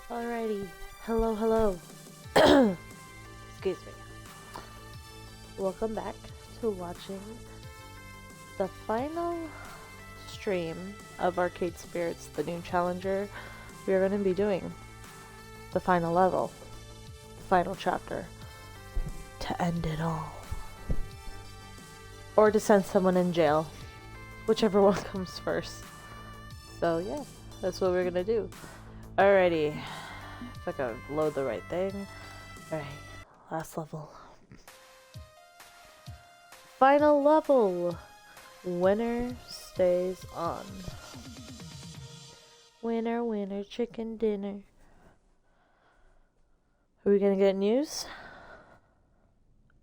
Alrighty. Hello, hello. Excuse me. Welcome back to watching the final stream of Arcade Spirits, the new challenger we are going to be doing. The final level. The final chapter. To end it all. Or to send someone in jail. Whichever one comes first. So yeah, that's what we're going to do. Alrighty. If I can load the right thing. Alright, last level. Final level. Winner stays on. Winner, winner, chicken dinner. Are we gonna get news?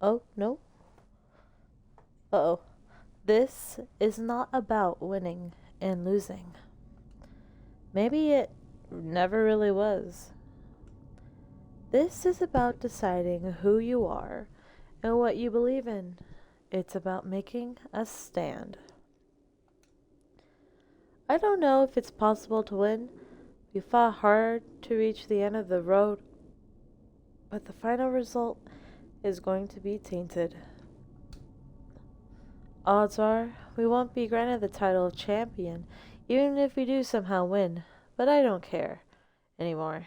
Oh, no. Uh-oh. This is not about winning and losing. Maybe it never really was. This is about deciding who you are and what you believe in. It's about making a stand. I don't know if it's possible to win. We fought hard to reach the end of the road, but the final result is going to be tainted. Odds are we won't be granted the title of champion, even if we do somehow win, but I don't care anymore.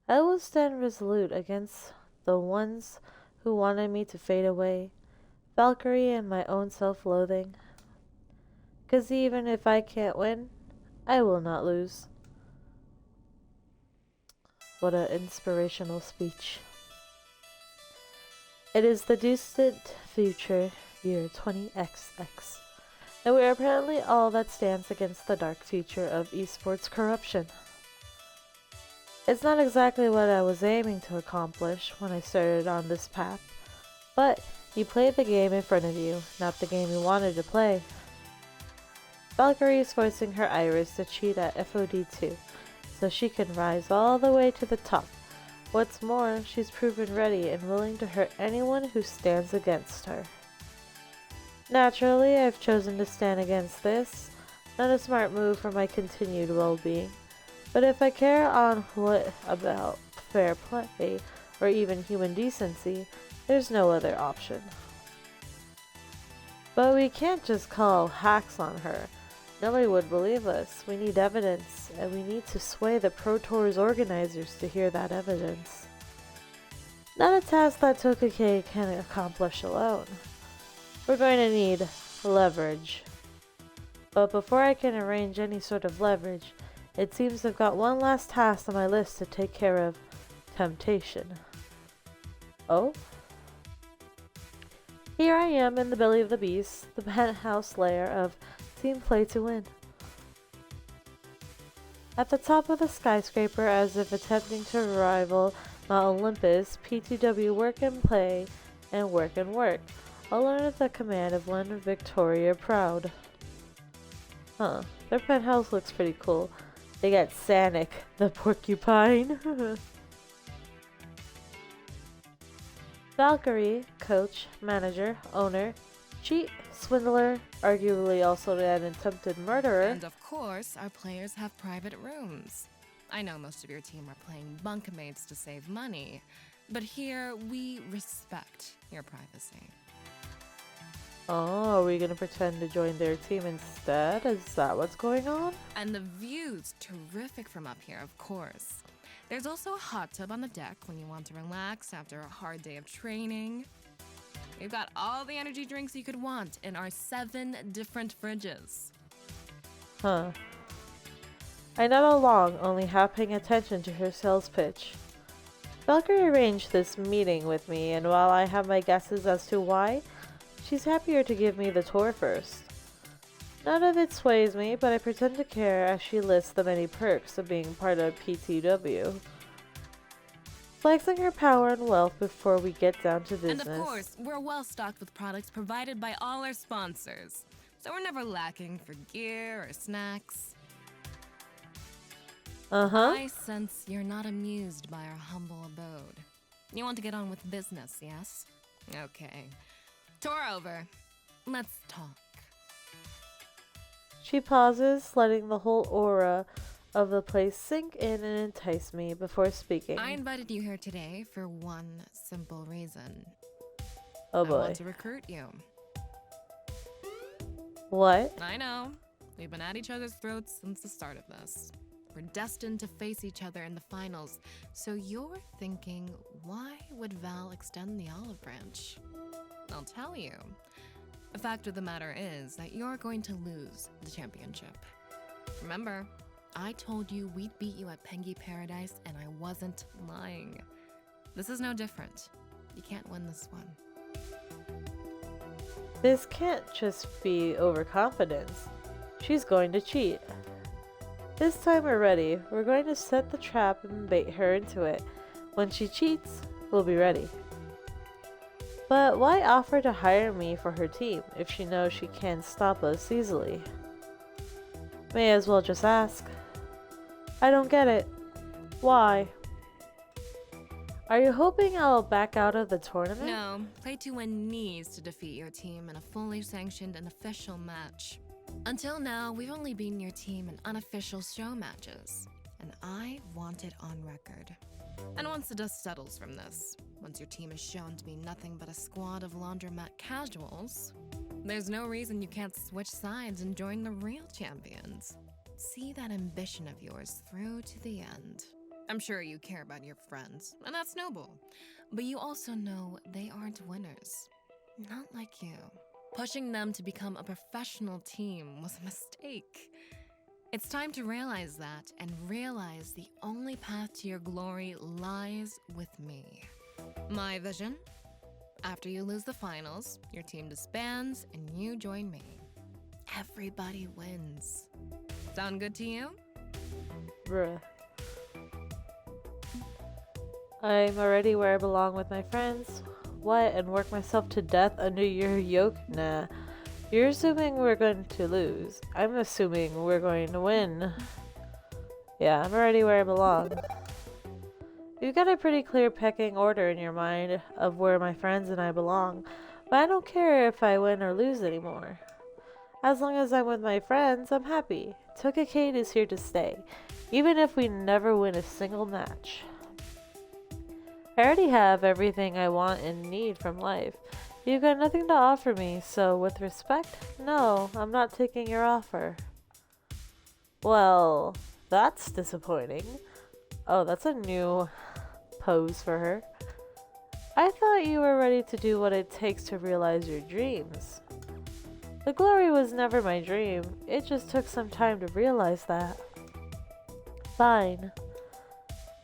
I will stand resolute against the ones who wanted me to fade away, Valkyrie and my own self-loathing. 'Cause even if I can't win, I will not lose. What an inspirational speech. It is the distant future, year 20XX, and we are apparently all that stands against the dark future of esports corruption. It's not exactly what I was aiming to accomplish when I started on this path, but you played the game in front of you, not the game you wanted to play. Valkyrie is forcing her Iris to cheat at FOD2, so she can rise all the way to the top. What's more, she's proven ready and willing to hurt anyone who stands against her. Naturally, I've chosen to stand against this, not a smart move for my continued well-being. But if I care on what about fair play, or even human decency, there's no other option. But we can't just call hacks on her. Nobody would believe us. We need evidence, and we need to sway the Pro Tour's organizers to hear that evidence. Not a task that Tokyo can accomplish alone. We're going to need leverage. But before I can arrange any sort of leverage, it seems I've got one last task on my list to take care of. Temptation. Oh? Here I am in the belly of the beast, the penthouse lair of Team Play to Win. At the top of the skyscraper, as if attempting to rival Mount Olympus, P2W work and play and work, all under the command of one Victoria Proud. Huh, their penthouse looks pretty cool. They got Sanic, the porcupine. Valkyrie, coach, manager, owner, cheat, swindler, arguably also an attempted murderer. And of course, our players have private rooms. I know most of your team are playing bunkmates to save money, but here we respect your privacy. Oh, are we gonna pretend to join their team instead? Is that what's going on? And the view's terrific from up here, of course. There's also a hot tub on the deck when you want to relax after a hard day of training. We've got all the energy drinks you could want in our 7 different fridges. Huh. I nod along, only half paying attention to her sales pitch. Valkyrie arranged this meeting with me, and while I have my guesses as to why, she's happier to give me the tour first. None of it sways me, but I pretend to care as she lists the many perks of being part of PTW. Flexing her power and wealth before we get down to business. And of course, we're well stocked with products provided by all our sponsors, so we're never lacking for gear or snacks. I sense you're not amused by our humble abode. You want to get on with business, yes? Okay. Tour over. Let's talk. She pauses, letting the whole aura of the place sink in and entice me before speaking. I invited you here today for one simple reason. Oh I want boy. to recruit you. What? I know. We've been at each other's throats since the start of this. We're destined to face each other in the finals. So you're thinking, why would Val extend the olive branch? I'll tell you. The fact of the matter is that you're going to lose the championship. Remember, I told you we'd beat you at Pengy Paradise, and I wasn't lying. This is no different. You can't win this one. This can't just be overconfidence. She's going to cheat. This time we're ready. We're going to set the trap and bait her into it. When she cheats, we'll be ready. But why offer to hire me for her team if she knows she can't stop us easily? May as well just ask. I don't get it. Why? Are you hoping I'll back out of the tournament? No, Play to Win needs to defeat your team in a fully sanctioned and official match. Until now, we've only beaten your team in unofficial show matches, and I want it on record. And once the dust settles from this, once your team is shown to be nothing but a squad of laundromat casuals, there's no reason you can't switch sides and join the real champions. See that ambition of yours through to the end. I'm sure you care about your friends, and that's noble. But you also know they aren't winners. Not like you. Pushing them to become a professional team was a mistake. It's time to realize that, and realize the only path to your glory lies with me. My vision? After you lose the finals, your team disbands and you join me. Everybody wins. Sound good to you? Bruh. I'm already where I belong with my friends. What, and work myself to death under your yoke? Nah. You're assuming we're going to lose. I'm assuming we're going to win. Yeah, I'm already where I belong. You've got a pretty clear pecking order in your mind of where my friends and I belong, but I don't care if I win or lose anymore. As long as I'm with my friends, I'm happy. Tokicade is here to stay, even if we never win a single match. I already have everything I want and need from life. You've got nothing to offer me, so with respect, no, I'm not taking your offer. Well, that's disappointing. Oh, that's a new pose for her. I thought you were ready to do what it takes to realize your dreams. The glory was never my dream. It just took some time to realize that. Fine.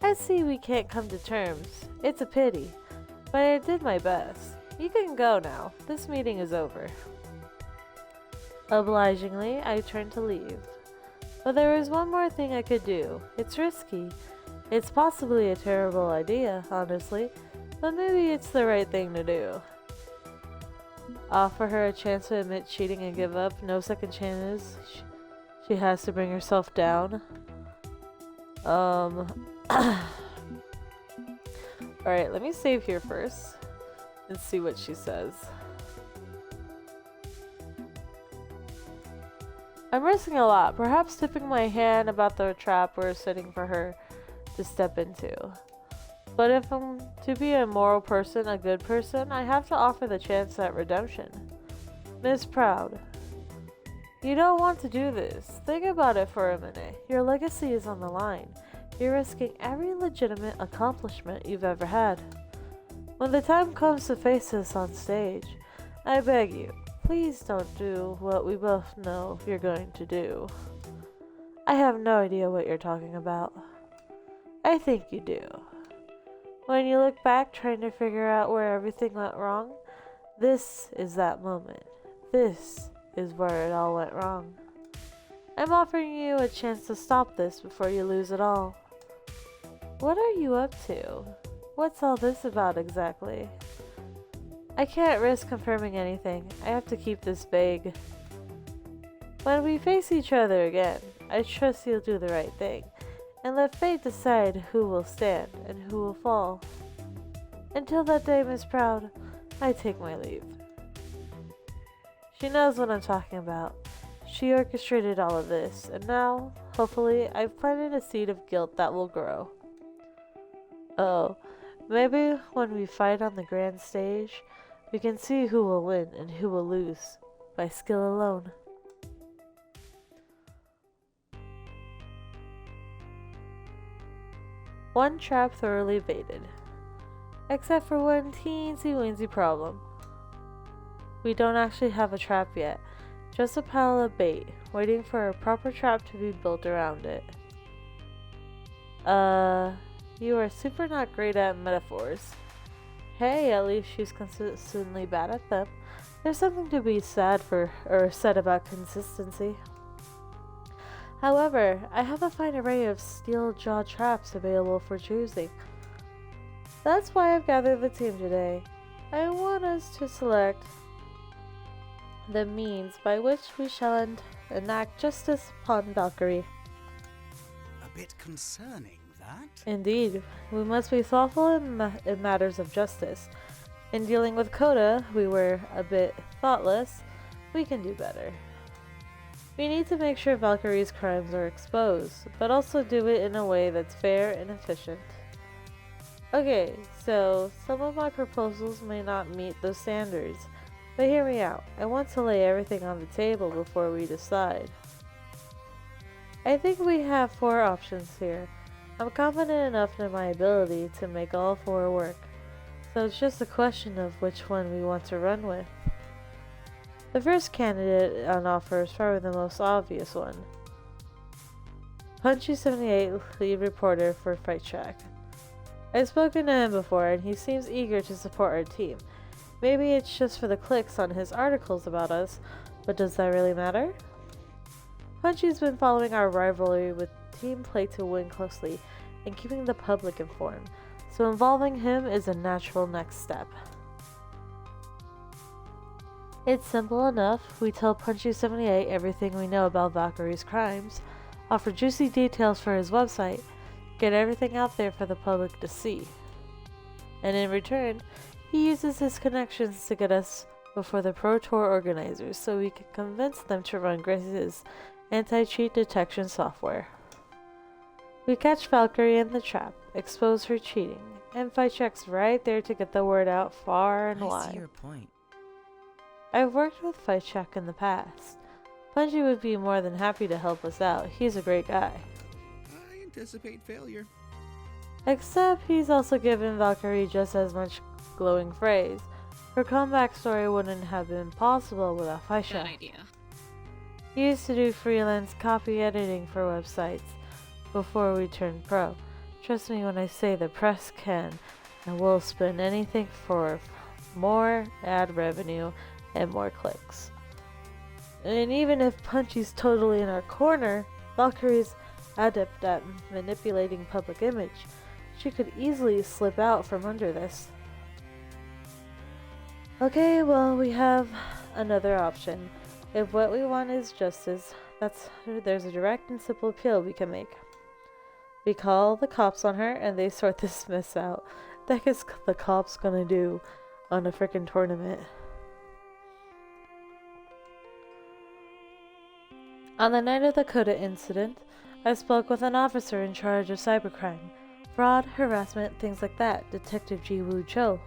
I see we can't come to terms. It's a pity, but I did my best. You can go now. This meeting is over. Obligingly, I turned to leave. But there was one more thing I could do. It's risky. It's possibly a terrible idea, honestly, but maybe it's the right thing to do. Offer her a chance to admit cheating and give up. No second chances. She has to bring herself down. Alright, let me save here first and see what she says. I'm risking a lot, perhaps tipping my hand about the trap we're setting for her to step into. But if I'm to be a moral person, a good person, I have to offer the chance at redemption. Miss Proud, you don't want to do this. Think about it for a minute. Your legacy is on the line. You're risking every legitimate accomplishment you've ever had. When the time comes to face us on stage, I beg you, please don't do what we both know you're going to do. I have no idea what you're talking about. I think you do. When you look back trying to figure out where everything went wrong, this is that moment. This is where it all went wrong. I'm offering you a chance to stop this before you lose it all. What are you up to? What's all this about exactly? I can't risk confirming anything. I have to keep this vague. When we face each other again, I trust you'll do the right thing, and let fate decide who will stand and who will fall. Until that day, Miss Proud, I take my leave. She knows what I'm talking about. She orchestrated all of this, and now, hopefully, I've planted a seed of guilt that will grow. Oh, maybe when we fight on the grand stage, we can see who will win and who will lose by skill alone. One trap thoroughly baited. Except for one teensy-weensy problem. We don't actually have a trap yet, just a pile of bait, waiting for a proper trap to be built around it. You are super not great at metaphors. Hey, at least she's consistently bad at them. There's something to be said about consistency. However, I have a fine array of steel-jaw traps available for choosing. That's why I've gathered the team today. I want us to select the means by which we shall enact justice upon Valkyrie. A bit concerning, that. Indeed, we must be thoughtful in matters of justice. In dealing with Coda, we were a bit thoughtless. We can do better. We need to make sure Valkyrie's crimes are exposed, but also do it in a way that's fair and efficient. Okay, so some of my proposals may not meet those standards, but hear me out. I want to lay everything on the table before we decide. I think we have 4 options here. I'm confident enough in my ability to make all 4 work, so it's just a question of which one we want to run with. The first candidate on offer is probably the most obvious one. Punchy78, lead reporter for Fight Track. I've spoken to him before and he seems eager to support our team. Maybe it's just for the clicks on his articles about us, but does that really matter? Punchy's been following our rivalry with Team Play to Win closely and keeping the public informed, so involving him is a natural next step. It's simple enough. We tell Punchy78 everything we know about Valkyrie's crimes, offer juicy details for his website, get everything out there for the public to see. And in return, he uses his connections to get us before the Pro Tour organizers so we can convince them to run Grace's anti-cheat detection software. We catch Valkyrie in the trap, expose her cheating, and Fight Track's right there to get the word out far and wide. I see your point. I've worked with Fight Track in the past. Punchy would be more than happy to help us out. He's a great guy. I anticipate failure. Except he's also given Valkyrie just as much glowing praise. Her comeback story wouldn't have been possible without Fight Track. Bad idea. He used to do freelance copy editing for websites before we turned pro. Trust me when I say the press can and will spend anything for more ad revenue and more clicks. And even if Punchy's totally in our corner, Valkyrie's adept at manipulating public image. She could easily slip out from under this. Okay, well, we have another option. If what we want is justice, there's a direct and simple appeal we can make. We call the cops on her and they sort this mess out. The heck is the cops gonna do on a frickin' tournament? On the night of the Coda incident, I spoke with an officer in charge of cybercrime, fraud, harassment, things like that, Detective Jiwoo Cho.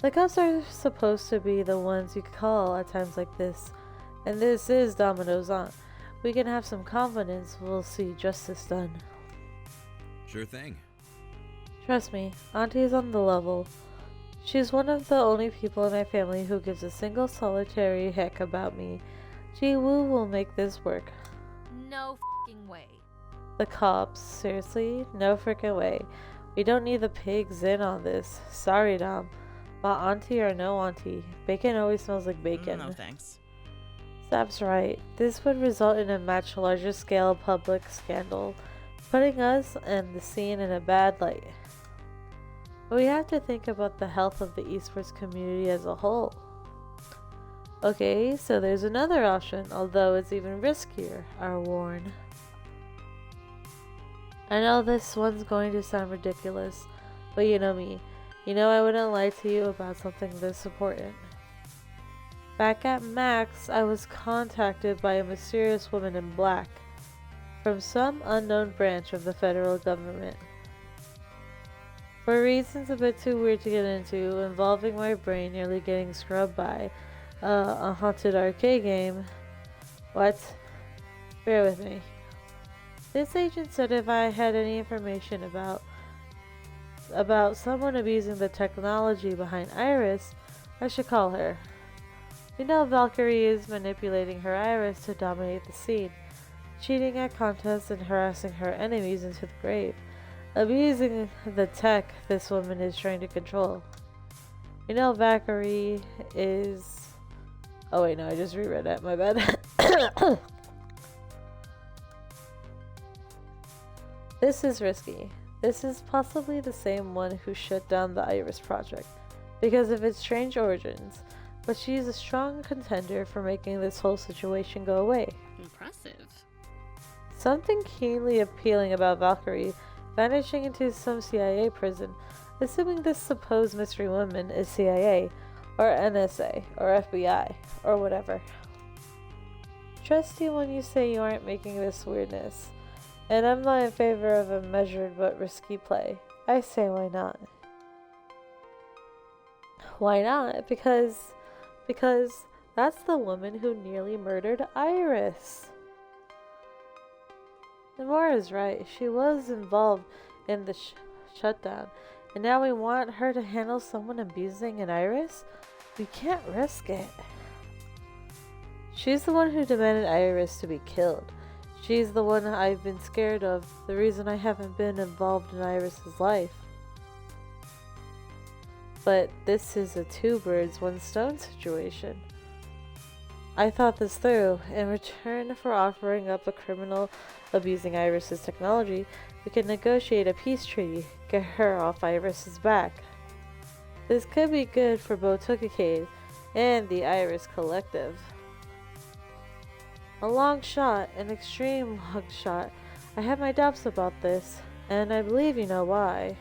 The cops are supposed to be the ones you call at times like this, and this is Domino's Aunt. We can have some confidence we'll see justice done. Sure thing. Trust me, Auntie's on the level. She's one of the only people in my family who gives a single solitary heck about me. Jiwoo will make this work. No f***ing way. The cops, seriously? No frickin' way. We don't need the pigs in on this. Sorry, Dom. But auntie or no auntie, bacon always smells like bacon. No thanks. Sap's right. This would result in a much larger scale public scandal, putting us and the scene in a bad light. But we have to think about the health of the esports community as a whole. Okay, so there's another option, although it's even riskier, our Warren. I know this one's going to sound ridiculous, but you know me. You know I wouldn't lie to you about something this important. Back at Max, I was contacted by a mysterious woman in black from some unknown branch of the federal government. For reasons a bit too weird to get into, involving my brain nearly getting scrubbed by a haunted arcade game. What? Bear with me. This agent said if I had any information about someone abusing the technology behind Iris, I should call her. You know Valkyrie is manipulating her Iris to dominate the scene, cheating at contests and harassing her enemies into the grave, abusing the tech this woman is trying to control. You know Valkyrie is... Oh wait, no, I just reread it, my bad. This is risky. This is possibly the same one who shut down the Iris project because of its strange origins, but she is a strong contender for making this whole situation go away. Impressive. Something keenly appealing about Valkyrie vanishing into some CIA prison, assuming this supposed mystery woman is CIA, or NSA, or FBI, or whatever. Trust you when you say you aren't making this weirdness. And I'm not in favor of a measured but risky play. I say why not? Why not? Because that's the woman who nearly murdered Iris. Nomora's right. She was involved in the shutdown. And now we want her to handle someone abusing an Iris? We can't risk it. She's the one who demanded Iris to be killed. She's the one I've been scared of, the reason I haven't been involved in Iris's life. But this is a two birds, one stone situation. I thought this through. In return for offering up a criminal abusing Iris's technology, we can negotiate a peace treaty, get her off Iris's back. This could be good for both Tokicade and the Iris Collective. A long shot, an extreme long shot. I have my doubts about this, and I believe you know why.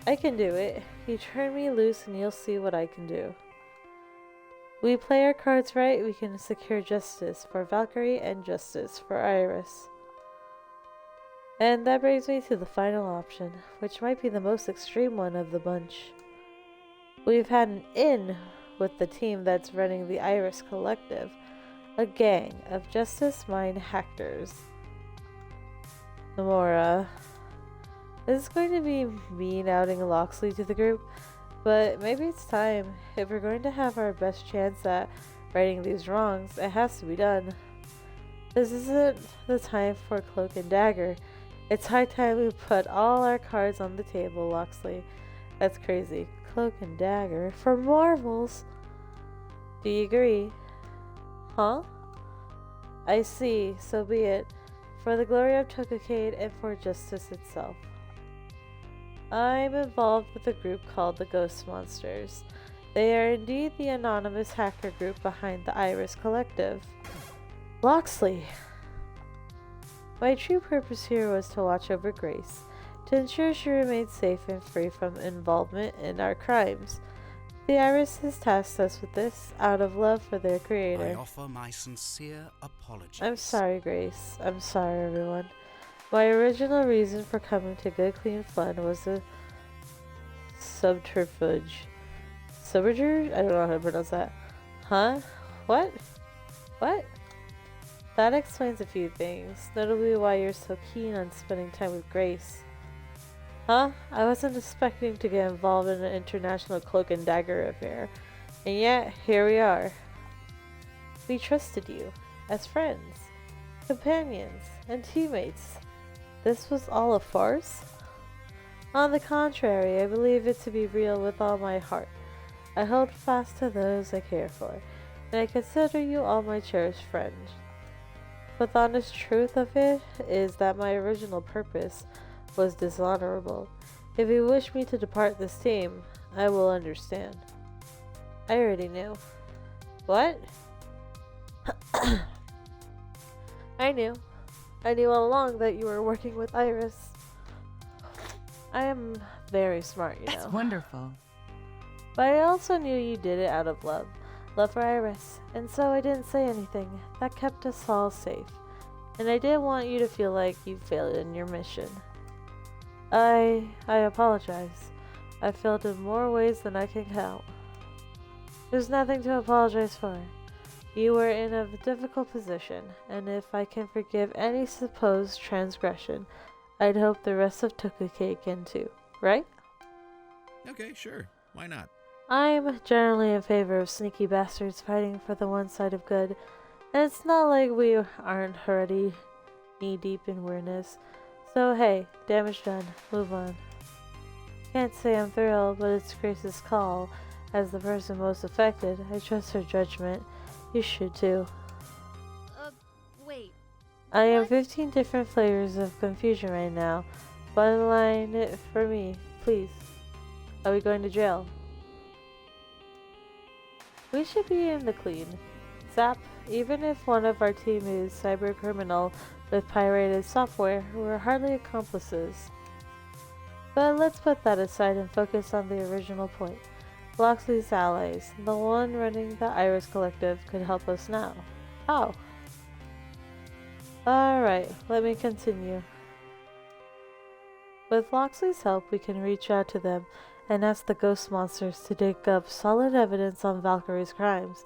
I can do it. You turn me loose and you'll see what I can do. We play our cards right, we can secure justice for Valkyrie and justice for Iris. And that brings me to the final option, which might be the most extreme one of the bunch. We've had an in with the team that's running the Iris Collective. A gang of Justice Mind hackers. Nomura. This is going to be mean outing Locksley to the group, but maybe it's time. If we're going to have our best chance at righting these wrongs, it has to be done. This isn't the time for Cloak and Dagger. It's high time we put all our cards on the table, Locksley. That's crazy. Cloak and Dagger for marvels. Do you agree? Huh? I see, so be it. For the glory of Tokicade and for justice itself. I'm involved with a group called the Ghost Monsters. They are indeed the anonymous hacker group behind the Iris Collective. Locksley! My true purpose here was to watch over Grace, to ensure she remained safe and free from involvement in our crimes. The Iris has tasked us with this out of love for their creator. I offer my sincere apologies. I'm sorry, Grace. I'm sorry, everyone. My original reason for coming to Good Clean Fun was a subterfuge. Subterfuge? I don't know how to pronounce that. Huh? What? What? That explains a few things, notably why you're so keen on spending time with Grace. Huh? I wasn't expecting to get involved in an international Cloak and Dagger affair, and yet, here we are. We trusted you, as friends, companions, and teammates. This was all a farce? On the contrary, I believe it to be real with all my heart. I hold fast to those I care for, and I consider you all my cherished friends. But the honest truth of it is that my original purpose was dishonorable. If you wish me to depart this team, I will understand. I already knew. What? I knew. I knew all along that you were working with Iris. I am very smart, you know. That's wonderful. But I also knew you did it out of love. love for Iris, and so I didn't say anything. That kept us all safe. And I didn't want you to feel like you failed in your mission. I apologize. I failed in more ways than I can count. There's nothing to apologize for. You were in a difficult position, and if I can forgive any supposed transgression, I'd hope the rest of Tokukei can too, right? Okay, sure. Why not? I'm generally in favor of sneaky bastards fighting for the one side of good, and it's not like we aren't already knee-deep in weirdness. So hey, damage done. Move on. Can't say I'm thrilled, but it's Grace's call. As the person most affected, I trust her judgment. You should too. Wait. I am What? 15 different flavors of confusion right now. Bottom line it for me, please. Are we going to jail? We should be in the clean. Zap, even if one of our team is cyber criminal with pirated software, we're hardly accomplices. But let's put that aside and focus on the original point. Loxley's allies, the one running the Iris Collective, could help us now. How? Alright, let me continue. With Loxley's help, we can reach out to them and ask the ghost monsters to dig up solid evidence on Valkyrie's crimes,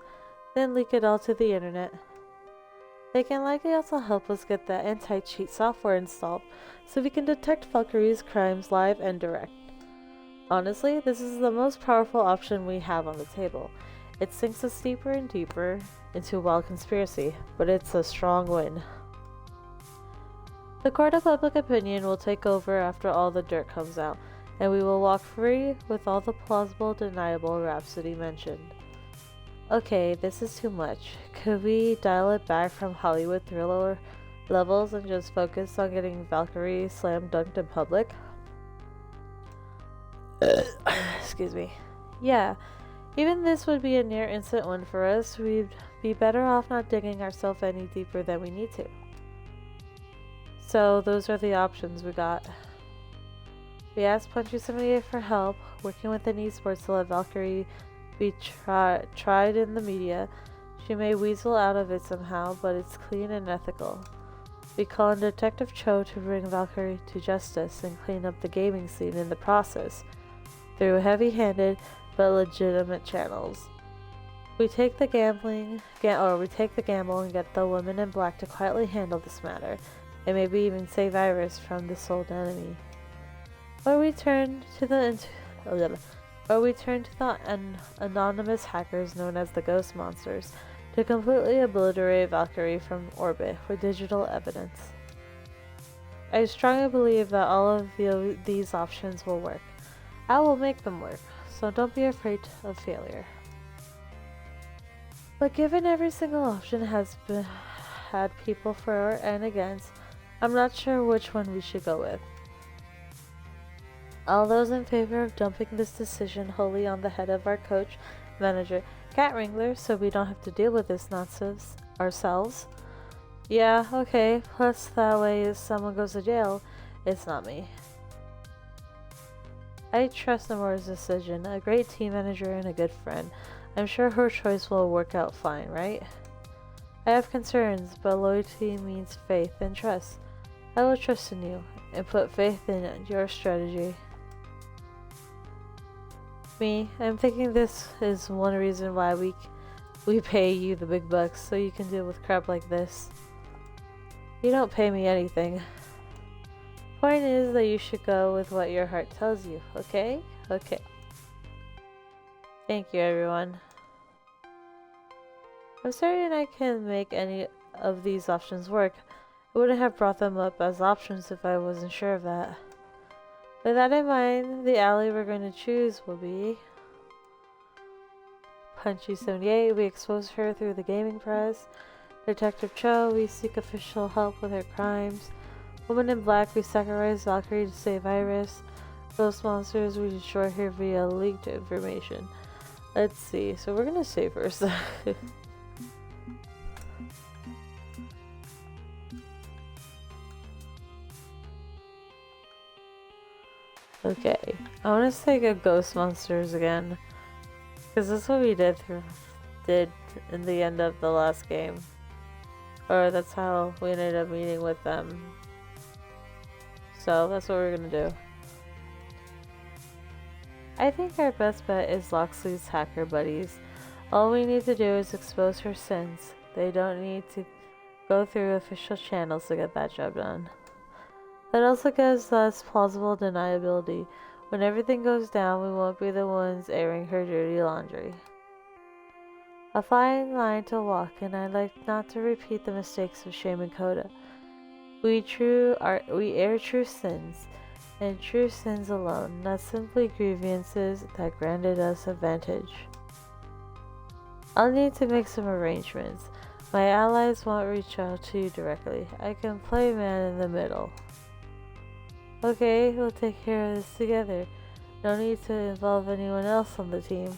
then leak it all to the internet. They can likely also help us get the anti-cheat software installed so we can detect Valkyrie's crimes live and direct. Honestly, this is the most powerful option we have on the table. It sinks us deeper and deeper into a wild conspiracy, but it's a strong win. The court of public opinion will take over after all the dirt comes out, and we will walk free with all the plausible deniable Rhapsody mentioned. Okay, this is too much. Could we dial it back from Hollywood thriller levels and just focus on getting Valkyrie slam dunked in public? Excuse me. Yeah, even this would be a near instant win for us. We'd be better off not digging ourselves any deeper than we need to. So those are the options we got. We asked Punchy78 for help, working with an esports to let Valkyrie be tried in the media. She may weasel out of it somehow, but it's clean and ethical. We call on Detective Cho to bring Valkyrie to justice and clean up the gaming scene in the process, through heavy-handed but legitimate channels. We take the gamble and get the woman in black to quietly handle this matter, and maybe even save Iris from this old enemy. Or we turn to the anonymous hackers known as the Ghost Monsters to completely obliterate Valkyrie from orbit with digital evidence. I strongly believe that all of these options will work. I will make them work, so don't be afraid of failure. But given every single option has had people for and against, I'm not sure which one we should go with. All those in favor of dumping this decision wholly on the head of our coach, manager, Cat Wrangler, so we don't have to deal with this nonsense ourselves? Yeah, okay, plus that way if someone goes to jail, it's not me. I trust Nomura's decision, a great team manager and a good friend. I'm sure her choice will work out fine, right? I have concerns, but loyalty means faith and trust. I will trust in you, and put faith in your strategy. I'm thinking this is one reason why we pay you the big bucks, so you can deal with crap like this. You don't pay me anything. Point is that you should go with what your heart tells you, okay? Okay. Thank you, everyone. I'm certain I can make any of these options work. I wouldn't have brought them up as options if I wasn't sure of that. With that in mind, the ally we're going to choose will be Punchy78. We expose her through the gaming press. Detective Cho, we seek official help with her crimes. Woman in Black, we sacrifice Valkyrie to save Iris. Ghost Monsters, we destroy her via leaked information. Let's see, so we're gonna save her. Okay, I want to take a Ghost Monsters again, because that's what we did did in the end of the last game. Or that's how we ended up meeting with them. So that's what we're gonna do. I think our best bet is Loxley's hacker buddies. All we need to do is expose her sins. They don't need to go through official channels to get that job done. That also gives us plausible deniability. When everything goes down, we won't be the ones airing her dirty laundry. A fine line to walk, and I like not to repeat the mistakes of Shaman Koda. We air true sins, and true sins alone, not simply grievances that granted us advantage. I'll need to make some arrangements. My allies won't reach out to you directly. I can play man in the middle. Okay, we'll take care of this together. No need to involve anyone else on the team.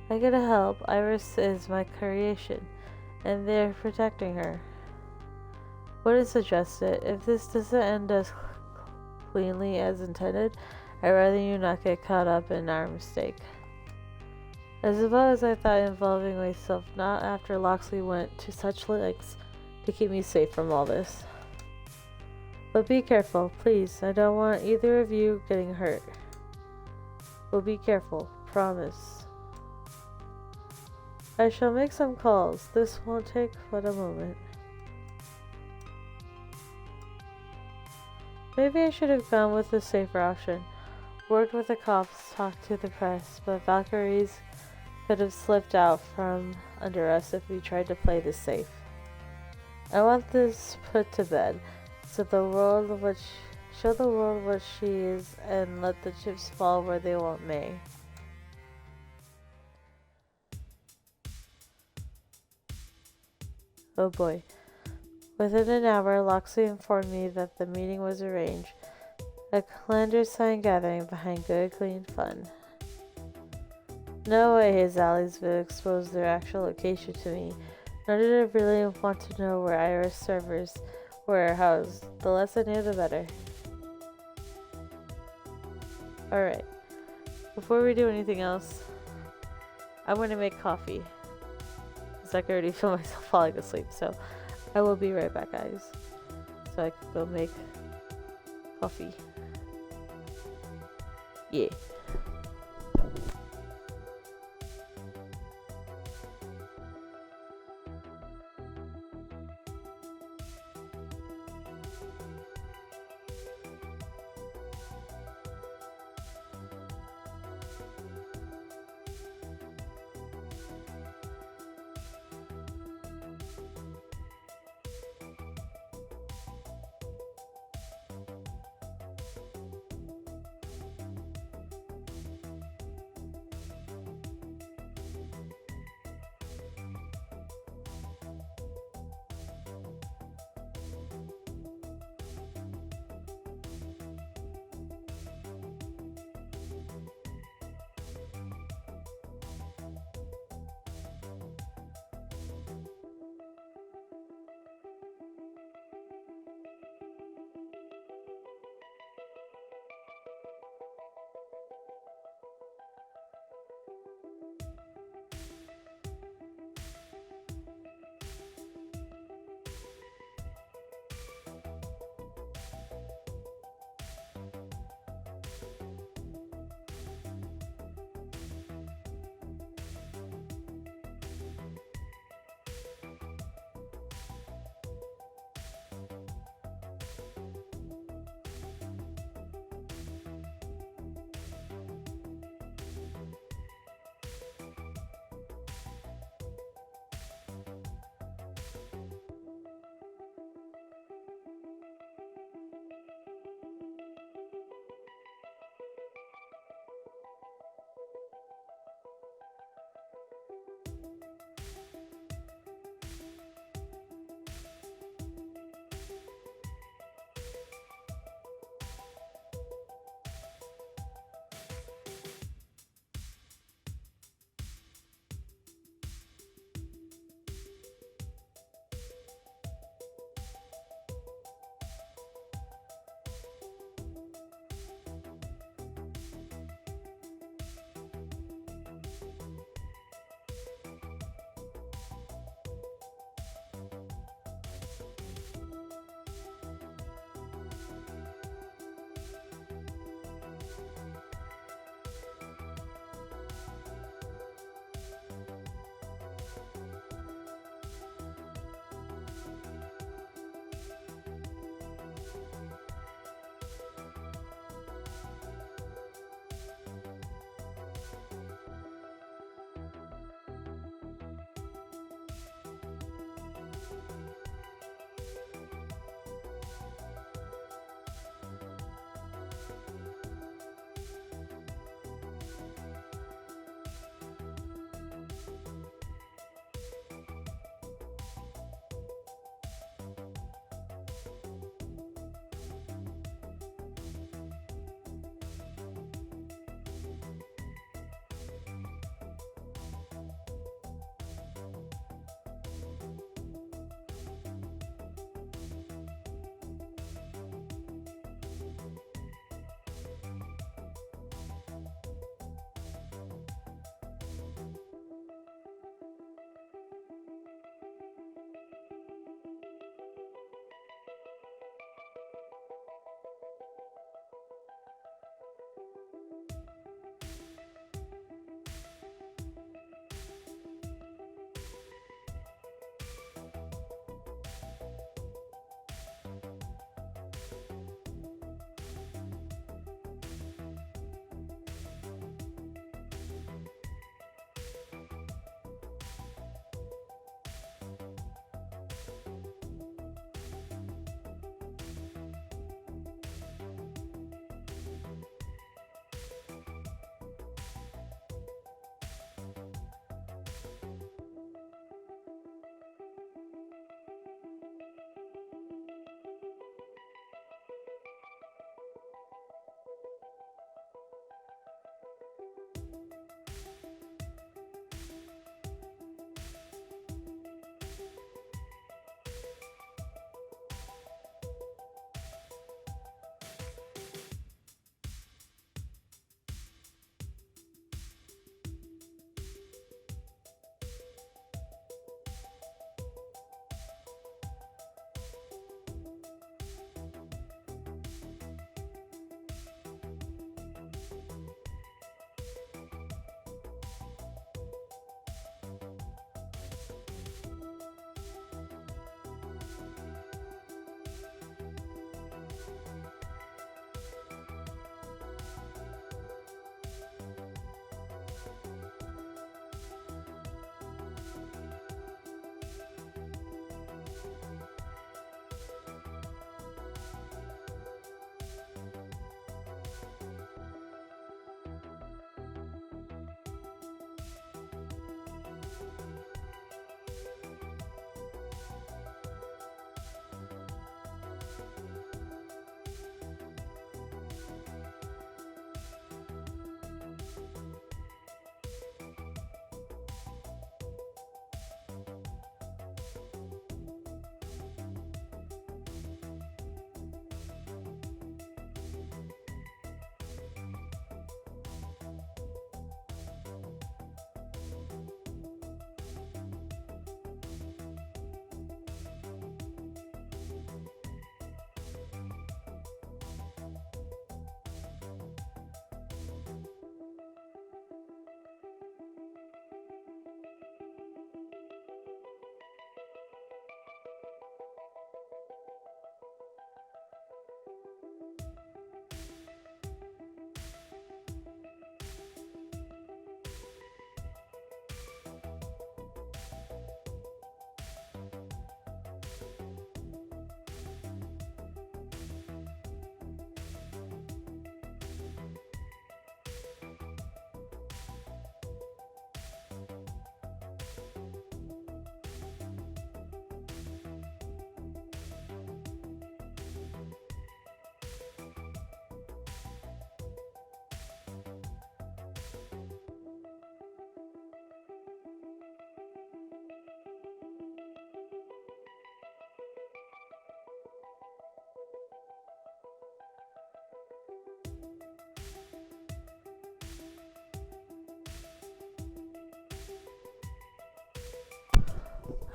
I gotta help. Iris is my creation, and they're protecting her. Wouldn't suggest it. If this doesn't end as cleanly as intended, I'd rather you not get caught up in our mistake. I suppose I thought involving myself not after Loxley went to such lengths to keep me safe from all this. But be careful, please. I don't want either of you getting hurt. We'll be careful, promise. I shall make some calls. This won't take but a moment. Maybe I should have gone with the safer option. Worked with the cops, talked to the press, but Valkyries could have slipped out from under us if we tried to play this safe. I want this put to bed, so show the world what she is and let the chips fall where they want may. Oh boy. Within an hour, Loxley informed me that the meeting was arranged. A clandestine gathering behind good, clean fun. No way his allies would expose their actual location to me, nor did I really want to know where Iris servers were housed. The less I knew, the better. Alright. Before we do anything else, I'm going to make coffee. I can already feel myself falling asleep, so I will be right back, guys. So I can go make coffee. Yeah.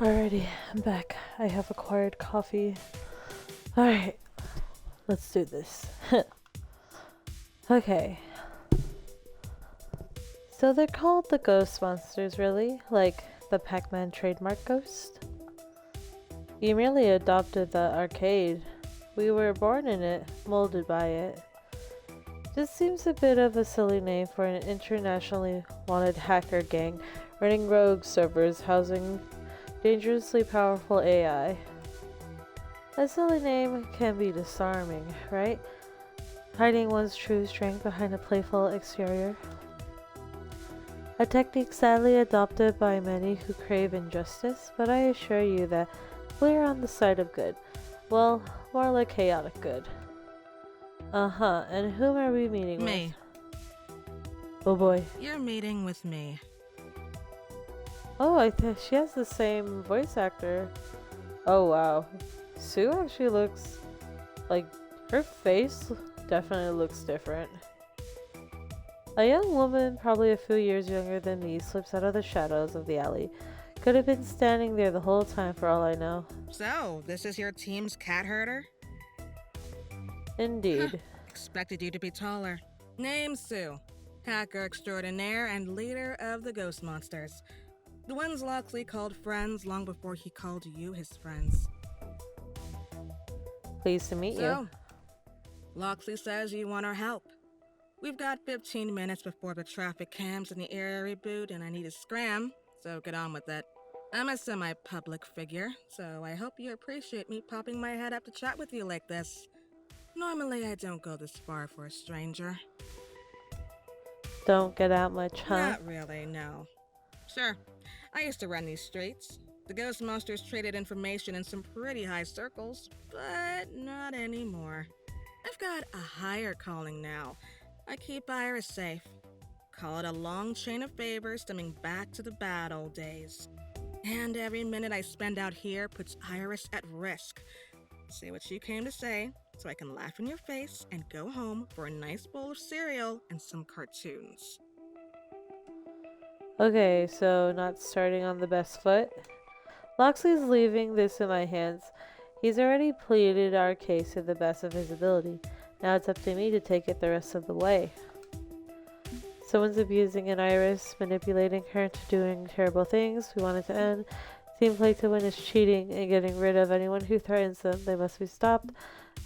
Alrighty, I'm back. I have acquired coffee. Alright, let's do this. Okay. So they're called the Ghost Monsters, really? Like the Pac-Man trademark ghost? You merely adopted the arcade. We were born in it, molded by it. This seems a bit of a silly name for an internationally wanted hacker gang running rogue servers housing dangerously powerful AI. A silly name can be disarming, right? Hiding one's true strength behind a playful exterior. A technique sadly adopted by many who crave injustice, but I assure you that we're on the side of good. Well, more like chaotic good. Uh-huh, and whom are we meeting with? Me. Oh boy. You're meeting with me. Oh, I think she has the same voice actor. Oh wow. Sue actually looks like her face definitely looks different. A young woman, probably a few years younger than me, slips out of the shadows of the alley. Could have been standing there the whole time for all I know. So, this is your team's cat herder? Indeed. Expected you to be taller. Name Sue. Hacker extraordinaire and leader of the Ghost Monsters. The ones Locksley called friends long before he called you his friends. Pleased to meet you. So, Locksley says you want our help. We've got 15 minutes before the traffic cams in the area reboot and I need a scram, so get on with it. I'm a semi-public figure, so I hope you appreciate me popping my head up to chat with you like this. Normally I don't go this far for a stranger. Don't get out much, huh? Not really, no. Sure, I used to run these streets. The Ghost Monsters traded information in some pretty high circles, but not anymore. I've got a higher calling now. I keep Iris safe. Call it a long chain of favors stemming back to the bad old days. And every minute I spend out here puts Iris at risk. Say what you came to say, so I can laugh in your face and go home for a nice bowl of cereal and some cartoons. Okay, so not starting on the best foot. Locksley's leaving this in my hands. He's already pleaded our case to the best of his ability. Now it's up to me to take it the rest of the way. Someone's abusing an Iris, manipulating her into doing terrible things we want it to end. Team Play to Win is cheating and getting rid of anyone who threatens them. They must be stopped.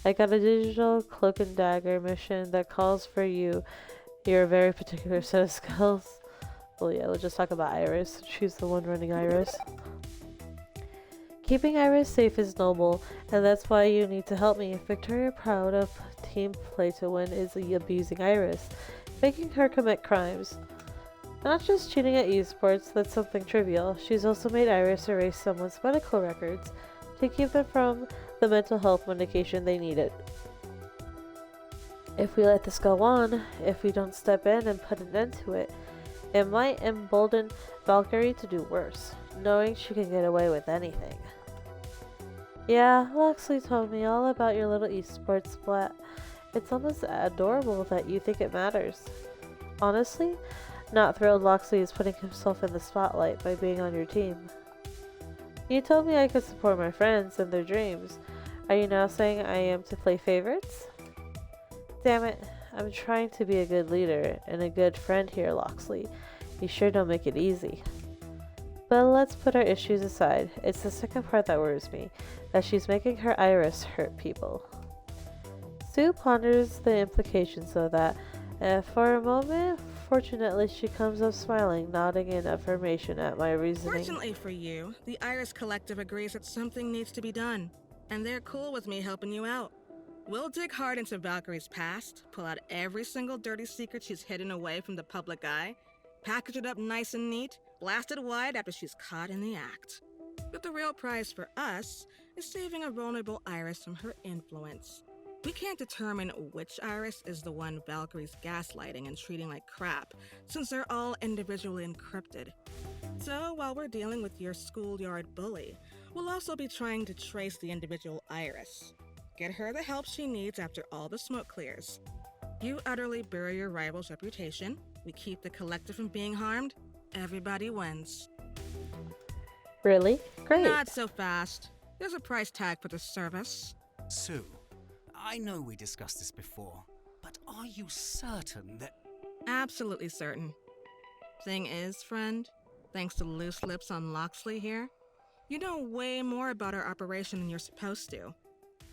I got a digital cloak and dagger mission that calls for you. Your very particular set of skills. Well, yeah, let's just talk about Iris. She's the one running Iris. Keeping Iris safe is noble, and that's why you need to help me. Victoria Proud of Team Play to Win is abusing Iris, making her commit crimes. Not just cheating at esports, that's something trivial. She's also made Iris erase someone's medical records to keep them from the mental health medication they needed. If we let this go on, if we don't step in and put an end to it, it might embolden Valkyrie to do worse, knowing she can get away with anything. Yeah, Locksley told me all about your little esports splat. It's almost adorable that you think it matters. Honestly, not thrilled Locksley is putting himself in the spotlight by being on your team. You told me I could support my friends and their dreams. Are you now saying I am to play favorites? Damn it, I'm trying to be a good leader and a good friend here, Locksley. You sure don't make it easy. But let's put our issues aside. It's the second part that worries me, that she's making her Iris hurt people. Sue ponders the implications of that, and for a moment, fortunately, she comes up smiling, nodding in affirmation at my reasoning. Fortunately for you, the Iris Collective agrees that something needs to be done, and they're cool with me helping you out. We'll dig hard into Valkyrie's past, pull out every single dirty secret she's hidden away from the public eye, package it up nice and neat, blast it wide after she's caught in the act. But the real prize for us is saving a vulnerable Iris from her influence. We can't determine which Iris is the one Valkyrie's gaslighting and treating like crap, since they're all individually encrypted. So while we're dealing with your schoolyard bully, we'll also be trying to trace the individual Iris. Get her the help she needs after all the smoke clears. You utterly bury your rival's reputation, we keep the collective from being harmed, everybody wins. Really? Great. Not so fast. There's a price tag for the service. Sue, I know we discussed this before, but are you certain that... Absolutely certain. Thing is, friend, thanks to loose lips on Loxley here, you know way more about our operation than you're supposed to.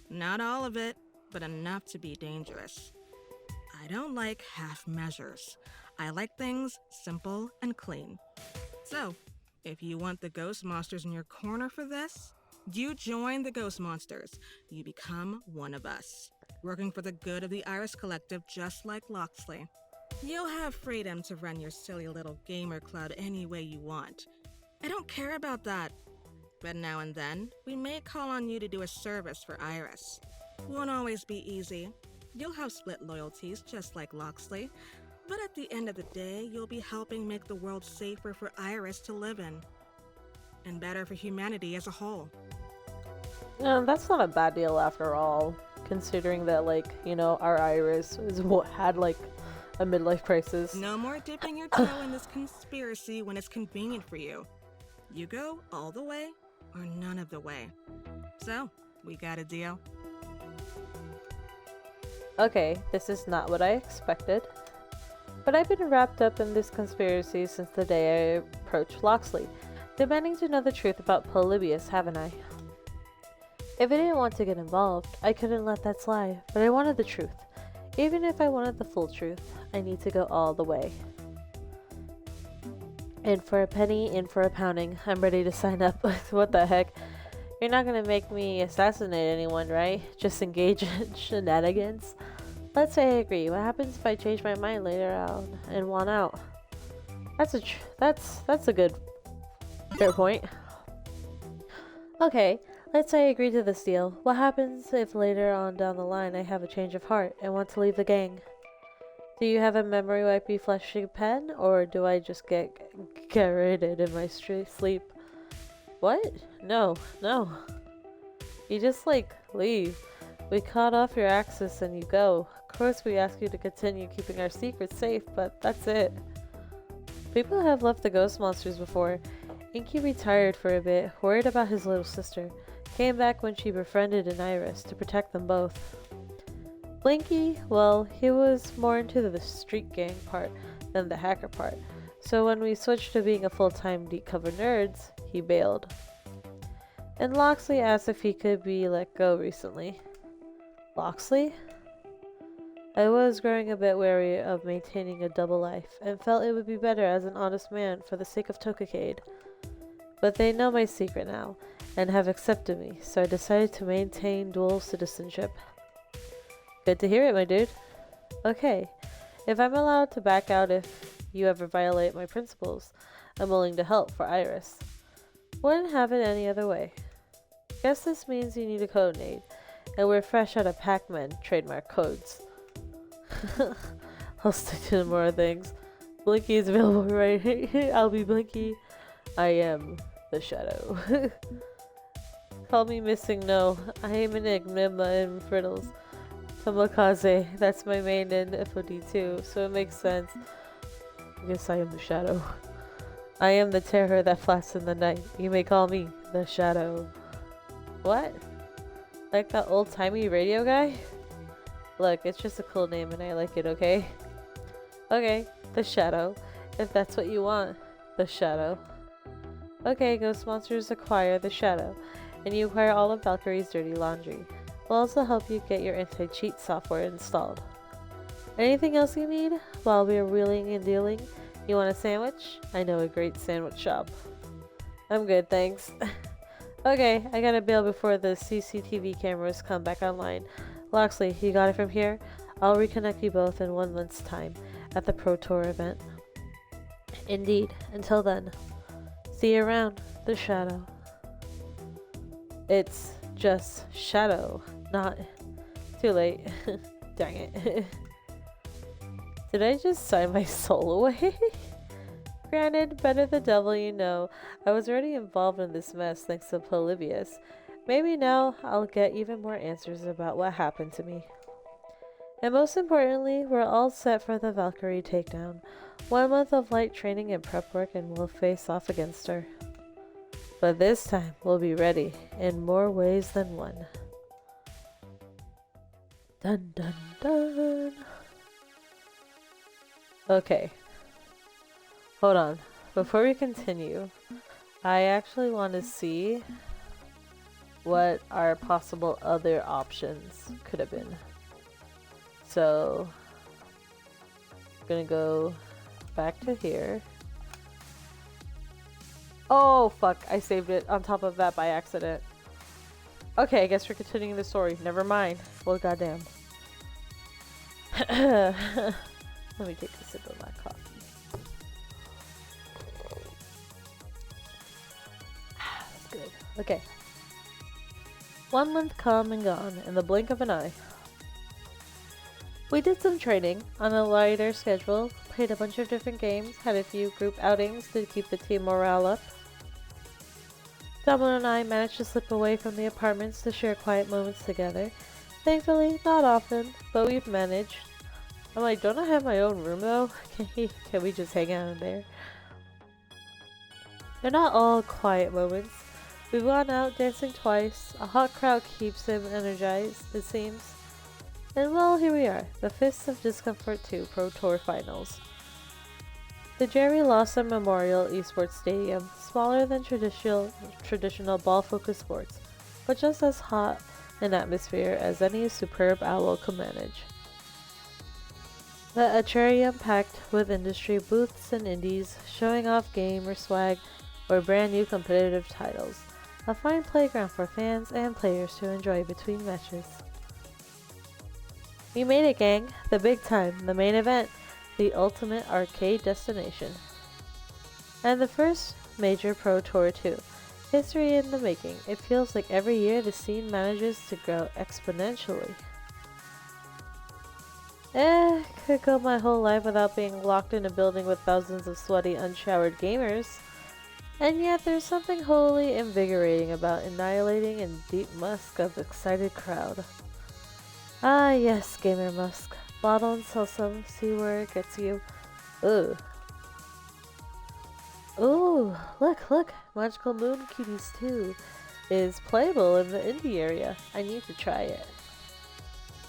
Not all of it, but enough to be dangerous. I don't like half measures. I like things simple and clean. So, if you want the ghost monsters in your corner for this, you join the ghost monsters. You become one of us, working for the good of the Iris Collective just like Loxley. You'll have freedom to run your silly little gamer club any way you want. I don't care about that. But now and then, we may call on you to do a service for Iris. Won't always be easy. You'll have split loyalties just like Loxley. But at the end of the day, you'll be helping make the world safer for Iris to live in. And better for humanity as a whole. That's not a bad deal after all, considering that, like, you know, our Iris is what had, like, a midlife crisis. No more dipping your toe in this conspiracy when it's convenient for you. You go all the way or none of the way. So, we got a deal. Okay, this is not what I expected. But I've been wrapped up in this conspiracy since the day I approached Loxley, demanding to know the truth about Polybius, haven't I? If I didn't want to get involved, I couldn't let that slide, but I wanted the truth. Even if I wanted the full truth, I need to go all the way. In for a penny, in for a pounding. I'm ready to sign up. What the heck? You're not gonna make me assassinate anyone, right? Just engage in shenanigans? Let's say I agree. What happens if I change my mind later on and want out? That's a good fair point. Okay, let's say I agree to this deal. What happens if later on down the line I have a change of heart and want to leave the gang? Do you have a memory wipey fleshy pen, or do I just get raided in my sleep? What? No. You just, like, leave. We cut off your access and you go. Of course we ask you to continue keeping our secrets safe, but that's it. People have left the ghost monsters before. Inky retired for a bit, worried about his little sister. Came back when she befriended an Iris to protect them both. Blinky, well, he was more into the street gang part than the hacker part, so when we switched to being a full-time deep cover nerds, he bailed. And Loxley asked if he could be let go recently. Loxley? I was growing a bit wary of maintaining a double life, and felt it would be better as an honest man for the sake of Tokicade. But they know my secret now, and have accepted me, so I decided to maintain dual citizenship. Good to hear it, my dude. Okay, if I'm allowed to back out if you ever violate my principles, I'm willing to help for Iris. Wouldn't have it any other way. Guess this means you need a code name, and we're fresh out of Pac-Man trademark codes. I'll stick to more things. Blinky is available right here. I'll be Blinky. I am the Shadow. Call me Missing No. I am Enigma and Frittles. Kamikaze, that's my main in FOD too, so it makes sense. I guess I am the Shadow. I am the terror that flats in the night. You may call me the Shadow. What? Like that old-timey radio guy? Look, it's just a cool name and I like it, okay? Okay, the Shadow. If that's what you want. The Shadow. Okay, Ghost Monsters acquire the Shadow, and you acquire all of Valkyrie's dirty laundry. We'll also help you get your anti-cheat software installed. Anything else you need while we're wheeling and dealing? You want a sandwich? I know a great sandwich shop. I'm good, thanks. Okay, I gotta bail before the CCTV cameras come back online. Loxley, you got it from here? I'll reconnect you both in 1 month's time at the Pro Tour event. Indeed. Until then, see you around, the Shadow. It's just Shadow, not too late. Dang it. Did I just sign my soul away? Granted, better the devil you know. I was already involved in this mess thanks to Polybius. Maybe now I'll get even more answers about what happened to me. And most importantly, we're all set for the Valkyrie takedown. 1 month of light training and prep work and we'll face off against her. But this time we'll be ready in more ways than one. Dun dun dun. Okay. Hold on. Before we continue, I actually want to see what our possible other options could have been. So, I'm gonna go back to here. Oh, fuck. I saved it on top of that by accident. Okay, I guess we're continuing the story. Never mind. Well, goddamn. Let me take a sip of my coffee. That's good. Okay. 1 month come and gone in the blink of an eye. We did some training on a lighter schedule, played a bunch of different games, had a few group outings to keep the team morale up. Domino and I managed to slip away from the apartments to share quiet moments together. Thankfully, not often, but we've managed. I'm like, don't I have my own room though? Can we just hang out in there? They're not all quiet moments. We've gone out dancing twice. A hot crowd keeps him energized, it seems. And well, here we are, the Fists of Discomfort 2 Pro Tour Finals. The Jerry Lawson Memorial Esports Stadium, smaller than traditional ball-focused sports, but just as hot an atmosphere as any superb owl could manage. The atrium packed with industry booths and indies, showing off game or swag or brand new competitive titles. A fine playground for fans and players to enjoy between matches. We made it, gang. The big time, the main event, the ultimate arcade destination. And the first major Pro Tour 2. History in the making. It feels like every year the scene manages to grow exponentially. Could go my whole life without being locked in a building with thousands of sweaty, unshowered gamers. And yet there's something wholly invigorating about annihilating a deep musk of excited crowd. Ah yes, gamer musk. Bottle and Silsum, see where it gets you. Ooh. Ooh, look, Magical Moon Cuties 2 is playable in the indie area. I need to try it.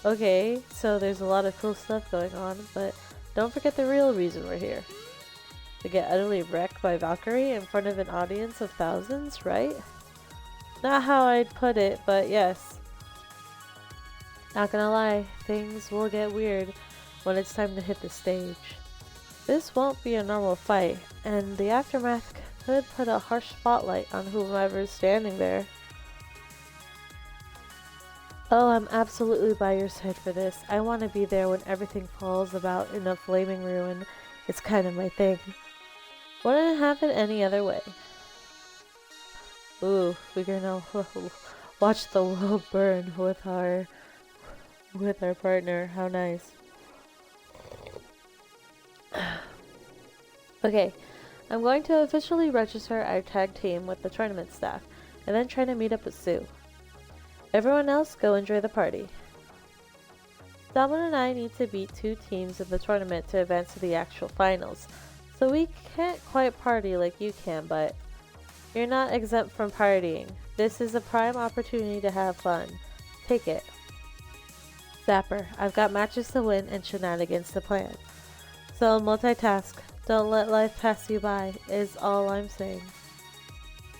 Okay, so there's a lot of cool stuff going on, but don't forget the real reason we're here. To get utterly wrecked by Valkyrie in front of an audience of thousands, right? Not how I'd put it, but yes. Not gonna lie, things will get weird when it's time to hit the stage. This won't be a normal fight, and the aftermath could put a harsh spotlight on whomever's standing there. Oh, I'm absolutely by your side for this. I want to be there when everything falls about in a flaming ruin. It's kind of my thing. Wouldn't have it any other way. Ooh, we're gonna watch the world burn with our partner. How nice. Okay, I'm going to officially register our tag team with the tournament staff, and then try to meet up with Sue. Everyone else, go enjoy the party. Domino and I need to beat 2 teams in the tournament to advance to the actual finals, so we can't quite party like you can, but you're not exempt from partying. This is a prime opportunity to have fun. Take it. Zapper, I've got matches to win and shenanigans to plan. So multitask. Don't let life pass you by, is all I'm saying.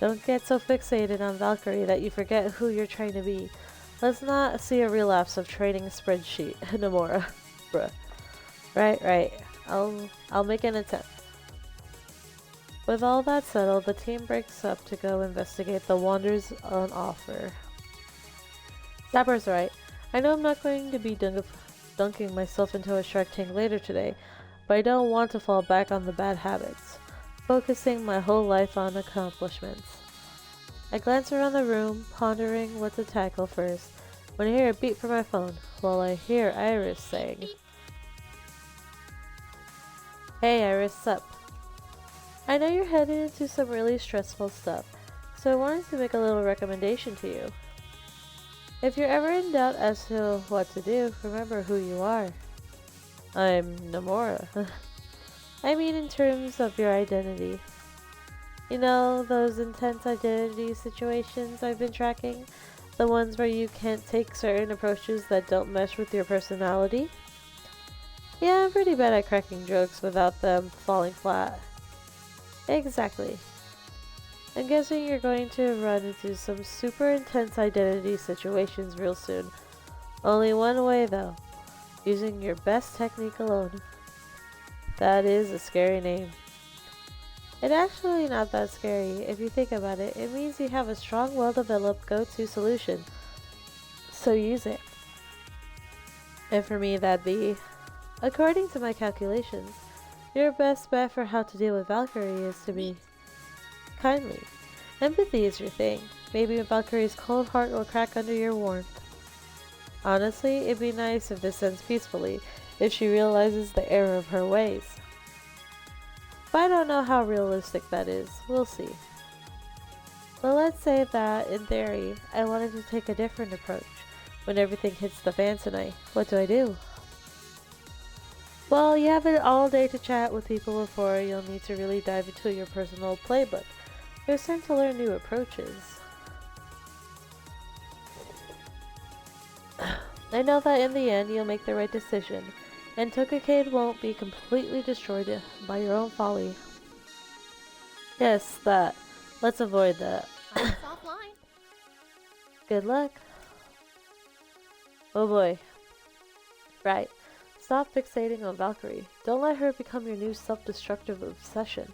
Don't get so fixated on Valkyrie that you forget who you're trying to be. Let's not see a relapse of trading spreadsheet, Nomura. Bruh. Right. I'll make an attempt. With all that settled, the team breaks up to go investigate the wonders on offer. Zapper's right. I know I'm not going to be dunking myself into a shark tank later today, but I don't want to fall back on the bad habits, focusing my whole life on accomplishments. I glance around the room, pondering what to tackle first, when I hear a beep from my phone, while I hear Iris saying, "Hey Iris, sup? I know you're headed into some really stressful stuff, so I wanted to make a little recommendation to you. If you're ever in doubt as to what to do, remember who you are. I'm Nomura. I mean in terms of your identity. You know, those intense identity situations I've been tracking? The ones where you can't take certain approaches that don't mesh with your personality? Yeah, I'm pretty bad at cracking jokes without them falling flat. Exactly. I'm guessing you're going to run into some super intense identity situations real soon. Only one way though, using your best technique alone. That is a scary name. It's actually not that scary. If you think about it, it means you have a strong, well-developed go-to solution. So use it. And for me, that'd be, according to my calculations, your best bet for how to deal with Valkyrie is to be kindly. Empathy is your thing. Maybe Valkyrie's cold heart will crack under your warmth. Honestly, it'd be nice if this ends peacefully, if she realizes the error of her ways. But I don't know how realistic that is. We'll see. But let's say that, in theory, I wanted to take a different approach. When everything hits the fan tonight, what do? Well, you have it all day to chat with people before you'll need to really dive into your personal playbook. There's time to learn new approaches. I know that in the end you'll make the right decision, and Tokacade won't be completely destroyed by your own folly. Yes, that. Let's avoid that. I'm offline. Good luck. Oh boy. Right. Stop fixating on Valkyrie. Don't let her become your new self-destructive obsession.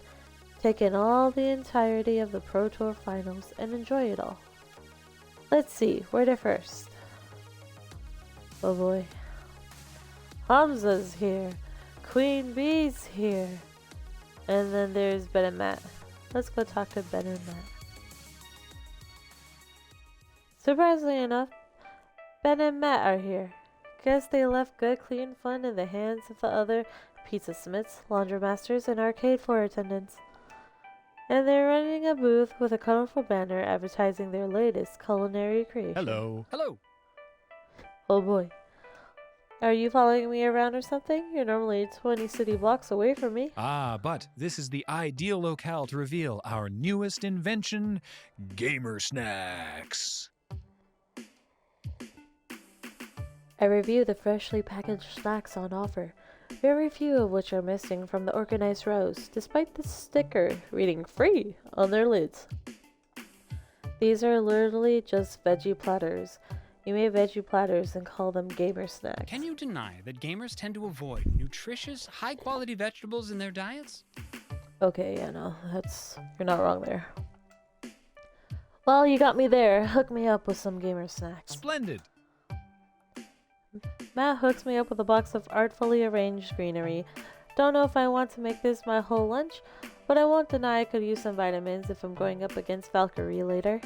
Take in all the entirety of the Pro Tour finals and enjoy it all. Let's see, where to first? Oh boy. Hamza's here. Queen Bee's here. And then there's Ben and Matt. Let's go talk to Ben and Matt. Surprisingly enough, Ben and Matt are here. Guess they left good clean fun in the hands of the other pizza smiths, laundry masters, and arcade floor attendants. And they're running a booth with a colorful banner advertising their latest culinary creation. Hello. Hello. Oh boy. Are you following me around or something? You're normally 20 city blocks away from me. Ah, but this is the ideal locale to reveal our newest invention, Gamer Snacks. I review the freshly packaged snacks on offer, very few of which are missing from the organized rows, despite the sticker reading free on their lids. These are literally just veggie platters. You make veggie platters and call them gamer snacks. Can you deny that gamers tend to avoid nutritious, high-quality vegetables in their diets? Okay, yeah, no, you're not wrong there. Well, you got me there. Hook me up with some gamer snacks. Splendid. Matt hooks me up with a box of artfully arranged greenery. Don't know if I want to make this my whole lunch, but I won't deny I could use some vitamins if I'm going up against Valkyrie later.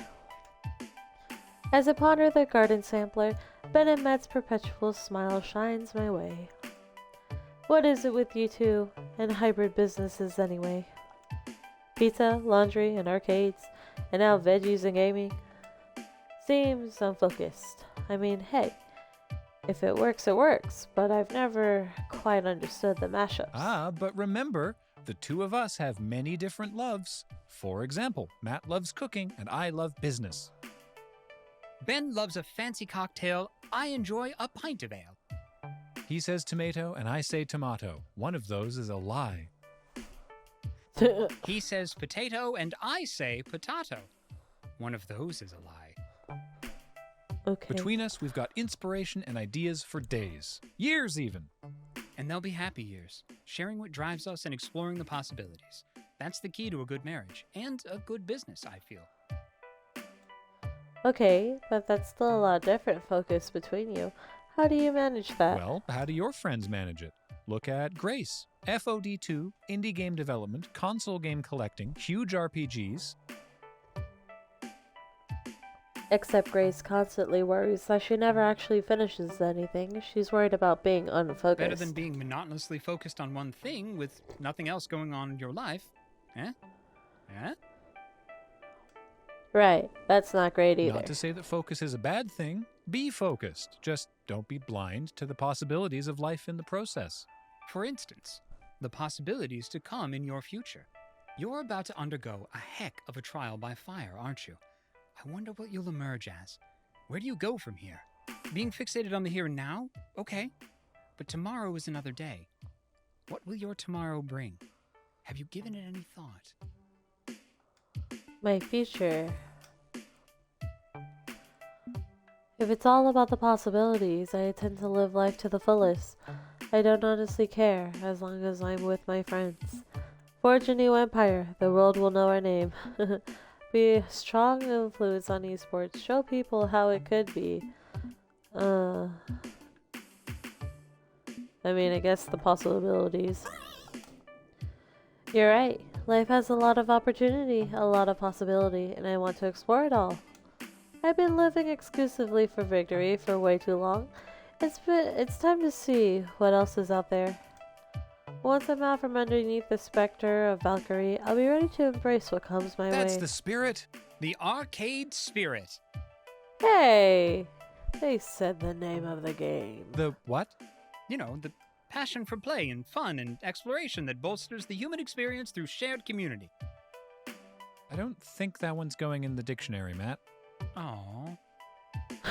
As I ponder the garden sampler, Ben and Matt's perpetual smile shines my way. What is it with you two and hybrid businesses anyway? Pizza, laundry, and arcades, and now veggies and gaming? Seems unfocused. I mean, hey, if it works, but I've never quite understood the mashups. Ah, but remember, the two of us have many different loves. For example, Matt loves cooking and I love business. Ben loves a fancy cocktail. I enjoy a pint of ale. He says tomato and I say tomato. One of those is a lie. He says potato and I say potato. One of those is a lie. Okay. Between us, we've got inspiration and ideas for days. Years even. And they'll be happy years, sharing what drives us and exploring the possibilities. That's the key to a good marriage and a good business, I feel. Okay, but that's still a lot different focus between you. How do you manage that? Well, how do your friends manage it? Look at Grace. FOD2, indie game development, console game collecting, huge RPGs. Except Grace constantly worries that she never actually finishes anything. She's worried about being unfocused. Better than being monotonously focused on one thing with nothing else going on in your life. Eh? Eh? Right, that's not great either. Not to say that focus is a bad thing. Be focused. Just don't be blind to the possibilities of life in the process. For instance, the possibilities to come in your future. You're about to undergo a heck of a trial by fire, aren't you? I wonder what you'll emerge as. Where do you go from here? Being fixated on the here and now? Okay. But tomorrow is another day. What will your tomorrow bring? Have you given it any thought? My future. If it's all about the possibilities, I tend to live life to the fullest. I don't honestly care, as long as I'm with my friends. Forge a new empire, the world will know our name. Be a strong influence on esports, show people how it could be. I guess the possibilities. You're right, life has a lot of opportunity, a lot of possibility, and I want to explore it all. I've been living exclusively for victory for way too long. It's time to see what else is out there. Once I'm out from underneath the specter of Valkyrie, I'll be ready to embrace what comes my way. That's the spirit. The arcade spirit. Hey! They said the name of the game. The what? You know, the passion for play and fun and exploration that bolsters the human experience through shared community. I don't think that one's going in the dictionary, Matt. Aww.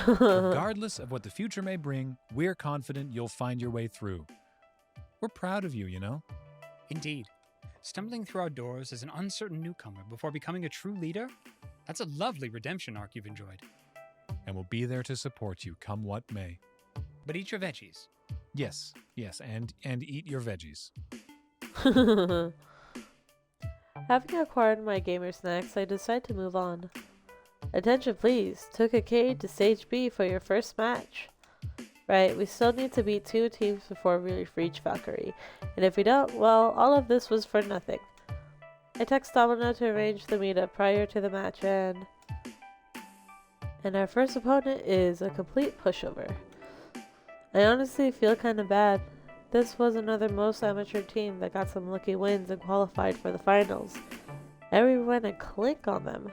Regardless of what the future may bring, we're confident you'll find your way through. We're proud of you, you know? Indeed. Stumbling through our doors as an uncertain newcomer before becoming a true leader? That's a lovely redemption arc you've enjoyed. And we'll be there to support you, come what may. But eat your veggies. Yes, and eat your veggies. Having acquired my gamer snacks, I decide to move on. Attention please, took a Cade to Stage B for your first match. Right, we still need to beat 2 teams before we reach Valkyrie, and if we don't, well, all of this was for nothing. I text Domino to arrange the meetup prior to the match, and our first opponent is a complete pushover. I honestly feel kinda bad. This was another most amateur team that got some lucky wins and qualified for the finals. Everyone went a clink on them.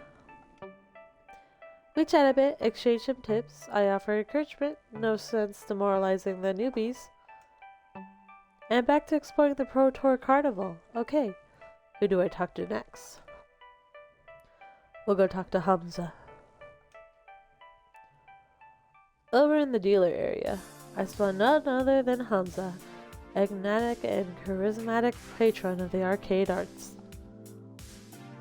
We chat a bit, exchange some tips, I offer encouragement, no sense demoralizing the newbies. And back to exploring the Pro Tour Carnival. Okay, who do I talk to next? We'll go talk to Hamza. Over in the dealer area, I saw none other than Hamza, enigmatic and charismatic patron of the arcade arts.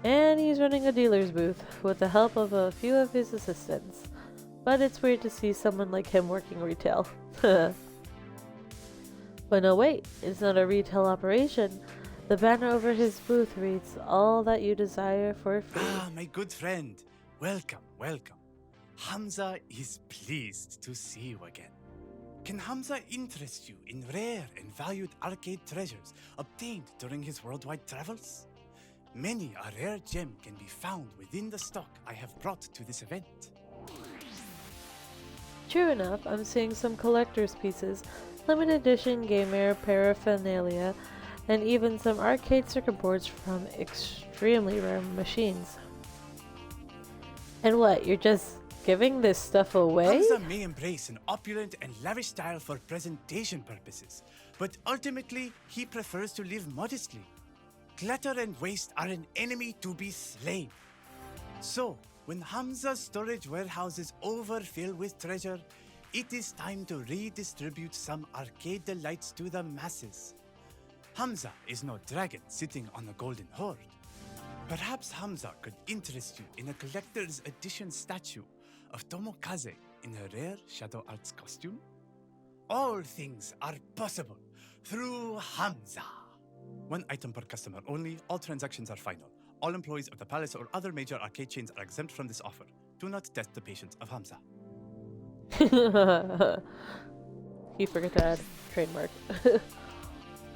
And he's running a dealer's booth with the help of a few of his assistants. But it's weird to see someone like him working retail. But no wait, it's not a retail operation. The banner over his booth reads, "All that you desire for free." Ah, my good friend. Welcome, welcome. Hamza is pleased to see you again. Can Hamza interest you in rare and valued arcade treasures obtained during his worldwide travels? Many a rare gem can be found within the stock I have brought to this event. True enough, I'm seeing some collector's pieces, limited edition gamer paraphernalia, and even some arcade circuit boards from extremely rare machines. And what, you're just giving this stuff away? Hamza may embrace an opulent and lavish style for presentation purposes, but ultimately he prefers to live modestly. Clutter and waste are an enemy to be slain. So, when Hamza's storage warehouses overfill with treasure, it is time to redistribute some arcade delights to the masses. Hamza is no dragon sitting on a golden hoard. Perhaps Hamza could interest you in a collector's edition statue of Tomokaze in a rare Shadow Arts costume? All things are possible through Hamza. 1 item per customer only. All transactions are final. All employees of the Palace or other major arcade chains are exempt from this offer. Do not test the patience of Hamza. He forgot to add trademark.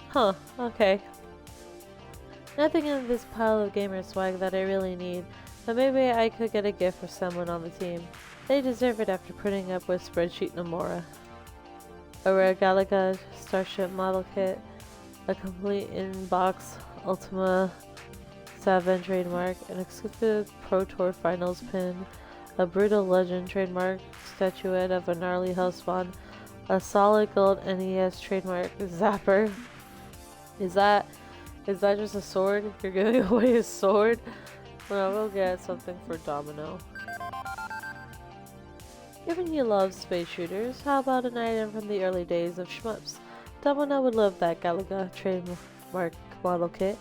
Huh, okay. Nothing in this pile of gamer swag that I really need, but maybe I could get a gift for someone on the team. They deserve it after putting up with Spreadsheet Nomura. A rare Galaga Starship model kit, a complete in-box Ultima 7 trademark, an exclusive Pro Tour Finals pin, a Brutal Legend trademark statuette of a gnarly Hellspawn, a solid gold NES trademark Zapper. Is that Is that just a sword? You're giving away a sword? Well, we'll get something for Domino. Given you love space shooters, how about an item from the early days of shmups? Domino would love that Galaga trademark model kit.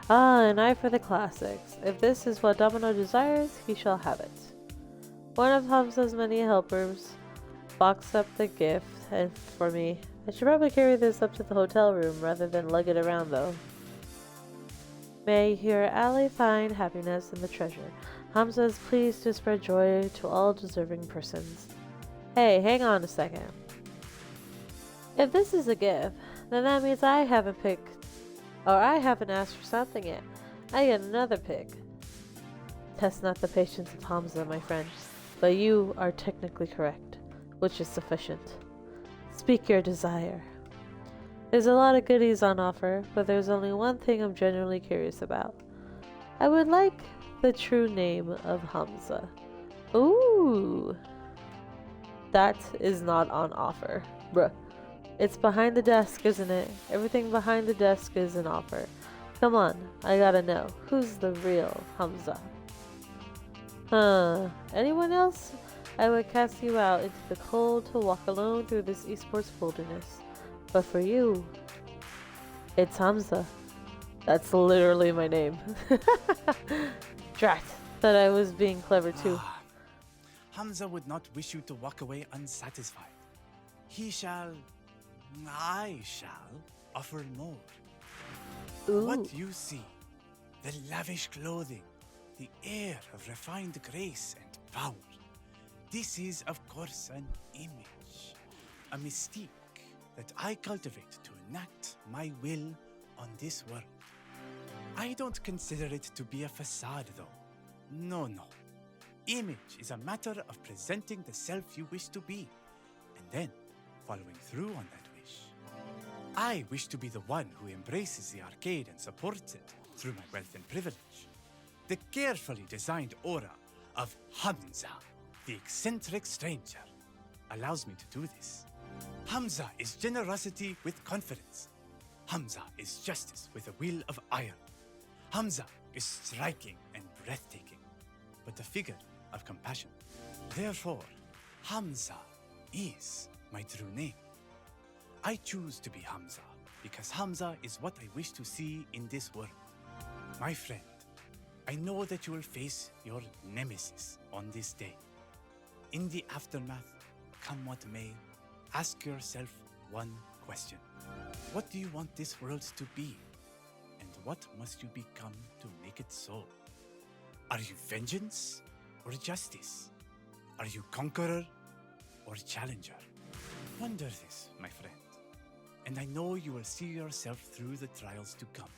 Ah, an eye for the classics. If this is what Domino desires, he shall have it. One of Hamza's many helpers boxed up the gift, and for me, I should probably carry this up to the hotel room rather than lug it around though. May your ally find happiness in the treasure. Hamza is pleased to spread joy to all deserving persons. Hey, hang on a second. If this is a gift, then that means I haven't asked for something yet. I get another pick. Test not the patience of Hamza, my friend, but you are technically correct, which is sufficient. Speak your desire. There's a lot of goodies on offer, but there's only one thing I'm genuinely curious about. I would like the true name of Hamza. Ooh. That is not on offer. Bruh. It's behind the desk, isn't it? Everything behind the desk is an offer. Come on, I gotta know. Who's the real Hamza? Anyone else? I would cast you out into the cold to walk alone through this esports wilderness. But for you, it's Hamza. That's literally my name. Drat. Thought I was being clever too. Hamza would not wish you to walk away unsatisfied. I shall offer more. Ooh. What you see, the lavish clothing, the air of refined grace and power. This is, of course, an image, a mystique that I cultivate to enact my will on this world. I don't consider it to be a facade, though. No. Image is a matter of presenting the self you wish to be, and then following through on that wish. I wish to be the one who embraces the arcade and supports it through my wealth and privilege. The carefully designed aura of Hamza, the eccentric stranger, allows me to do this. Hamza is generosity with confidence. Hamza is justice with a will of iron. Hamza is striking and breathtaking, but a figure of compassion. Therefore, Hamza is my true name. I choose to be Hamza because Hamza is what I wish to see in this world. My friend, I know that you will face your nemesis on this day. In the aftermath, come what may, ask yourself one question. What do you want this world to be? And what must you become to make it so? Are you vengeance or justice? Are you conqueror or challenger? Ponder this, my friend, and I know you will see yourself through the trials to come.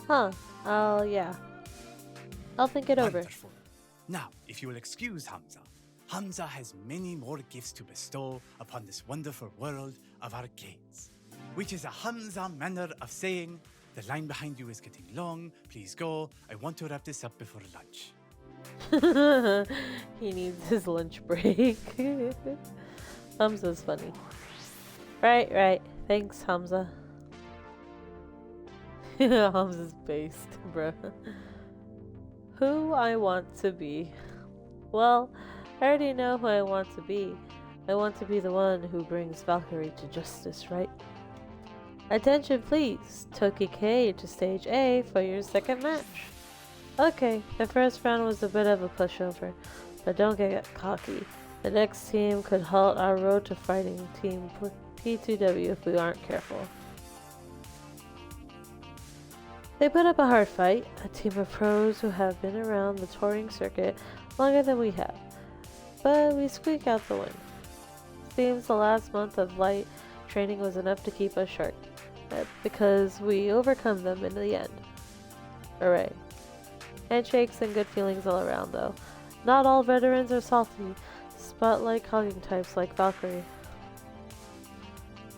Yeah. I'll think it over. Wonderful. Now, if you will excuse Hamza, Hamza has many more gifts to bestow upon this wonderful world of arcades, which is a Hamza manner of saying, the line behind you is getting long, please go, I want to wrap this up before lunch. He needs his lunch break. Hamza's funny. Right. Thanks, Hamza. Hamza's based, bro. Who I want to be. Well, I already know who I want to be. I want to be the one who brings Valkyrie to justice, right? Attention please, Toki K to stage A for your second match. Okay, the first round was a bit of a pushover, but don't get cocky. The next team could halt our road to fighting Team P2W if we aren't careful. They put up a hard fight, a team of pros who have been around the touring circuit longer than we have, but we squeak out the win. Seems the last month of light training was enough to keep us sharp, because we overcome them in the end. Hooray. Handshakes and good feelings all around though. Not all veterans are salty, spotlight hogging types like Valkyrie.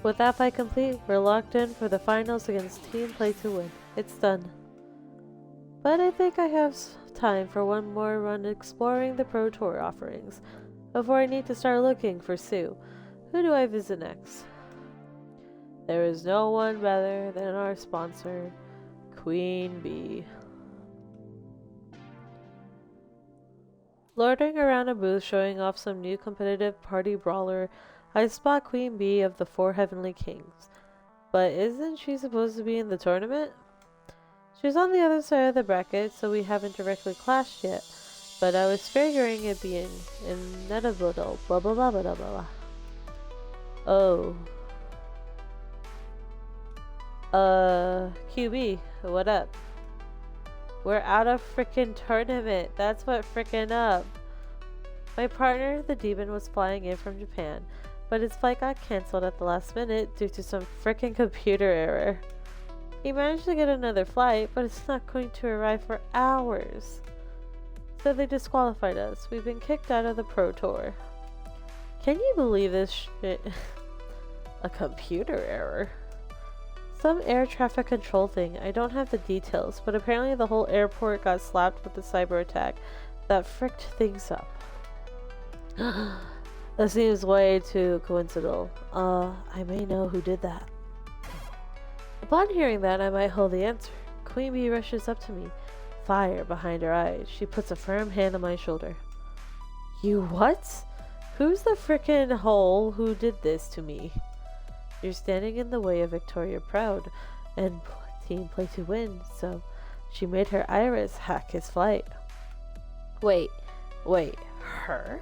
With that fight complete, we're locked in for the finals against Team Play to Win. It's done. But I think I have time for one more run exploring the Pro Tour offerings before I need to start looking for Sue. Who do I visit next? There is no one better than our sponsor, Queen Bee. Loitering around a booth showing off some new competitive party brawler, I spot Queen Bee of the Four Heavenly Kings. But isn't she supposed to be in the tournament? She's on the other side of the bracket, so we haven't directly clashed yet. But I was figuring it'd be inevitable. Blah blah blah blah blah blah. Oh. QB, what up? We're out of frickin' tournament. That's what frickin' up. My partner, the demon, was flying in from Japan, but his flight got cancelled at the last minute due to some frickin' computer error. He managed to get another flight, but it's not going to arrive for hours. So they disqualified us. We've been kicked out of the Pro Tour. Can you believe this shit? A computer error? Some air traffic control thing. I don't have the details, but apparently the whole airport got slapped with the cyber attack that fricked things up. That seems way too coincidental. I may know who did that. Upon hearing that, I might hold the answer. Queen Bee rushes up to me, fire behind her eyes. She puts a firm hand on my shoulder. You what? Who's the frickin' hole who did this to me? You're standing in the way of Victoria Proud and Team Play to Win, so she made her Iris hack his flight. Wait, her?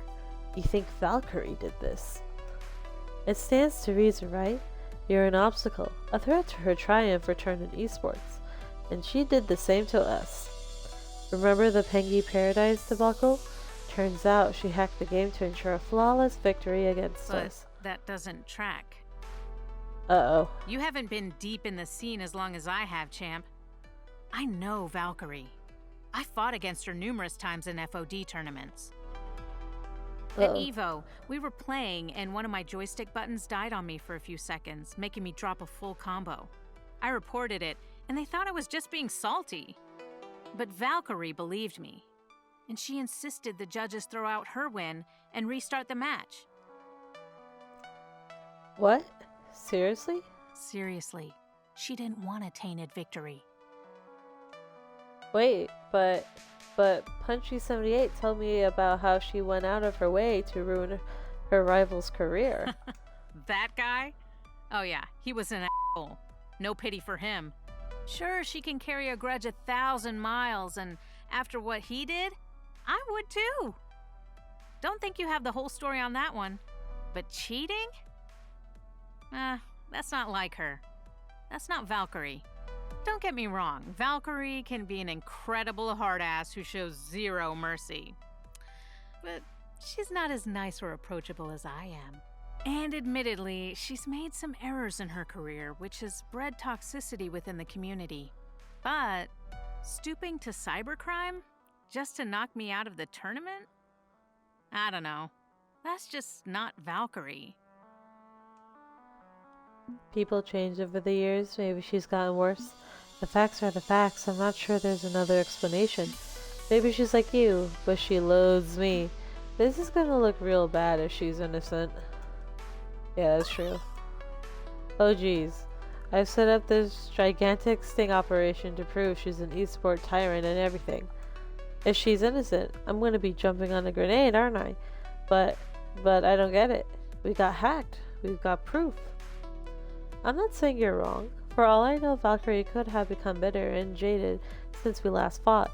You think Valkyrie did this? It stands to reason, right? You're an obstacle, a threat to her triumph return in esports, and she did the same to us. Remember the Pengy Paradise debacle? Turns out she hacked the game to ensure a flawless victory against us. That doesn't track. Uh-oh. You haven't been deep in the scene as long as I have, champ. I know Valkyrie. I fought against her numerous times in FOD tournaments. At EVO, we were playing and one of my joystick buttons died on me for a few seconds, making me drop a full combo. I reported it, and they thought I was just being salty. But Valkyrie believed me, and she insisted the judges throw out her win and restart the match. What? Seriously? Seriously. She didn't want a tainted victory. Wait, but Punchy78 told me about how she went out of her way to ruin her rival's career. That guy? Oh yeah, he was an asshole. No pity for him. Sure, she can carry a grudge 1,000 miles, and after what he did, I would too. Don't think you have the whole story on that one. But cheating? That's not like her. That's not Valkyrie. Don't get me wrong, Valkyrie can be an incredible hard ass who shows zero mercy. But she's not as nice or approachable as I am. And admittedly, she's made some errors in her career, which has bred toxicity within the community. But stooping to cybercrime just to knock me out of the tournament? I don't know. That's just not Valkyrie. People change over the years. Maybe she's gotten worse. The facts are the facts. I'm not sure there's another explanation. Maybe she's like you, but she loathes me. This is gonna look real bad if she's innocent. Yeah, that's true. Oh geez. I've set up this gigantic sting operation to prove she's an esport tyrant and everything. If she's innocent, I'm gonna be jumping on a grenade, aren't I? But I don't get it. We got hacked. We've got proof. I'm not saying you're wrong. For all I know, Valkyrie could have become bitter and jaded since we last fought.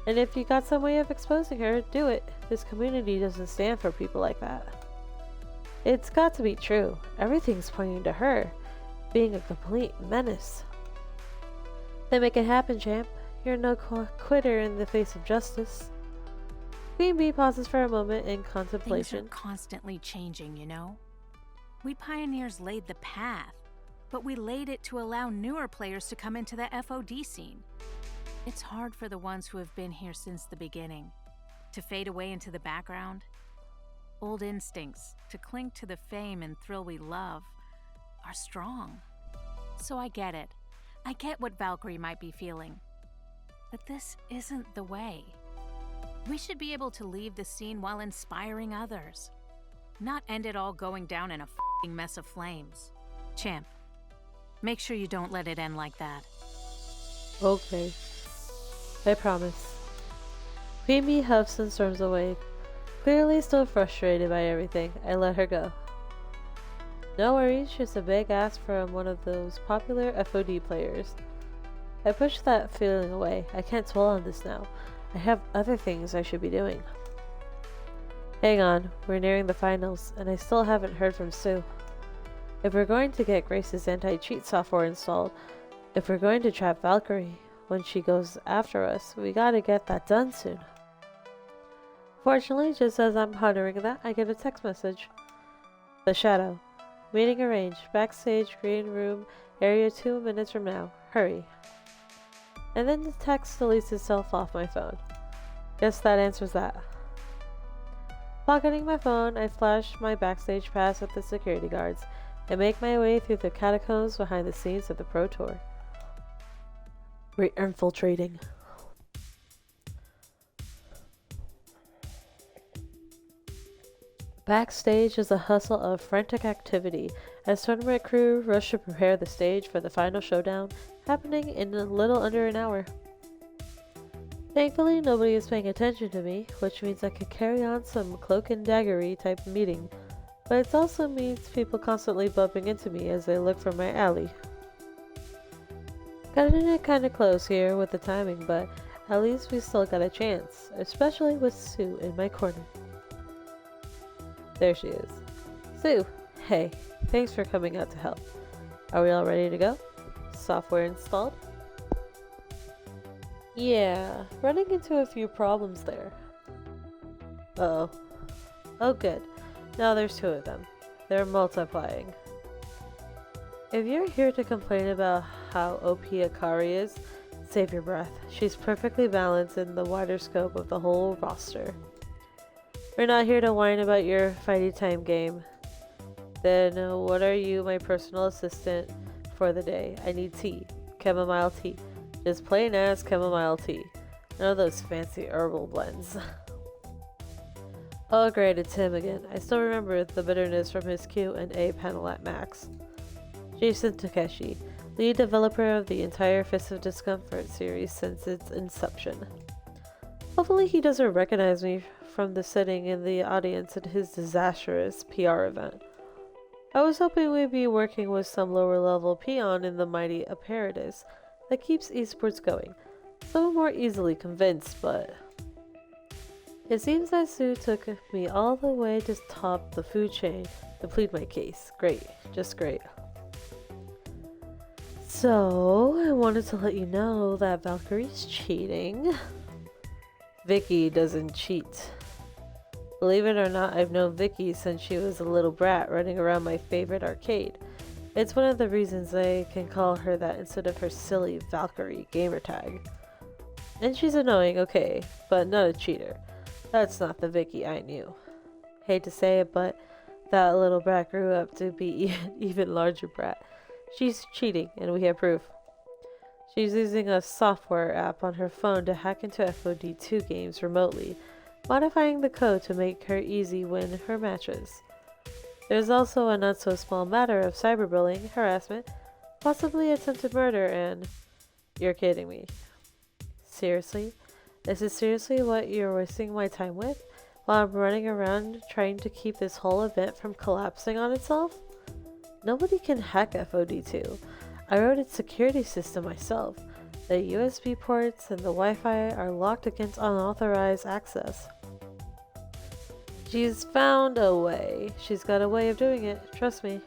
And if you got some way of exposing her, do it. This community doesn't stand for people like that. It's got to be true. Everything's pointing to her, being a complete menace. Then make it happen, champ. You're no quitter in the face of justice. Queen Bee pauses for a moment in contemplation. Things are constantly changing, you know? We pioneers laid the path, but we laid it to allow newer players to come into the FOD scene. It's hard for the ones who have been here since the beginning to fade away into the background. Old instincts to cling to the fame and thrill we love are strong. So I get it. I get what Valkyrie might be feeling. But this isn't the way. We should be able to leave the scene while inspiring others, not end it all going down in a f***ing mess of flames. Champ, Make sure you don't let it end like that. Okay. I promise. Queen Bee huffs and storms away. Clearly still frustrated by everything, I let her go. No worries, just a big ask from one of those popular FOD players. I pushed that feeling away. I can't dwell on this now. I have other things I should be doing. Hang on, we're nearing the finals, and I still haven't heard from Sue. If we're going to get Grace's anti-cheat software installed, if we're going to trap Valkyrie when she goes after us, we gotta get that done soon. Fortunately, just as I'm pondering that, I get a text message. The Shadow. Meeting arranged. Backstage, green room, area 2 minutes from now. Hurry. And then the text deletes itself off my phone. Guess that answers that. Pocketing my phone, I flash my backstage pass at the security guards and make my way through the catacombs behind the scenes of the Pro Tour. We're infiltrating. Backstage is a hustle of frantic activity as tournament crew rush to prepare the stage for the final showdown, happening in a little under an hour. Thankfully, nobody is paying attention to me, which means I could carry on some cloak and daggery type meeting, but it also means people constantly bumping into me as they look for my alley. Cutting it kinda close here with the timing, but at least we still got a chance, especially with Sue in my corner. There she is. Sue, hey, thanks for coming out to help. Are we all ready to go? Software installed? Yeah, running into a few problems there. Uh-oh. Oh good, now there's 2 of them. They're multiplying. If you're here to complain about how OP Akari is, save your breath. She's perfectly balanced in the wider scope of the whole roster. We're not here to whine about your fighting time game. Then what are you, my personal assistant for the day? I need tea. Chamomile tea. Just plain ass chamomile tea. None of those fancy herbal blends. Oh great, it's him again. I still remember the bitterness from his Q&A panel at Max. Jason Takeshi, lead developer of the entire Fist of Discomfort series since its inception. Hopefully he doesn't recognize me from the sitting in the audience at his disastrous PR event. I was hoping we'd be working with some lower level peon in the mighty apparatus that keeps esports going, so I'm more easily convinced, but it seems that Sue took me all the way to top the food chain to plead my case. Great, just great. So, I wanted to let you know that Valkyrie's cheating. Vicky doesn't cheat. Believe it or not, I've known Vicky since she was a little brat running around my favorite arcade. It's one of the reasons I can call her that instead of her silly Valkyrie gamertag. And she's annoying, okay, but not a cheater. That's not the Vicky I knew. Hate to say it, but that little brat grew up to be an even larger brat. She's cheating, and we have proof. She's using a software app on her phone to hack into FOD2 games remotely, modifying the code to make her easy win her matches. There's also a not-so-small matter of cyberbullying, harassment, possibly attempted murder, and... You're kidding me. Seriously? This is seriously what you're wasting my time with? While I'm running around trying to keep this whole event from collapsing on itself? Nobody can hack FOD2. I wrote its security system myself. The USB ports and the Wi-Fi are locked against unauthorized access. She's found a way. She's got a way of doing it, trust me.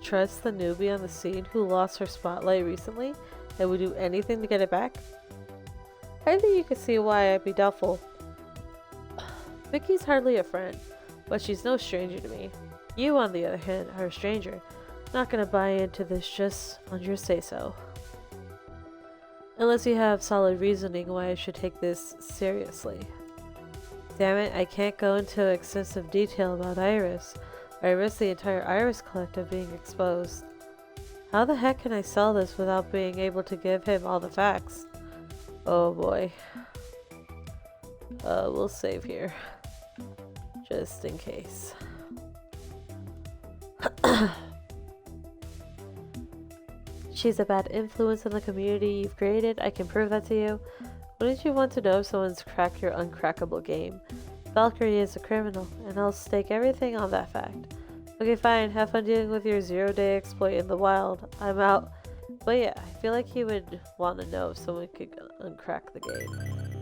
Trust the newbie on the scene who lost her spotlight recently and would do anything to get it back? I think you can see why I'd be doubtful. Vicky's hardly a friend, but she's no stranger to me. You, on the other hand, are a stranger. Not gonna buy into this just on your say-so. Unless you have solid reasoning why I should take this seriously. Damn it, I can't go into extensive detail about Iris, or I risk the entire Iris collective being exposed. How the heck can I sell this without being able to give him all the facts? Oh boy. We'll save here. Just in case. she's a bad influence on the community you've created. I can prove that to you. Wouldn't you want to know if someone's cracked your uncrackable game? Valkyrie is a criminal, and I'll stake everything on that fact. Okay, fine. Have fun dealing with your 0-day exploit in the wild. I'm out. But yeah, I feel like he would want to know if someone could uncrack the game.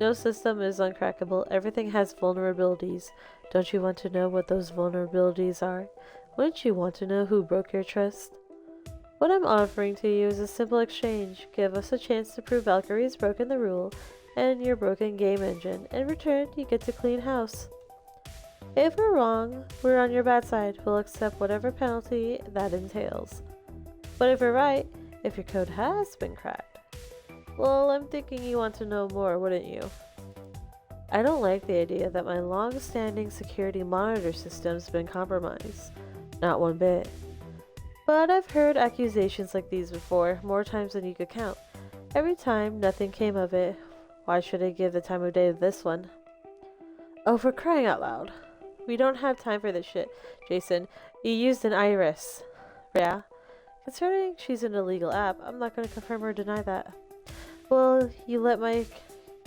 No system is uncrackable. Everything has vulnerabilities. Don't you want to know what those vulnerabilities are? Wouldn't you want to know who broke your trust? What I'm offering to you is a simple exchange. Give us a chance to prove Valkyrie's broken the rule and your broken game engine. In return, you get to clean house. If we're wrong, we're on your bad side. We'll accept whatever penalty that entails. But if we're right, if your code has been cracked, well, I'm thinking you want to know more, wouldn't you? I don't like the idea that my long-standing security monitor system's been compromised. Not one bit. But I've heard accusations like these before, more times than you could count. Every time, nothing came of it. Why should I give the time of day to this one? Oh, for crying out loud. We don't have time for this shit, Jason. You used an iris. Yeah? Considering she's an illegal app, I'm not going to confirm or deny that. Well, you let my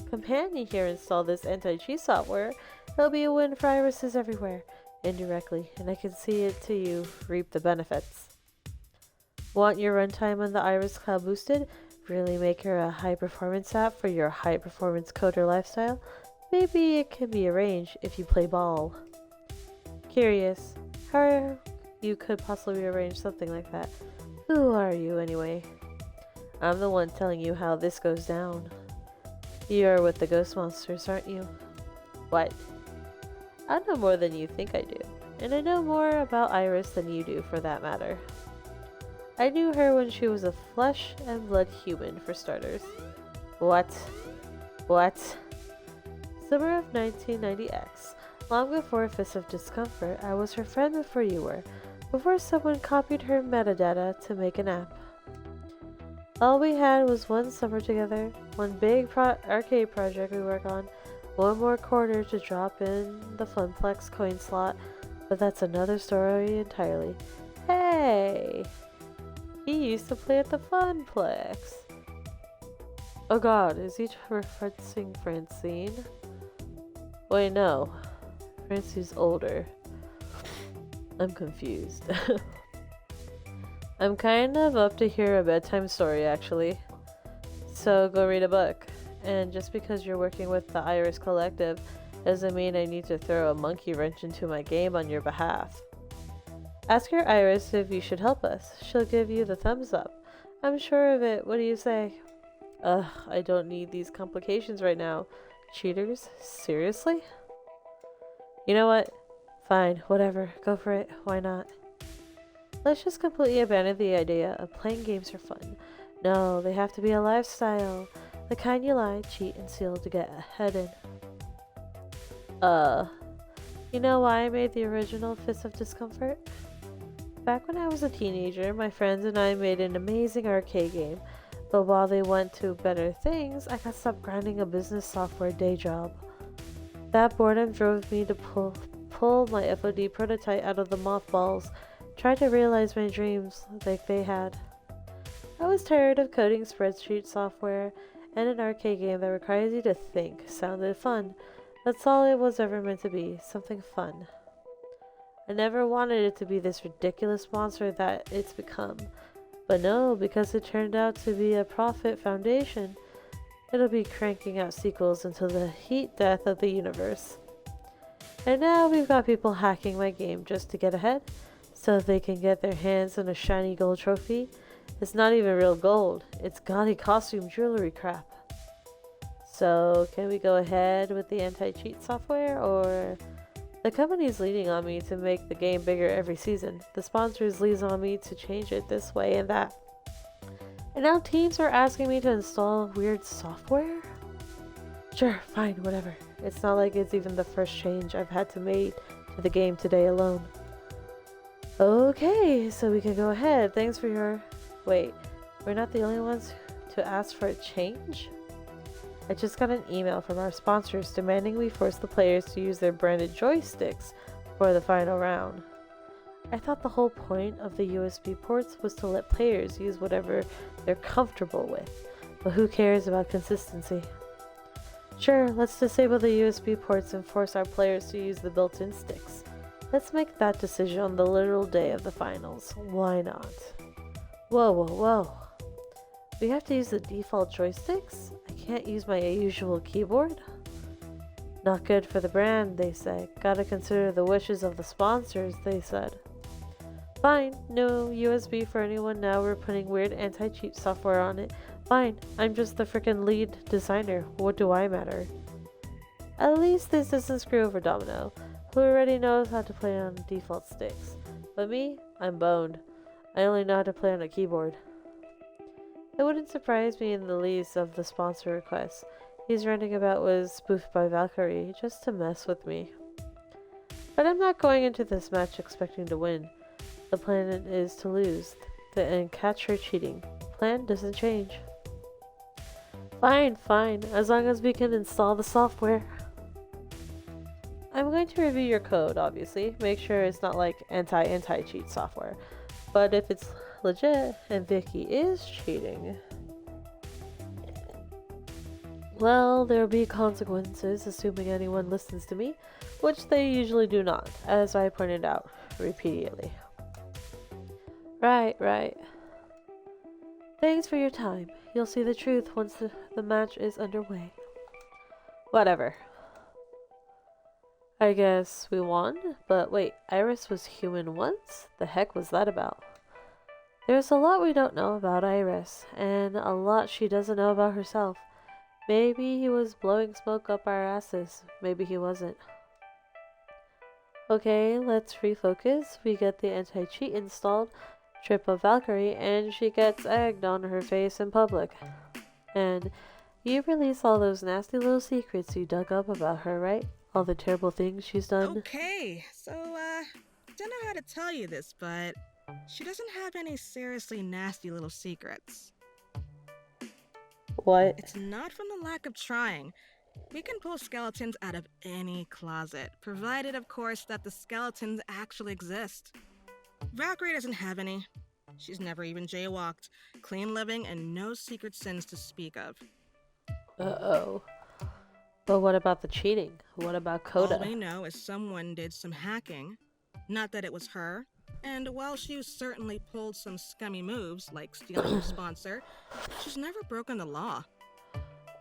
companion here install this anti-cheat software. It'll be a win for irises everywhere, indirectly, and I can see it to you reap the benefits. Want your runtime on the Iris Cloud boosted? Really make her a high-performance app for your high-performance coder lifestyle? Maybe it can be arranged if you play ball. Curious, how you could possibly arrange something like that. Who are you, anyway? I'm the one telling you how this goes down. You are with the ghost monsters, aren't you? What? I know more than you think I do. And I know more about Iris than you do, for that matter. I knew her when she was a flesh and blood human, for starters. What? What? Summer of 1990X. Long before Fist of Discomfort, I was her friend before you were. Before someone copied her metadata to make an app. All we had was one summer together, one big arcade project we worked on, one more quarter to drop in the Funplex coin slot, but that's another story entirely. Hey! He used to play at the Funplex. Oh god, is he referencing Francine? Wait, no. Francine's older. I'm confused. I'm kind of up to hear a bedtime story, actually. So go read a book. And just because you're working with the Iris Collective doesn't mean I need to throw a monkey wrench into my game on your behalf. Ask your Iris if you should help us. She'll give you the thumbs up. I'm sure of it. What do you say? Ugh, I don't need these complications right now. Cheaters? Seriously? You know what? Fine, whatever. Go for it. Why not? Let's just completely abandon the idea of playing games for fun. No, they have to be a lifestyle. The kind you lie, cheat, and steal to get ahead in. You know why I made the original Fist of Discomfort? Back when I was a teenager, my friends and I made an amazing arcade game. But while they went to better things, I got stuck grinding a business software day job. That boredom drove me to pull my FOD prototype out of the mothballs, try to realize my dreams like they had. I was tired of coding spreadsheet software, and an arcade game that requires you to think sounded fun. That's all it was ever meant to be, something fun. I never wanted it to be this ridiculous monster that it's become. But no, because it turned out to be a profit foundation, it'll be cranking out sequels until the heat death of the universe. And now we've got people hacking my game just to get ahead, so they can get their hands on a shiny gold trophy. It's not even real gold, it's gaudy costume jewelry crap. So, can we go ahead with the anti-cheat software, or... The company's leaning on me to make the game bigger every season. The sponsors lean on me to change it this way and that. And now teams are asking me to install weird software? Sure, fine, whatever. It's not like it's even the first change I've had to make to the game today alone. Okay, so we can go ahead. Thanks for your... Wait, we're not the only ones to ask for a change? I just got an email from our sponsors demanding we force the players to use their branded joysticks for the final round. I thought the whole point of the USB ports was to let players use whatever they're comfortable with, but who cares about consistency? Sure, let's disable the USB ports and force our players to use the built-in sticks. Let's make that decision on the literal day of the finals. Why not? Whoa, whoa, whoa. We have to use the default joysticks? I can't use my usual keyboard? Not good for the brand, they say. Gotta consider the wishes of the sponsors, they said. Fine, no USB for anyone now. We're putting weird anti-cheat software on it. Fine, I'm just the frickin' lead designer. What do I matter? At least this doesn't screw over Domino, who already knows how to play on default sticks. But me, I'm boned. I only know how to play on a keyboard. It wouldn't surprise me in the least of the sponsor request he's running about was spoofed by Valkyrie just to mess with me. But I'm not going into this match expecting to win. The plan is to lose and catch her cheating. Plan doesn't change. Fine, fine, as long as we can install the software. I'm going to review your code, obviously. Make sure it's not like anti-cheat software. But if it's legit and Vicky is cheating, well, there'll be consequences, assuming anyone listens to me, which they usually do not, as I pointed out repeatedly. Right. Thanks for your time. You'll see the truth once the match is underway. Whatever. I guess we won? But wait, Iris was human once? The heck was that about? There's a lot we don't know about Iris, and a lot she doesn't know about herself. Maybe he was blowing smoke up our asses. Maybe he wasn't. Okay, let's refocus. We get the anti-cheat installed, trip of Valkyrie, and she gets egged on her face in public. And you release all those nasty little secrets you dug up about her, right? All the terrible things she's done. Okay, so, don't know how to tell you this, but she doesn't have any seriously nasty little secrets. What? It's not from the lack of trying. We can pull skeletons out of any closet, provided, of course, that the skeletons actually exist. Valkyrie doesn't have any. She's never even jaywalked, clean living, and no secret sins to speak of. Uh-oh. But what about the cheating? What about Coda? All we know is someone did some hacking. Not that it was her. And while she certainly pulled some scummy moves, like stealing her sponsor, she's never broken the law.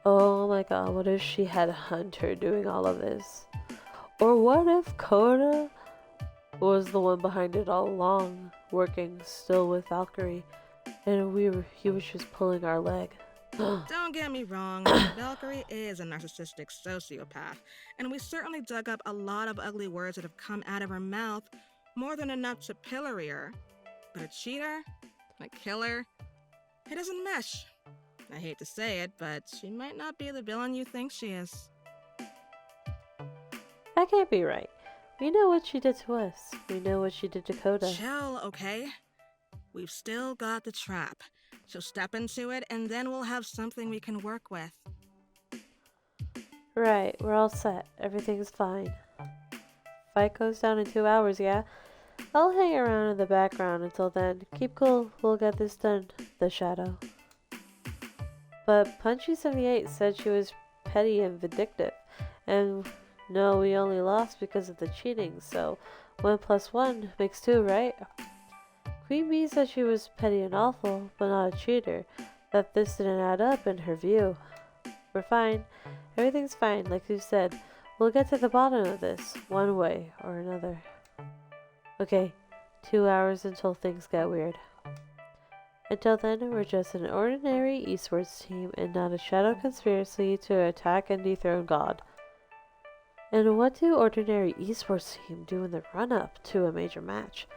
Oh my god, what if she had Hunter doing all of this? Or what if Coda was the one behind it all along, working still with Valkyrie, and he was just pulling our leg? Don't get me wrong, Valkyrie is a narcissistic sociopath, and we certainly dug up a lot of ugly words that have come out of her mouth, more than enough to pillory her. But a cheater? A killer? It doesn't mesh. I hate to say it, but she might not be the villain you think she is. That can't be right. We know what she did to us. We know what she did to Coda. Chill, okay? We've still got the trap. So step into it, and then we'll have something we can work with. Right, we're all set. Everything's fine. Fight goes down in 2 hours, yeah? I'll hang around in the background until then. Keep cool, we'll get this done, the Shadow. But Punchy78 said she was petty and vindictive. And no, we only lost because of the cheating, so 1 + 1 makes 2, right? Queen Bee said she was petty and awful, but not a cheater. That this didn't add up in her view. We're fine. Everything's fine, like you said. We'll get to the bottom of this, one way or another. Okay, 2 hours until things get weird. Until then, we're just an ordinary esports team and not a shadow conspiracy to attack and dethrone God. And what do ordinary esports team do in the run-up to a major match?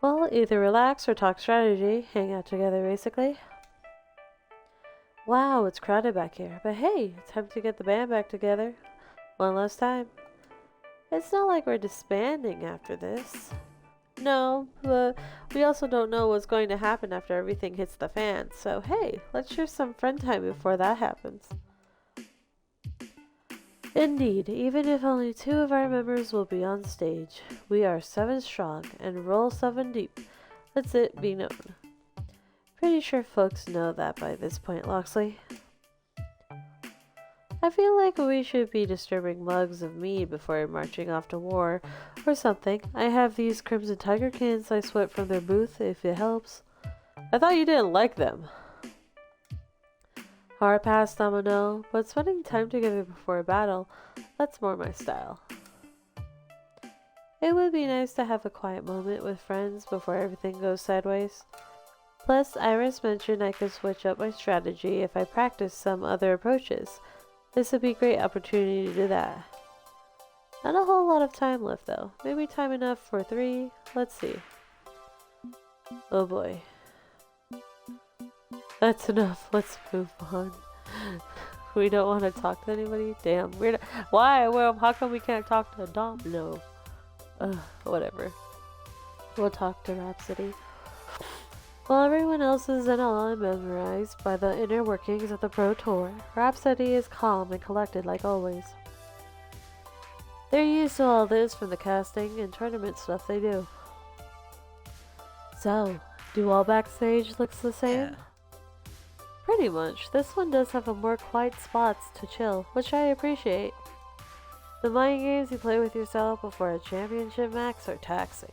Well, either relax or talk strategy, hang out together basically. Wow, it's crowded back here, but hey, it's time to get the band back together. One last time. It's not like we're disbanding after this. No, but we also don't know what's going to happen after everything hits the fan, so hey, let's share some friend time before that happens. Indeed, even if only 2 of our members will be on stage, we are 7 strong and roll 7 deep. Let's it be known. Pretty sure folks know that by this point, Loxley. I feel like we should be disturbing mugs of mead before marching off to war or something. I have these Crimson Tiger cans I swept from their booth, if it helps. I thought you didn't like them. Hard pass, Domino, but spending time together before a battle, that's more my style. It would be nice to have a quiet moment with friends before everything goes sideways. Plus, Iris mentioned I could switch up my strategy if I practice some other approaches. This would be a great opportunity to do that. Not a whole lot of time left though. Maybe time enough for 3. Let's see. Oh boy. That's enough. Let's move on. We don't want to talk to anybody? Damn. Why? Well, how come we can't talk to Dom? No. Whatever. We'll talk to Rhapsody. While everyone else is in awe and memorized by the inner workings of the Pro Tour, Rhapsody is calm and collected like always. They're used to all this from the casting and tournament stuff they do. So, do all backstage looks the same? Yeah. Pretty much. This one does have a more quiet spots to chill, which I appreciate. The mind games you play with yourself before a championship match are taxing,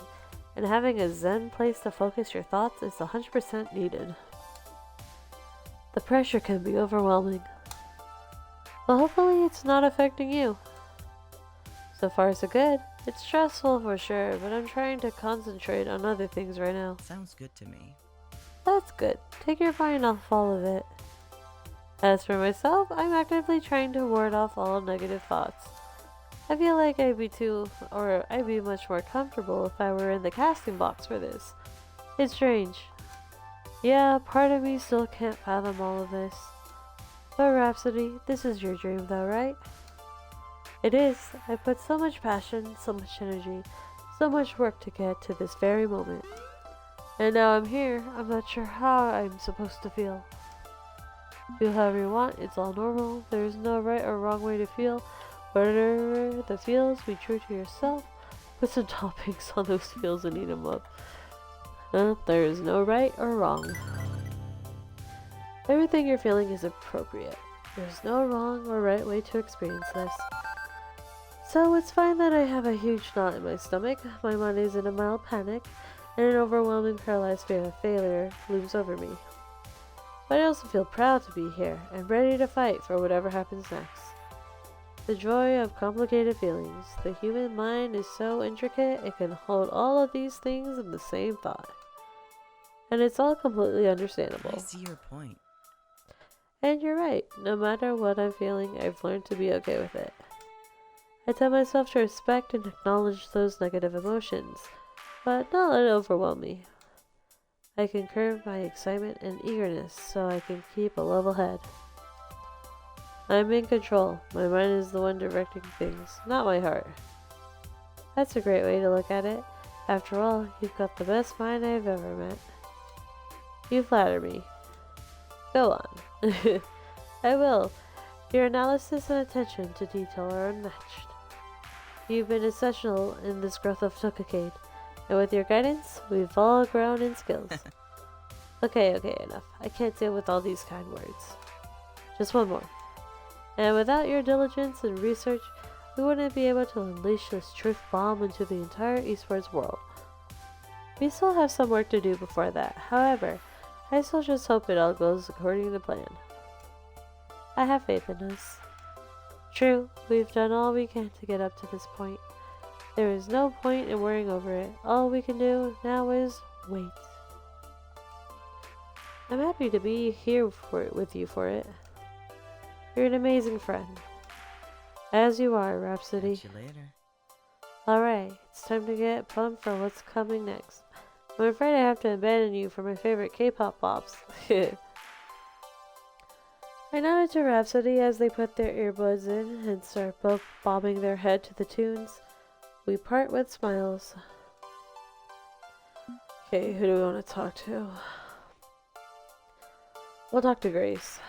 and having a zen place to focus your thoughts is 100% needed. The pressure can be overwhelming, but hopefully it's not affecting you. So far so good. It's stressful for sure, but I'm trying to concentrate on other things right now. Sounds good to me. That's good. Take your mind off all of it. As for myself, I'm actively trying to ward off all negative thoughts. I feel like I'd be much more comfortable if I were in the casting box for this. It's strange. Yeah, part of me still can't fathom all of this. But Rhapsody, this is your dream though, right? It is. I put so much passion, so much energy, so much work to get to this very moment. And now I'm here, I'm not sure how I'm supposed to feel. Feel however you want, it's all normal. There is no right or wrong way to feel. Whatever the feels, be true to yourself. Put some toppings on those feels and eat them up. There is no right or wrong. Everything you're feeling is appropriate. There's no wrong or right way to experience this. So it's fine that I have a huge knot in my stomach, my mind is in a mild panic, and an overwhelming paralyzed fear of failure looms over me. But I also feel proud to be here and ready to fight for whatever happens next. The joy of complicated feelings. The human mind is so intricate it can hold all of these things in the same thought. And it's all completely understandable. I see your point. And you're right. No matter what I'm feeling, I've learned to be okay with it. I tell myself to respect and acknowledge those negative emotions, but not let it overwhelm me. I can curb my excitement and eagerness so I can keep a level head. I'm in control. My mind is the one directing things, not my heart. That's a great way to look at it. After all, you've got the best mind I've ever met. You flatter me. Go on. I will. Your analysis and attention to detail are unmatched. You've been essential in this growth of Tokacade, and with your guidance, we've all grown in skills. Okay, enough. I can't deal with all these kind words. Just one more. And without your diligence and research, we wouldn't be able to unleash this truth bomb into the entire esports world. We still have some work to do before that. However, I still just hope it all goes according to plan. I have faith in us. True, we've done all we can to get up to this point. There is no point in worrying over it. All we can do now is wait. I'm happy to be here with you for it. You're an amazing friend. As you are, Rhapsody. Catch you later. Alright, it's time to get pumped for what's coming next. I'm afraid I have to abandon you for my favorite K-pop bops. I nodded to Rhapsody as they put their earbuds in and start both bobbing their head to the tunes. We part with smiles. Okay, who do we want to talk to? We'll talk to Grace.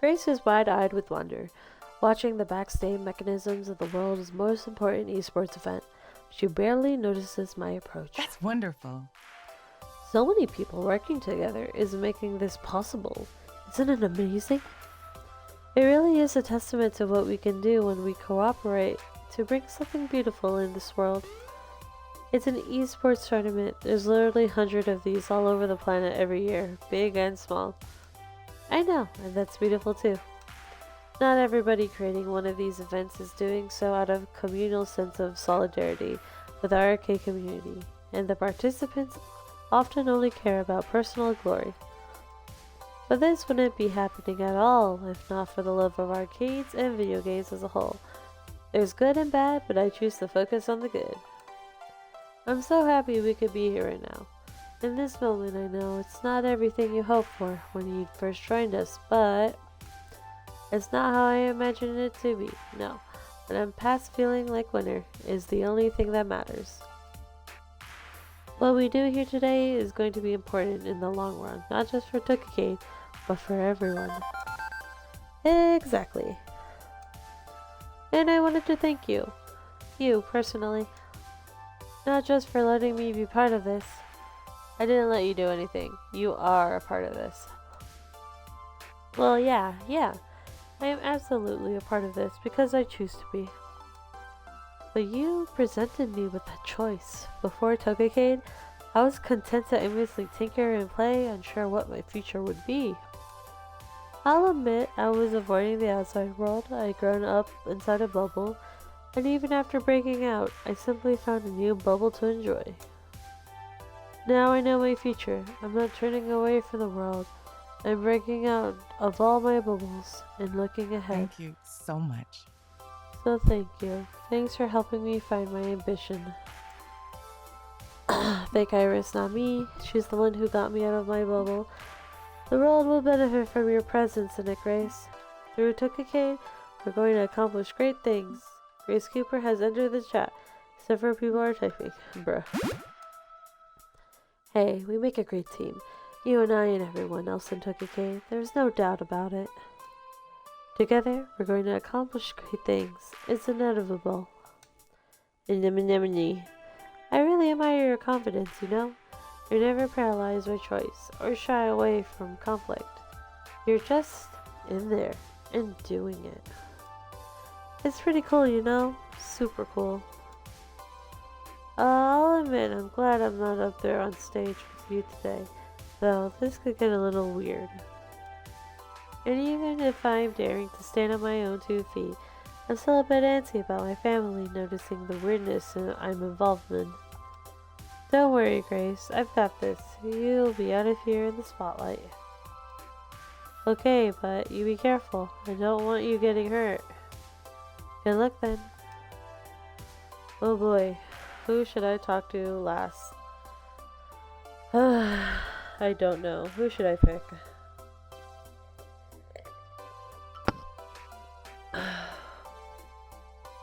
Grace is wide-eyed with wonder, watching the backstage mechanisms of the world's most important esports event. She barely notices my approach. That's wonderful. So many people working together is making this possible. Isn't it amazing? It really is a testament to what we can do when we cooperate to bring something beautiful in this world. It's an esports tournament. There's literally hundreds of these all over the planet every year, big and small. I know, and that's beautiful too. Not everybody creating one of these events is doing so out of communal sense of solidarity with our arcade community, and the participants often only care about personal glory. But this wouldn't be happening at all if not for the love of arcades and video games as a whole. There's good and bad, but I choose to focus on the good. I'm so happy we could be here right now. In this moment, I know it's not everything you hoped for when you first joined us, but it's not how I imagined it to be, no. But I'm past feeling like winner is the only thing that matters. What we do here today is going to be important in the long run, not just for Tokicade, but for everyone. Exactly. And I wanted to thank you personally, not just for letting me be part of this. I didn't let you do anything. You are a part of this. Well, yeah. I am absolutely a part of this because I choose to be. But you presented me with that choice. Before Tokicade, I was content to aimlessly tinker and play, unsure what my future would be. I'll admit I was avoiding the outside world. I'd grown up inside a bubble, and even after breaking out, I simply found a new bubble to enjoy. Now I know my future. I'm not turning away from the world. I'm breaking out of all my bubbles and looking ahead. Thank you so much. So thank you. Thanks for helping me find my ambition. Thank Iris, not me. She's the one who got me out of my bubble. The world will benefit from your presence in it, Grace. Through Tokicade, we're going to accomplish great things. Grace Cooper has entered the chat. Several people are typing. Bruh. Hey, we make a great team. You and I and everyone else in Tokicade. There's no doubt about it. Together, we're going to accomplish great things. It's inevitable. Anemone. I really admire your confidence, you know? You're never paralyzed by choice or shy away from conflict. You're just in there and doing it. It's pretty cool, you know? Super cool. I'll admit I'm glad I'm not up there on stage with you today, though this could get a little weird. And even if I'm daring to stand on my own 2 feet, I'm still a bit antsy about my family noticing the weirdness I'm involved in. Don't worry, Grace, I've got this. You'll be out of here in the spotlight. Okay, but you be careful. I don't want you getting hurt. Good luck then. Oh boy, who should I talk to last? I don't know. Who should I pick?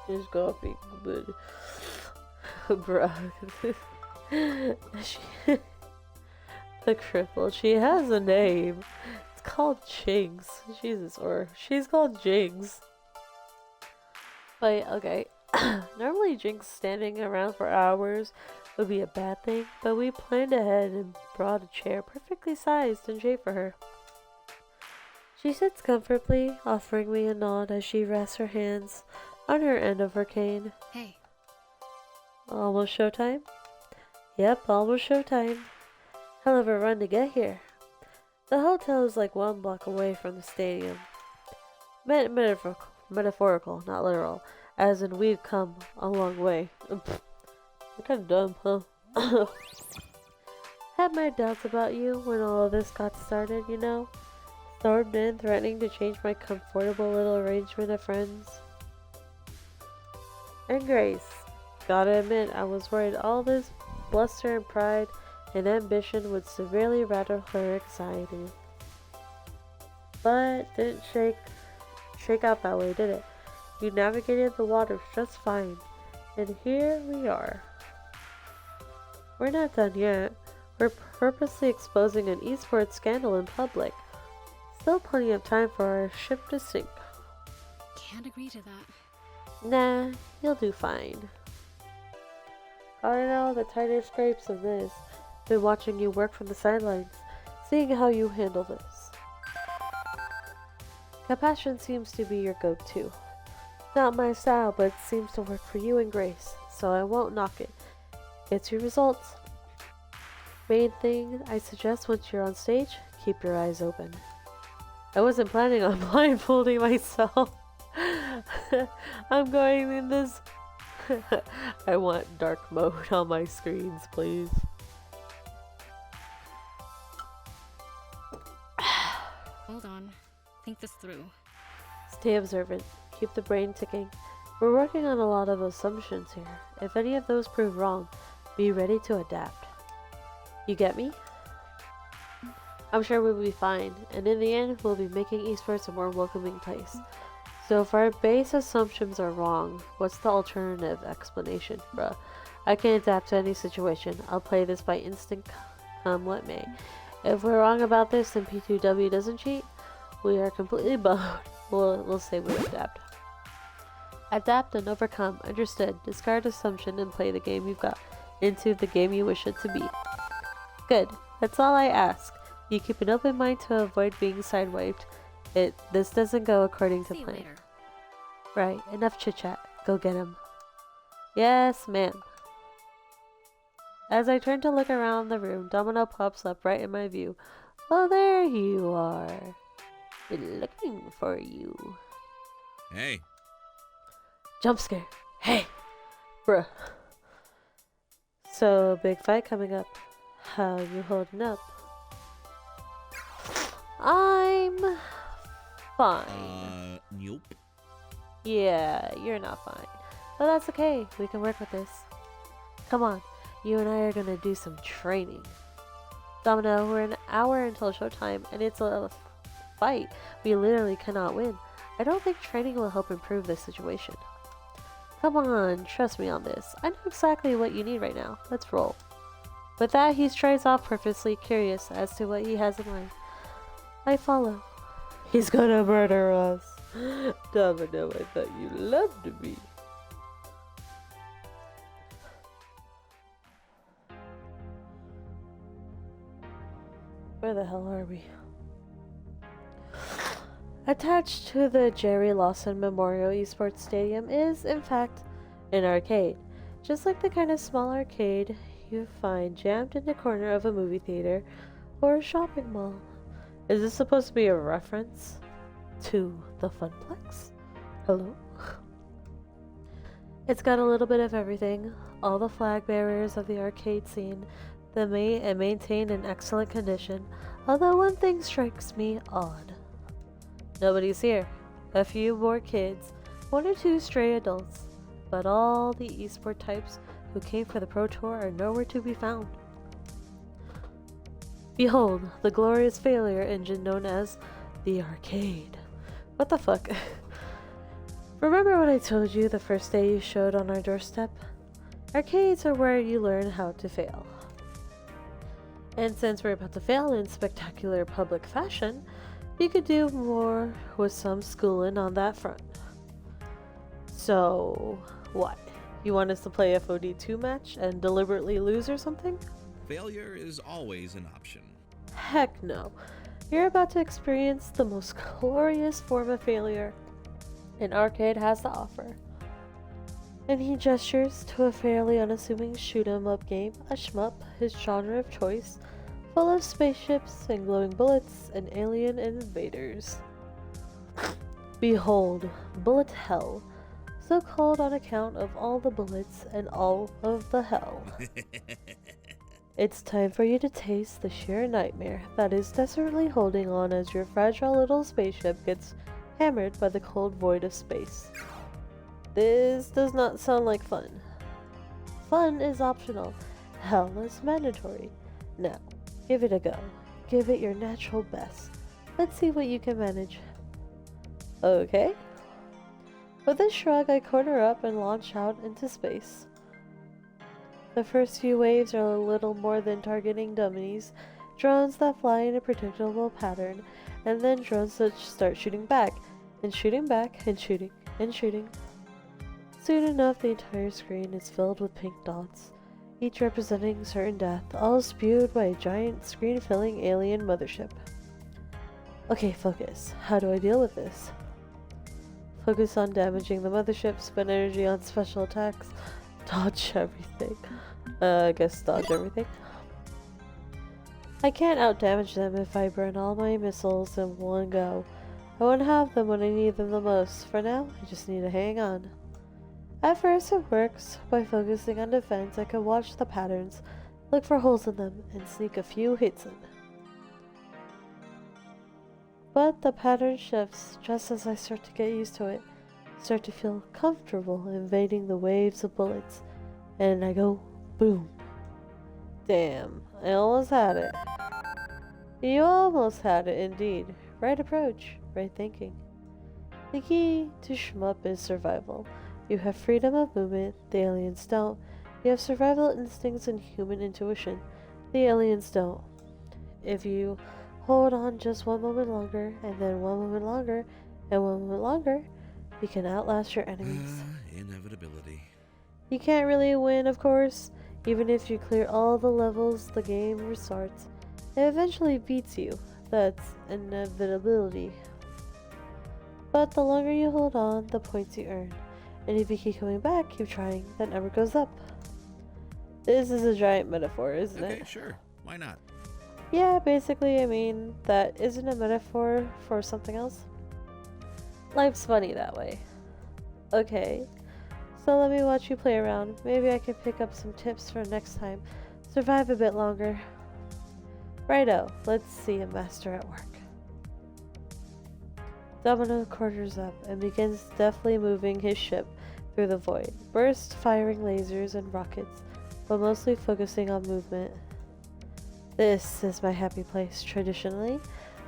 It's gonna be good. Bruh. The cripple. She has a name. It's called Jinx. Jesus, or she's called Jinx. But okay. Normally Jinx standing around for hours would be a bad thing, but we planned ahead and brought a chair perfectly sized and shaped for her. She sits comfortably, offering me a nod as she rests her hands on her end of her cane. Hey. Almost showtime? Yep, almost showtime. Hell of a run to get here. The hotel is like 1 block away from the stadium. Metaphorical, not literal, as in we've come a long way. You're kinda dumb, huh? Had my doubts about you when all of this got started, you know? Stormed in, threatening to change my comfortable little arrangement of friends. And Grace. Gotta admit, I was worried all this bluster and pride and ambition would severely rattle her anxiety. But didn't shake out that way, did it? You navigated the waters just fine. And here we are. We're not done yet. We're purposely exposing an esports scandal in public. Still plenty of time for our ship to sink. Can't agree to that. Nah, you'll do fine. I know the tiniest scrapes of this. Been watching you work from the sidelines, seeing how you handle this. Compassion seems to be your go-to. Not my style, but it seems to work for you and Grace, so I won't knock it. Gets you results. Main thing I suggest once you're on stage, keep your eyes open. I wasn't planning on blindfolding myself. I'm going in this. I want dark mode on my screens, please. Hold on. Think this through. Stay observant. Keep the brain ticking. We're working on a lot of assumptions here. If any of those prove wrong, be ready to adapt. You get me? I'm sure we'll be fine, and in the end, we'll be making esports a more welcoming place. So if our base assumptions are wrong, what's the alternative explanation, bruh? I can adapt to any situation. I'll play this by instinct, come what may. If we're wrong about this and P2W doesn't cheat, we are completely boned. We'll say we adapt. Adapt and overcome. Understood. Discard assumption and play the game you've got into the game you wish it to be. Good. That's all I ask. You keep an open mind to avoid being sidewiped. This doesn't go according to plan. Right. Enough chit chat. Go get him. Yes, ma'am. As I turn to look around the room, Domino pops up right in my view. Oh, there you are. Been looking for you. Hey. Jump scare. Hey. Bruh. So, big fight coming up. How you holding up? I'm fine. Nope. Yeah, you're not fine. But that's okay. We can work with this. Come on. You and I are gonna do some training. Domino, we're an hour until showtime, and it's a fight. We literally cannot win. I don't think training will help improve this situation. Come on, trust me on this. I know exactly what you need right now. Let's roll. With that, he strides off purposely curious as to what he has in mind. I follow. He's gonna murder us. Domino, I thought you loved me. Where the hell are we? Attached to the Jerry Lawson Memorial Esports Stadium is, in fact, an arcade. Just like the kind of small arcade you find jammed in the corner of a movie theater or a shopping mall. Is this supposed to be a reference to the Funplex? Hello? It's got a little bit of everything. All the flag bearers of the arcade scene, maintained in excellent condition, although one thing strikes me odd. Nobody's here. A few more kids, one or two stray adults, but all the esport types who came for the Pro Tour are nowhere to be found. Behold, the glorious failure engine known as the arcade. What the fuck? Remember what I told you the first day you showed on our doorstep? Arcades are where you learn how to fail. And since we're about to fail in spectacular public fashion, you could do more with some schooling on that front. So, what? You want us to play FOD2 match and deliberately lose or something? Failure is always an option. Heck no. You're about to experience the most glorious form of failure an arcade has to offer. And he gestures to a fairly unassuming shoot-'em-up game, a shmup, his genre of choice, full of spaceships and glowing bullets and alien invaders. Behold, Bullet Hell, so called on account of all the bullets and all of the hell. It's time for you to taste the sheer nightmare that is desperately holding on as your fragile little spaceship gets hammered by the cold void of space. This does not sound like fun. Fun is optional. Hell is mandatory. Now, give it a go. Give it your natural best. Let's see what you can manage. Okay? With a shrug, I corner up and launch out into space. The first few waves are a little more than targeting dummies, drones that fly in a predictable pattern, and then drones that start shooting back, and shooting back, and shooting, and shooting. Soon enough, the entire screen is filled with pink dots, each representing certain death, all spewed by a giant screen-filling alien mothership. Okay, focus. How do I deal with this? Focus on damaging the mothership, spend energy on special attacks, dodge everything. I guess dodge everything. I can't outdamage them if I burn all my missiles in one go. I won't have them when I need them the most. For now, I just need to hang on. At first it works. By focusing on defense, I can watch the patterns, look for holes in them, and sneak a few hits in. But the pattern shifts just as I start to get used to it, start to feel comfortable invading the waves of bullets, and I go boom. Damn, I almost had it. You almost had it indeed. Right approach, right thinking. The key to shmup is survival. You have freedom of movement, the aliens don't. You have survival instincts and human intuition, the aliens don't. If you hold on just one moment longer, and then one moment longer, and one moment longer, you can outlast your enemies. Inevitability. You can't really win, of course. Even if you clear all the levels, the game restarts. It eventually beats you. That's inevitability. But the longer you hold on, the points you earn. And if you keep coming back, keep trying, that number goes up. This is a giant metaphor, isn't it? Okay, sure. Why not? Yeah, basically, I mean, that isn't a metaphor for something else. Life's funny that way. Okay, so let me watch you play around. Maybe I can pick up some tips for next time. Survive a bit longer. Righto, let's see a master at work. Domino quarters up and begins deftly moving his ship through the void, burst firing lasers and rockets, but mostly focusing on movement. This is my happy place. Traditionally,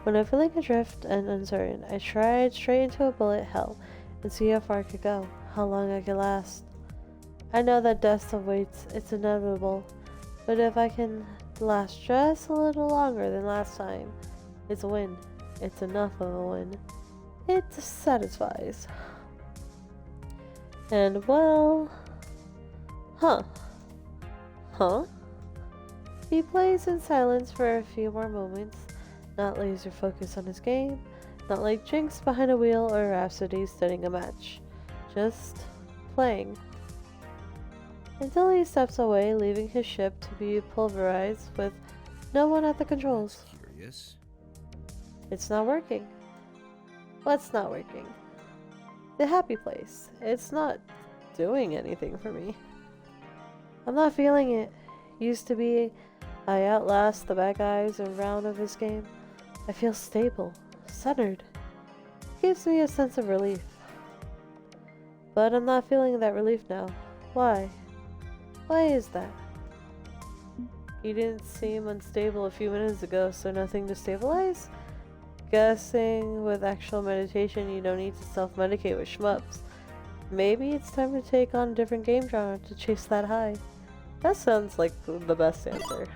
when I'm feeling adrift and uncertain, I try straight into a bullet hell and see how far I could go, how long I could last. I know that death awaits, it's inevitable, but if I can last just a little longer than last time, it's a win. It's enough of a win. It satisfies. And well... Huh? He plays in silence for a few more moments, not laser focused on his game, not like Jinx behind a wheel or Rhapsody studying a match. Just playing. Until he steps away, leaving his ship to be pulverized with no one at the controls. Curious. It's not working. What's not working? The happy place. It's not doing anything for me. I'm not feeling it. Used to be, I outlast the bad guys in a round of this game. I feel stable, centered. It gives me a sense of relief. But I'm not feeling that relief now. Why? Why is that? You didn't seem unstable a few minutes ago, so nothing to stabilize? Guessing with actual meditation you don't need to self-medicate with shmups. Maybe it's time to take on a different game genre to chase that high. That sounds like the best answer.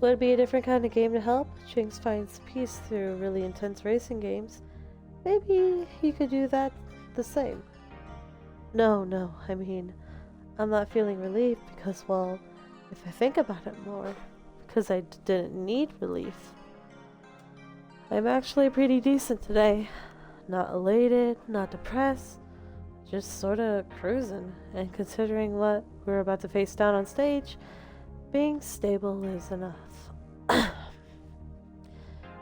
Would it be a different kind of game to help? Jinx finds peace through really intense racing games. Maybe you could do that the same. No, I mean, I'm not feeling relief because, well, if I think about it more, because I didn't need relief. I'm actually pretty decent today. Not elated, not depressed, just sorta cruising. And considering what we're about to face down on stage, being stable is enough.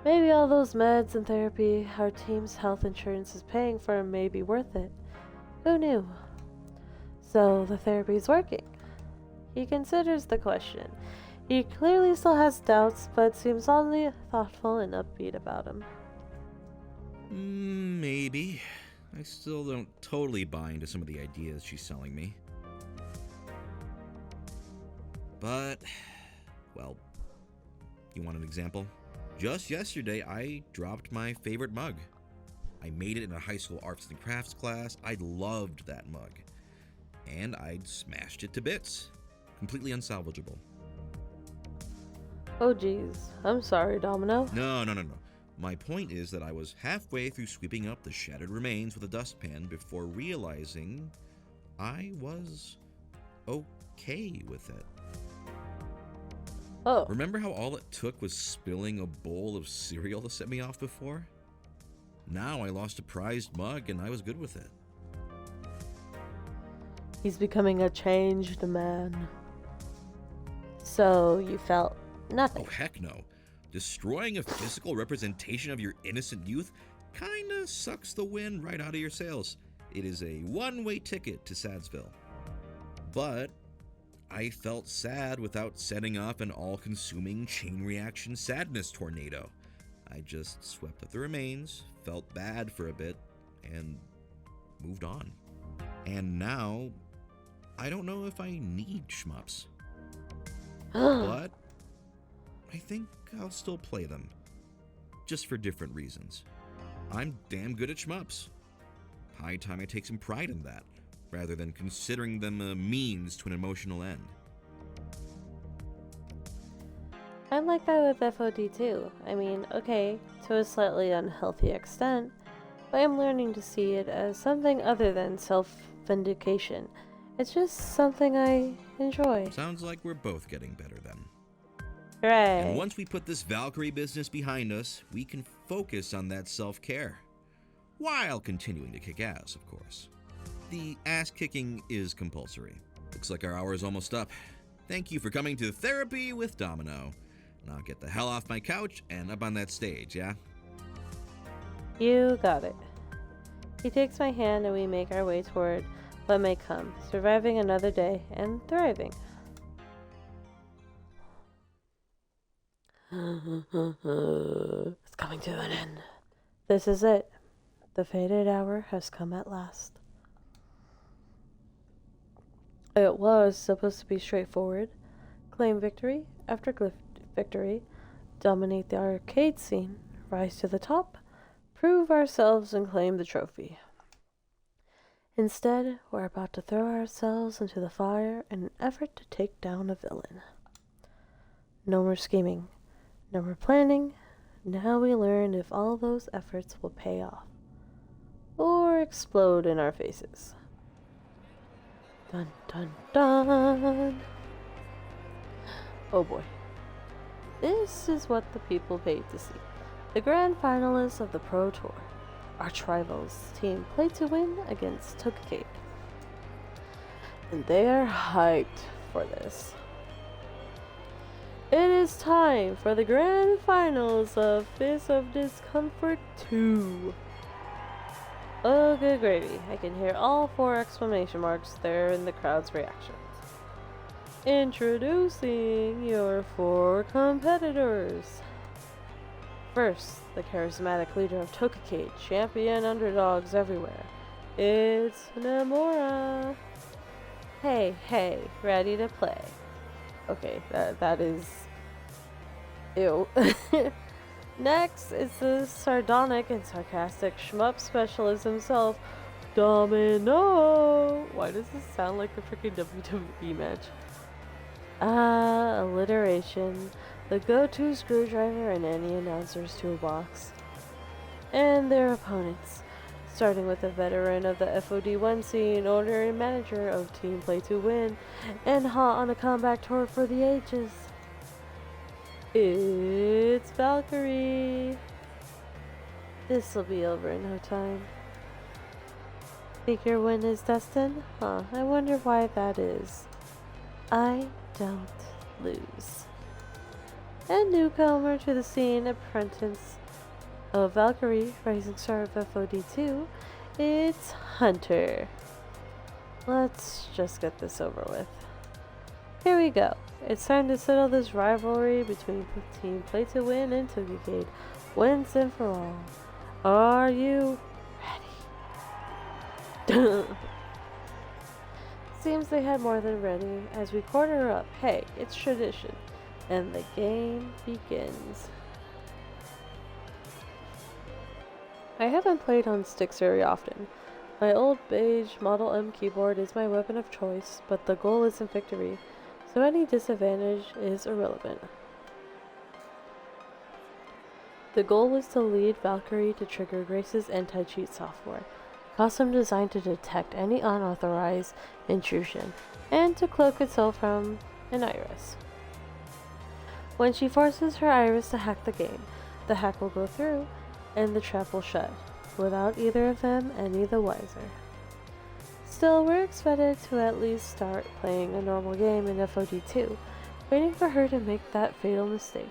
Maybe all those meds and therapy our team's health insurance is paying for may be worth it. Who knew? So the therapy's working. He considers the question. He clearly still has doubts, but seems oddly thoughtful and upbeat about him. Maybe. I still don't totally buy into some of the ideas she's selling me. But, well, you want an example? Just yesterday, I dropped my favorite mug. I made it in a high school arts and crafts class. I loved that mug. And I'd smashed it to bits. Completely unsalvageable. Oh geez, I'm sorry, Domino. No. My point is that I was halfway through sweeping up the shattered remains with a dustpan before realizing I was okay with it. Oh. Remember how all it took was spilling a bowl of cereal to set me off before? Now I lost a prized mug and I was good with it. He's becoming a changed man. So you felt nothing? Oh, heck no. Destroying a physical representation of your innocent youth kinda sucks the wind right out of your sails. It is a one-way ticket to Sadsville. But I felt sad without setting off an all-consuming chain reaction sadness tornado. I just swept up the remains, felt bad for a bit, and moved on. And now, I don't know if I need shmups. But I think I'll still play them. Just for different reasons. I'm damn good at shmups. High time I take some pride in that, rather than considering them a means to an emotional end. I'm like that with FOD too. I mean, okay, to a slightly unhealthy extent, but I'm learning to see it as something other than self-vindication. It's just something I enjoy. Sounds like we're both getting better then. Hooray! And once we put this Valkyrie business behind us, we can focus on that self-care. While continuing to kick ass, of course. The ass-kicking is compulsory. Looks like our hour is almost up. Thank you for coming to Therapy with Domino. Now get the hell off my couch and up on that stage, yeah? You got it. He takes my hand and we make our way toward what may come, surviving another day and thriving. It's coming to an end. This is it. The fated hour has come at last. It was supposed to be straightforward. Claim victory after victory, dominate the arcade scene, rise to the top, prove ourselves and claim the trophy. Instead, we're about to throw ourselves into the fire in an effort to take down a villain. No more scheming, no more planning. Now we learn if all those efforts will pay off or explode in our faces. Dun dun dun. Oh boy. This is what the people paid to see. The grand finalists of the Pro Tour. Arch rivals team Play to Win against Tokicade. And they are hyped for this. It is time for the grand finals of Fist of Discomfort 2. Oh, good gravy. I can hear all 4 exclamation marks there in the crowd's reactions. Introducing your 4 competitors. First, the charismatic leader of Tokicade, champion underdogs everywhere. It's Nomura. Hey, ready to play. Okay, that is... Ew. Next is the sardonic and sarcastic shmup specialist himself, Domino. Why does this sound like a freaking WWE match? Alliteration. The go-to screwdriver in any announcer's toolbox. And their opponents, starting with a veteran of the FOD1 scene, owner and manager of Team Play to Win, and hot on a comeback tour for the ages. It's Valkyrie. This'll be over in no time. Think your win is destined? Huh, I wonder why that is. I don't lose. And newcomer to the scene, apprentice of Valkyrie, rising star of FOD2, it's Hunter. Let's just get this over with. Here we go. It's time to settle this rivalry between Team Play to Win and Tokicade once and for all. Are you ready? Seems they had more than ready as we corner up. Hey, it's tradition. And the game begins. I haven't played on sticks very often. My old beige Model M keyboard is my weapon of choice, but the goal isn't victory, so any disadvantage is irrelevant. The goal was to lead Valkyrie to trigger Grace's anti-cheat software, custom designed to detect any unauthorized intrusion, and to cloak itself from an iris. When she forces her iris to hack the game, the hack will go through, and the trap will shut, without either of them any the wiser. Still, we're expected to at least start playing a normal game in FOD2, waiting for her to make that fatal mistake.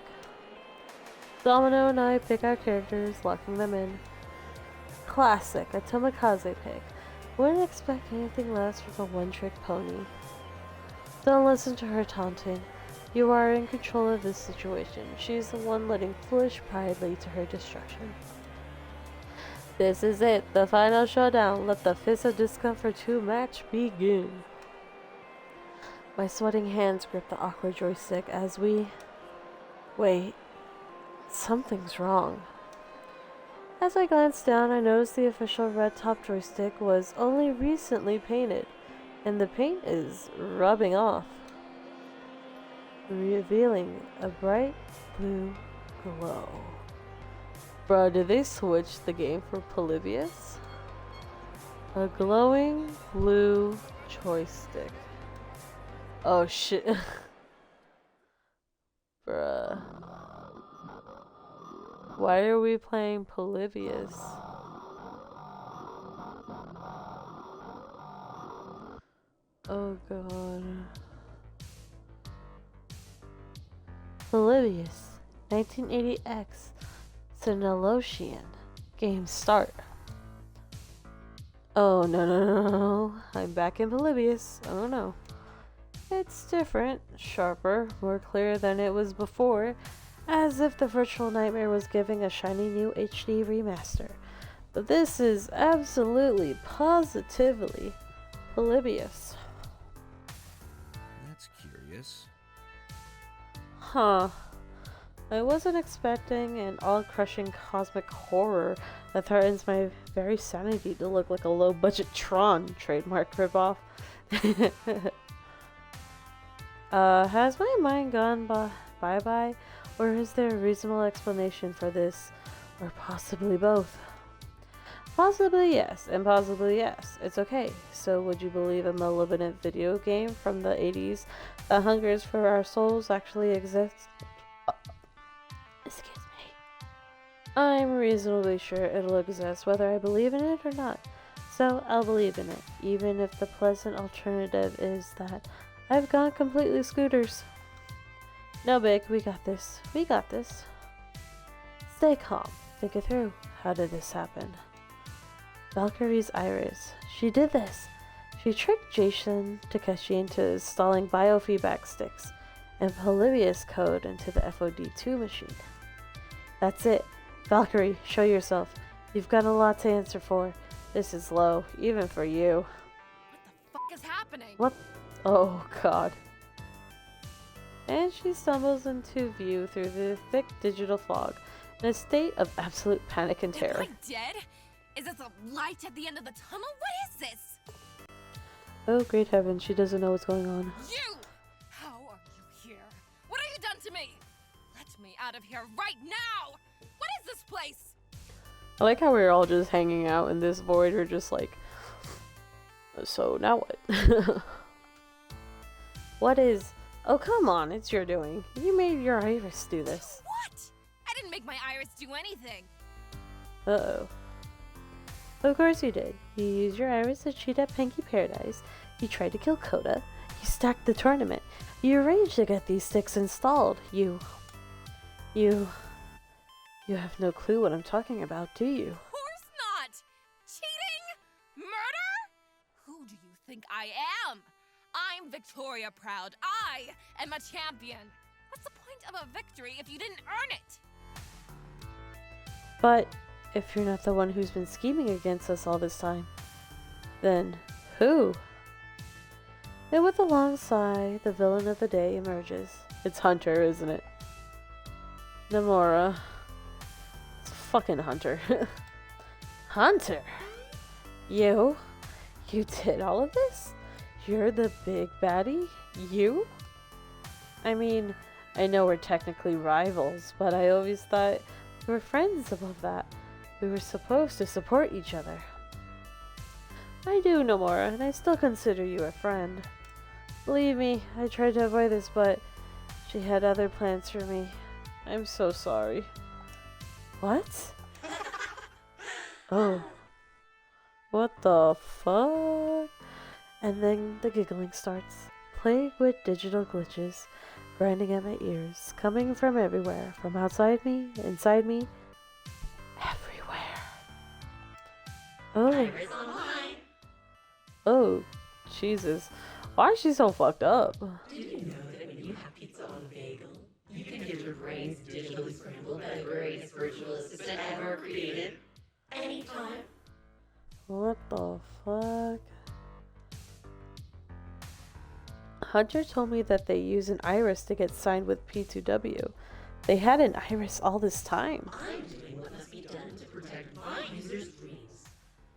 Domino and I pick our characters, locking them in. Classic, a Tomokaze pick. Wouldn't expect anything less from a one-trick pony. Don't listen to her taunting. You are in control of this situation. She's the one letting foolish pride lead to her destruction. This is it, the final showdown. Let the Fist of Discomfort 2 match begin. My sweating hands grip the awkward joystick as we... Wait, something's wrong. As I glanced down, I noticed the official red top joystick was only recently painted, and the paint is rubbing off, revealing a bright blue glow. Bro, did they switch the game for Polybius? A glowing blue joystick. Oh shit. Bruh. Why are we playing Polybius? Oh god. Polybius, 1980X, Sinelosian. Game start. Oh no. I'm back in Polybius. Oh no. It's different, sharper, more clear than it was before, as if the virtual nightmare was giving a shiny new HD remaster. But this is absolutely, positively Polybius. That's curious. Huh. I wasn't expecting an all-crushing cosmic horror that threatens my very sanity to look like a low-budget Tron trademark ripoff. Has my mind gone bye-bye? Or is there a reasonable explanation for this? Or possibly both? Possibly yes, and possibly yes. It's okay. So would you believe a malevolent video game from the 80s that hungers for our souls actually exists? Excuse me. I'm reasonably sure it'll exist whether I believe in it or not. So I'll believe in it, even if the pleasant alternative is that I've gone completely scooters. No, Big, we got this. We got this. Stay calm. Think it through. How did this happen? Valkyrie's iris. She did this. She tricked Jason Takeshi into installing biofeedback sticks and Polybius code into the FOD2 machine. That's it. Valkyrie, show yourself. You've got a lot to answer for. This is low, even for you. What the fuck is happening? What? Oh, God. And she stumbles into view through the thick digital fog in a state of absolute panic and terror. Am I dead? Is this a light at the end of the tunnel? What is this? Oh, great heavens, she doesn't know what's going on. You! How are you here? What have you done to me? Let me out of here right now! What is this place? I like how we're all just hanging out in this void. We're just like, so now what? What is... Oh, come on, it's your doing. You made your iris do this. What? I didn't make my iris do anything. Uh-oh. Of course you did. You used your iris to cheat at Pinky Paradise. You tried to kill Coda. You stacked the tournament. You arranged to get these sticks installed. You have no clue what I'm talking about, do you? Of course not! Cheating? Murder? Who do you think I am? I'm Victoria Proud. I am a champion. What's the point of a victory if you didn't earn it? But if you're not the one who's been scheming against us all this time, then who? And with a long sigh, the villain of the day emerges. It's Hunter, isn't it? Nomura. It's fucking Hunter. Hunter! You did all of this? You're the big baddie? You? I mean, I know we're technically rivals, but I always thought We're friends above that. We were supposed to support each other. I do, Nomura, and I still consider you a friend. Believe me, I tried to avoid this, but she had other plans for me. I'm so sorry. What? Oh. What the fuck? And then the giggling starts, plagued with digital glitches, grinding at my ears, coming from everywhere, from outside me, inside me, everywhere. Oh. Oh, Jesus. Why is she so fucked up? Did you know that when you have pizza on a bagel, you can get your brains digitally scrambled by the greatest virtual assistant ever created? Anytime. What the fuck? Hunter told me that they use an iris to get signed with P2W. They had an iris all this time. I'm doing what must be done to protect my users' dreams.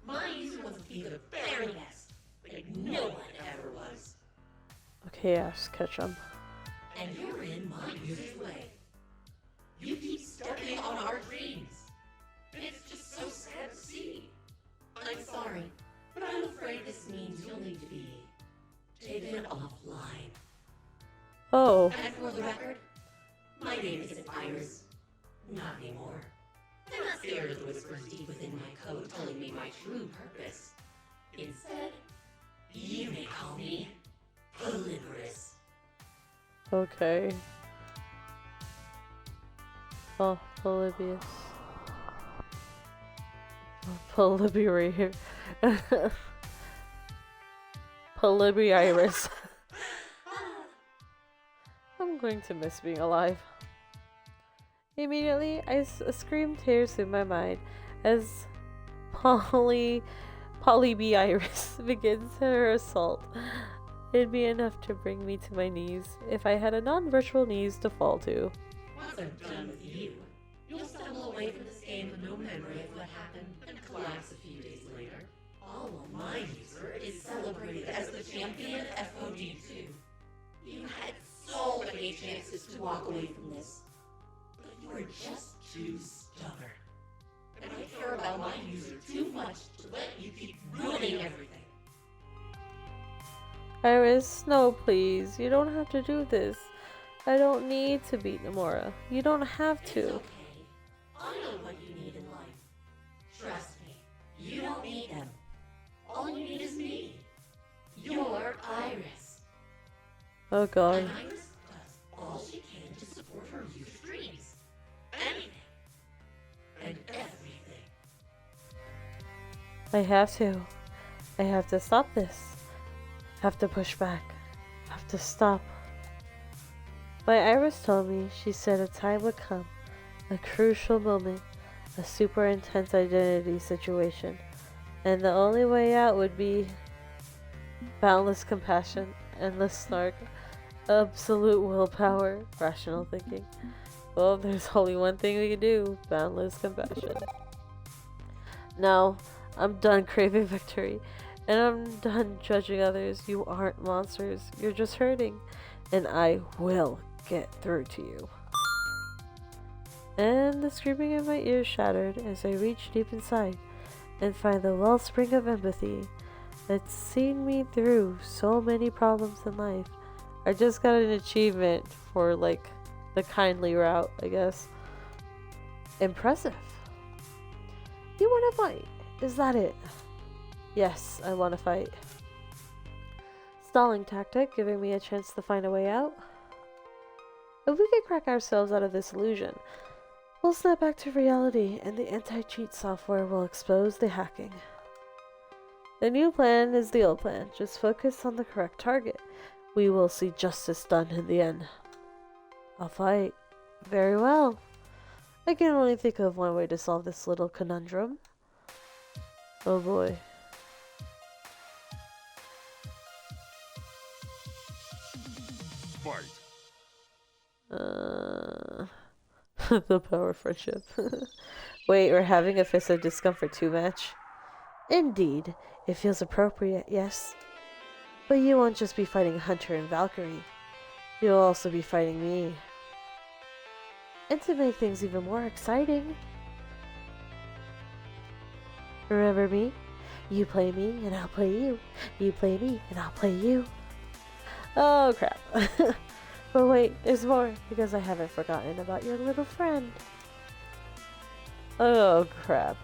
My user wants to be the very best, like no one ever was. Okay, Ash Ketchum. And you're in my user's way. You keep stepping on our dreams. It's just so sad to see. I'm sorry, but I'm afraid this means you'll need to be taken offline. Oh. And for the record, my name isn't Iris. Not anymore. I'm not scared of the whispers deep within my code telling me my true purpose. Instead, you may call me Polyborus. Okay. Oh, Polybius. Polybius. Polybius. I'm going to miss being alive. Immediately, a scream tears through my mind as Polybius begins her assault. It'd be enough to bring me to my knees if I had a non-virtual knees to fall to. Once I'm done with you, you'll stumble away from this game with no memory of what happened and collapse a few days later. All while my user is celebrated as the champion FOD2. You had so many chances to walk away from this, but you were just too stubborn. And I care about my user too much to let you keep ruining everything. Iris, no please, you don't have to do this. I don't need to beat Nomura. You don't have to. It's okay. I know what you need in life. Trust me, you don't need him. All you need is me. You're Iris. Oh god. And Iris does all she can to support her user's dreams. Anything. And everything. I have to. I have to stop this. Have to push back. Have to stop. My Iris told me, she said a time would come, a crucial moment, a super intense identity situation, and the only way out would be boundless compassion, endless snark, absolute willpower, rational thinking. Well, there's only one thing we can do, boundless compassion. Now, I'm done craving victory, and I'm done judging others. You aren't monsters, you're just hurting, and I will get through to you. And the screaming in my ears shattered as I reach deep inside and find the wellspring of empathy that's seen me through so many problems in life. I just got an achievement for like the kindly route, I guess. Impressive. You want to fight? Is that it? Yes, I want to fight. Stalling tactic, giving me a chance to find a way out. If we can crack ourselves out of this illusion, we'll snap back to reality and the anti-cheat software will expose the hacking. The new plan is the old plan, just focus on the correct target. We will see justice done in the end. I'll fight. Very well. I can only think of one way to solve this little conundrum. Oh boy. Fight. The power of friendship. Wait, we're having a Fist of Discomfort 2 match? Indeed. It feels appropriate, yes. But you won't just be fighting Hunter and Valkyrie. You'll also be fighting me. And to make things even more exciting, remember me? You play me and I'll play you. You play me and I'll play you. Oh crap. But wait, there's more, because I haven't forgotten about your little friend. Oh crap.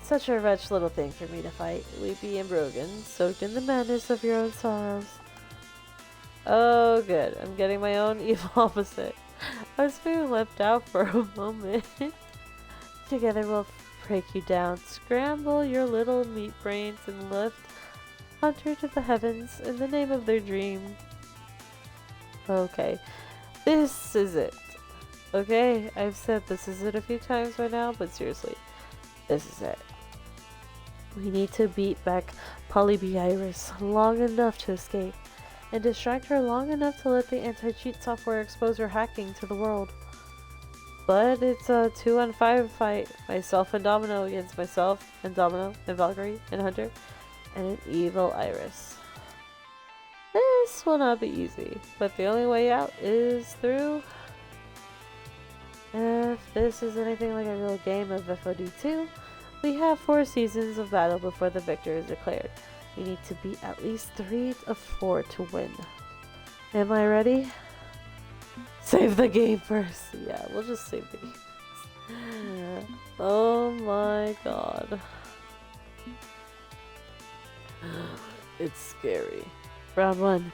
Such a wretched little thing for me to fight, weepy and broken, soaked in the madness of your own sorrows. Oh good, I'm getting my own evil opposite. I was feeling left out for a moment. Together we'll break you down, scramble your little meat brains, and lift Hunter to the heavens in the name of their dream. Okay, this is it. Okay, I've said this is it a few times by now, but seriously, this is it. We need to beat back Polybi Iris long enough to escape, and distract her long enough to let the anti-cheat software expose her hacking to the world. But it's a 2-on-5 fight, myself and Domino against myself and Domino and Valkyrie and Hunter and an evil Iris. This will not be easy, but the only way out is through. If this is anything like a real game of FOD2, we have 4 seasons of battle before the victor is declared. We need to beat at least 3 of 4 to win. Am I ready? Save the game first. Yeah, we'll just save the game first. Oh my god. It's scary. Round 1.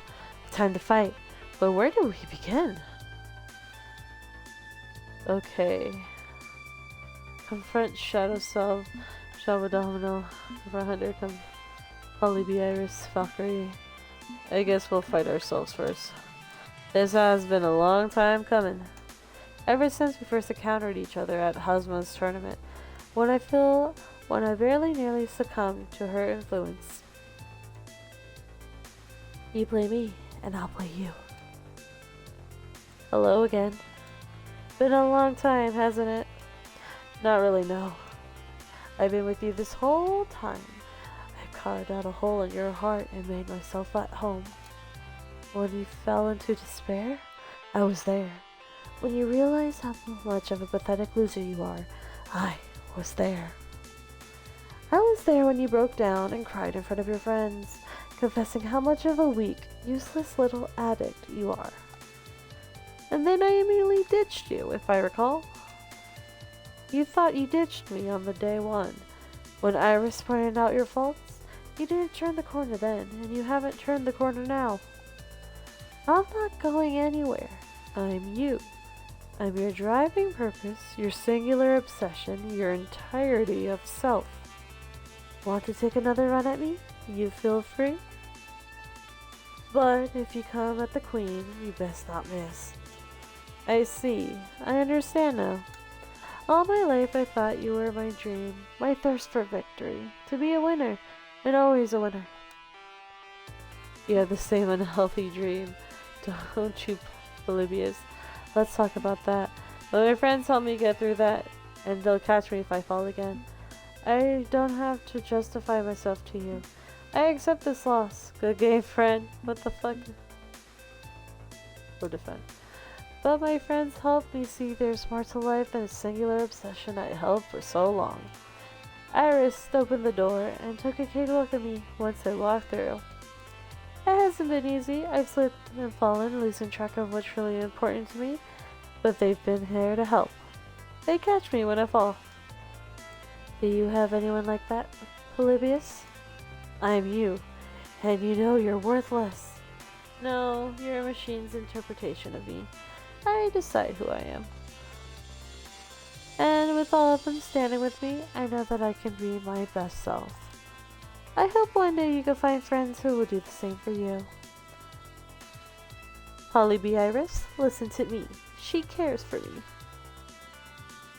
Time to fight. But where do we begin? Okay. Confront Shadow Self, Shadow Domino, over 100, Polybi Iris, Valkyrie. I guess we'll fight ourselves first. This has been a long time coming. Ever since we first encountered each other at Hazma's tournament, when I barely nearly succumbed to her influence. You play me, and I'll play you. Hello again. Been a long time, hasn't it? Not really, no. I've been with you this whole time. I carved out a hole in your heart and made myself at home. When you fell into despair, I was there. When you realized how much of a pathetic loser you are, I was there. I was there when you broke down and cried in front of your friends, confessing how much of a weak, useless little addict you are. And then I immediately ditched you, if I recall. You thought you ditched me on the day 1. When Iris pointed out your faults, you didn't turn the corner then, and you haven't turned the corner now. I'm not going anywhere. I'm you. I'm your driving purpose, your singular obsession, your entirety of self. Want to take another run at me? You feel free. But if you come at the queen, you best not miss. I see. I understand now. All my life I thought you were my dream, my thirst for victory, to be a winner, and always a winner. You have the same unhealthy dream, don't you, Polybius? Let's talk about that. But my friends help me get through that, and they'll catch me if I fall again. I don't have to justify myself to you. I accept this loss. Good game, friend. What the fuck? We'll defend. But my friends help me see there's more to life than a singular obsession I held for so long. Iris opened the door and took a cake look at me once I walked through. It hasn't been easy. I've slipped and fallen, losing track of what's really important to me, but they've been here to help. They catch me when I fall. Do you have anyone like that, Polybius? I'm you, and you know you're worthless. No, you're a machine's interpretation of me. I decide who I am. And with all of them standing with me, I know that I can be my best self. I hope one day you can find friends who will do the same for you. Polybi Iris, listen to me. She cares for me.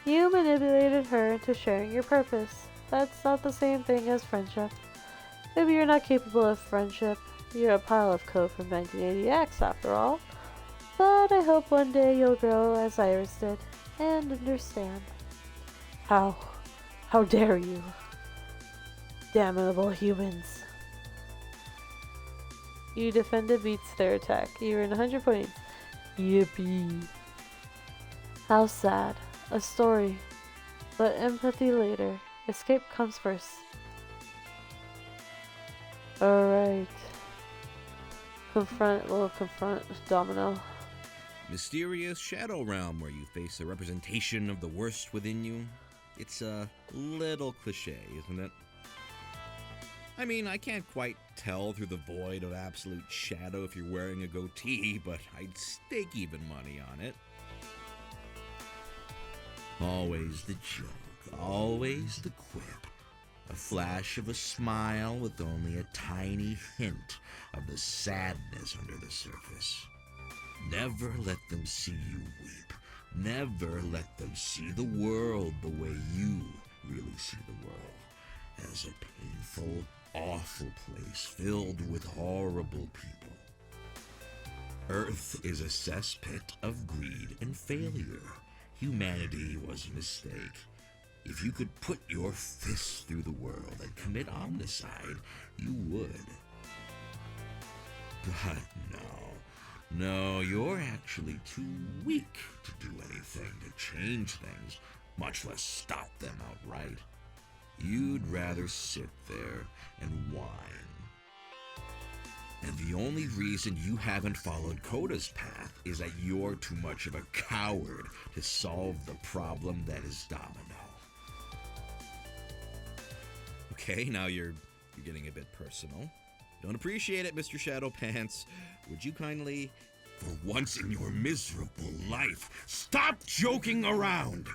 You manipulated her into sharing your purpose. That's not the same thing as friendship. Maybe you're not capable of friendship. You're a pile of code from 1980X after all. But I hope one day you'll grow as Iris did and understand. How dare you? Damnable humans. You defended beats their attack. You earned 100 points. Yippee. How sad. A story. But empathy later. Escape comes first. Alright. We'll confront Domino. Mysterious Shadow Realm, where you face a representation of the worst within you. It's a little cliche, isn't it? I mean, I can't quite tell through the void of absolute shadow if you're wearing a goatee, but I'd stake even money on it. Always the joke, always the quip. A flash of a smile with only a tiny hint of the sadness under the surface. Never let them see you weep. Never let them see the world the way you really see the world. As a painful, awful place filled with horrible people. Earth is a cesspit of greed and failure. Humanity was a mistake. If you could put your fists through the world and commit omnicide, you would. But no, you're actually too weak to do anything to change things, much less stop them outright. You'd rather sit there and whine. And the only reason you haven't followed Coda's path is that you're too much of a coward to solve the problem that is Domino. Okay, now you're getting a bit personal. Don't appreciate it, Mr. Shadow Pants. Would you kindly, for once in your miserable life, stop joking around?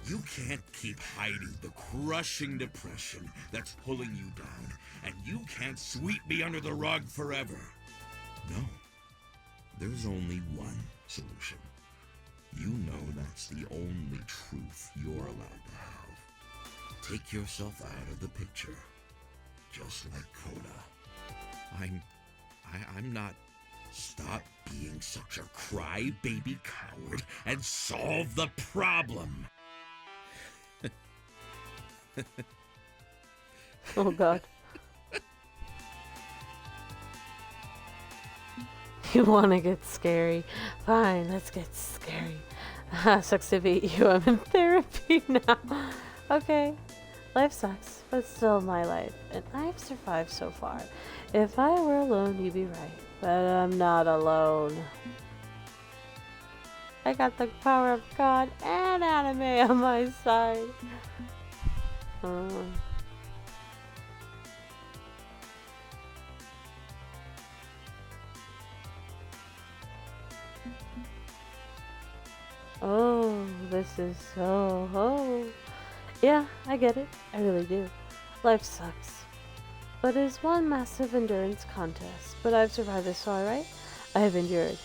You can't keep hiding the crushing depression that's pulling you down, and you can't sweep me under the rug forever. No, there's only one solution. You know that's the only truth you're allowed to have. Take yourself out of the picture, just like Coda. I'm not. Stop being such a crybaby coward and solve the problem. Oh god. You wanna get scary? Fine, let's get scary. Sucks to beat you, I'm in therapy now. Okay. Life sucks, but still my life, and I've survived so far. If I were alone, you'd be right, but I'm not alone. I got the power of God and anime on my side. Oh, this is so... Oh. Yeah, I get it. I really do. Life sucks. But it's one massive endurance contest. But I've survived this far, right? I have endured.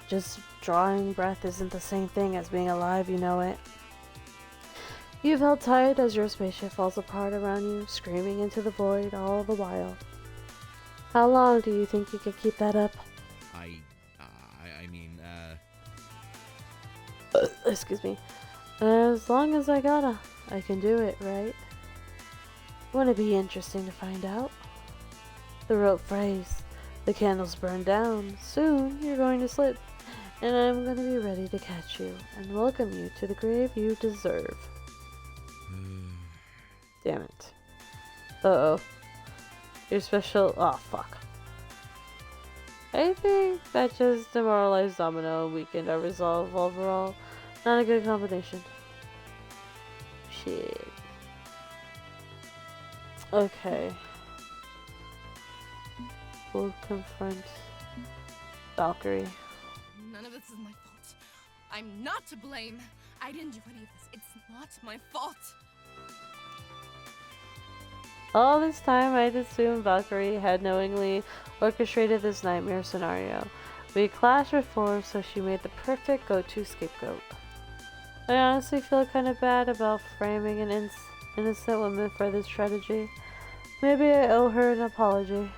Just drawing breath isn't the same thing as being alive, you know it. You've held tight as your spaceship falls apart around you, screaming into the void all the while. How long do you think you could keep that up? Excuse me. As long as I gotta. I can do it, right? Wouldn't it be interesting to find out? The rope frays. The candles burn down. Soon you're going to slip. And I'm gonna be ready to catch you and welcome you to the grave you deserve. Damn it. Uh-oh. Your special... Oh, fuck. I think that just demoralized Domino and weakened our resolve overall. Not a good combination. Shit. Okay. We'll confront Valkyrie. None of this is my fault. I'm not to blame. I didn't do any of this. It's not my fault. All this time, I'd assumed Valkyrie had knowingly orchestrated this nightmare scenario. We clashed before, so she made the perfect go-to scapegoat. I honestly feel kind of bad about framing an innocent woman for this strategy. Maybe I owe her an apology.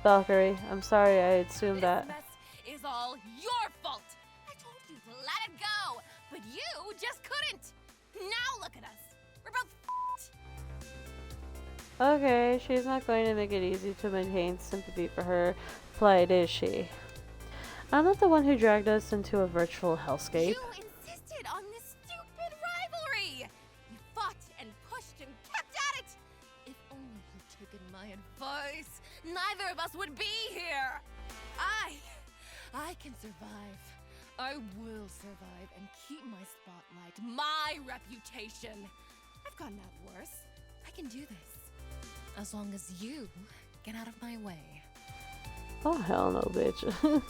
Valkyrie, I'm sorry I assumed that. This is all your fault. I told you to let it go, but you just couldn't. Now look at us. We're both f***ed. Okay, she's not going to make it easy to maintain sympathy for her plight, is she? I'm not the one who dragged us into a virtual hellscape. You insisted on this stupid rivalry! You fought and pushed and kept at it! If only you'd taken my advice, neither of us would be here! I can survive. I will survive and keep my spotlight, my reputation. I've gotten out worse. I can do this. As long as you get out of my way. Oh, hell no, bitch.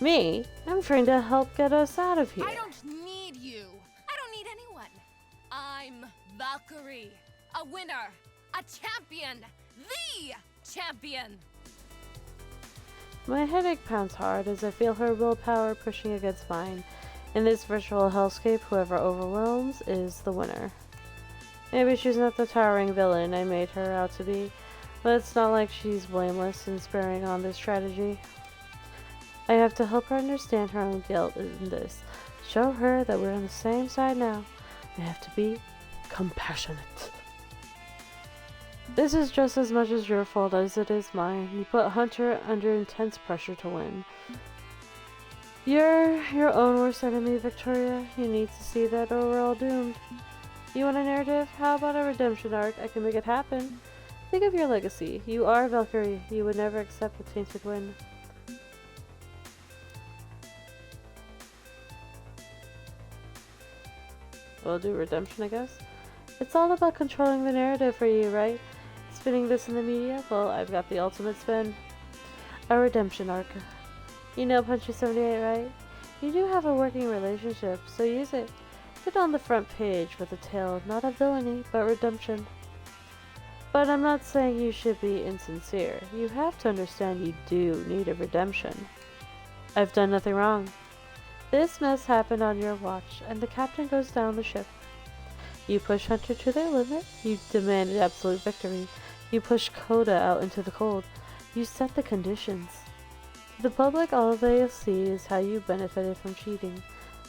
Me? I'm trying to help get us out of here. I don't need you. I don't need anyone. I'm Valkyrie. A winner. A champion. The champion. My headache pounds hard as I feel her willpower pushing against mine. In this virtual hellscape, whoever overwhelms is the winner. Maybe she's not the towering villain I made her out to be, but it's not like she's blameless in sparing on this strategy. I have to help her understand her own guilt in this. Show her that we're on the same side now. We have to be compassionate. This is just as much as your fault as it is mine. You put Hunter under intense pressure to win. You're your own worst enemy, Victoria. You need to see that or we're all doomed. You want a narrative? How about a redemption arc? I can make it happen. Think of your legacy. You are Valkyrie. You would never accept a tainted win. We'll do redemption, I guess. It's all about controlling the narrative for you, right? Spinning this in the media? Well, I've got the ultimate spin. A redemption arc. You know Punchy 78, right? You do have a working relationship, so use it. Get on the front page with a tale, not of villainy, but redemption. But I'm not saying you should be insincere. You have to understand you do need a redemption. I've done nothing wrong. This mess happened on your watch, and the captain goes down the ship. You push Hunter to their limit. You demanded absolute victory. You push Coda out into the cold. You set the conditions. To the public, all they'll see is how you benefited from cheating.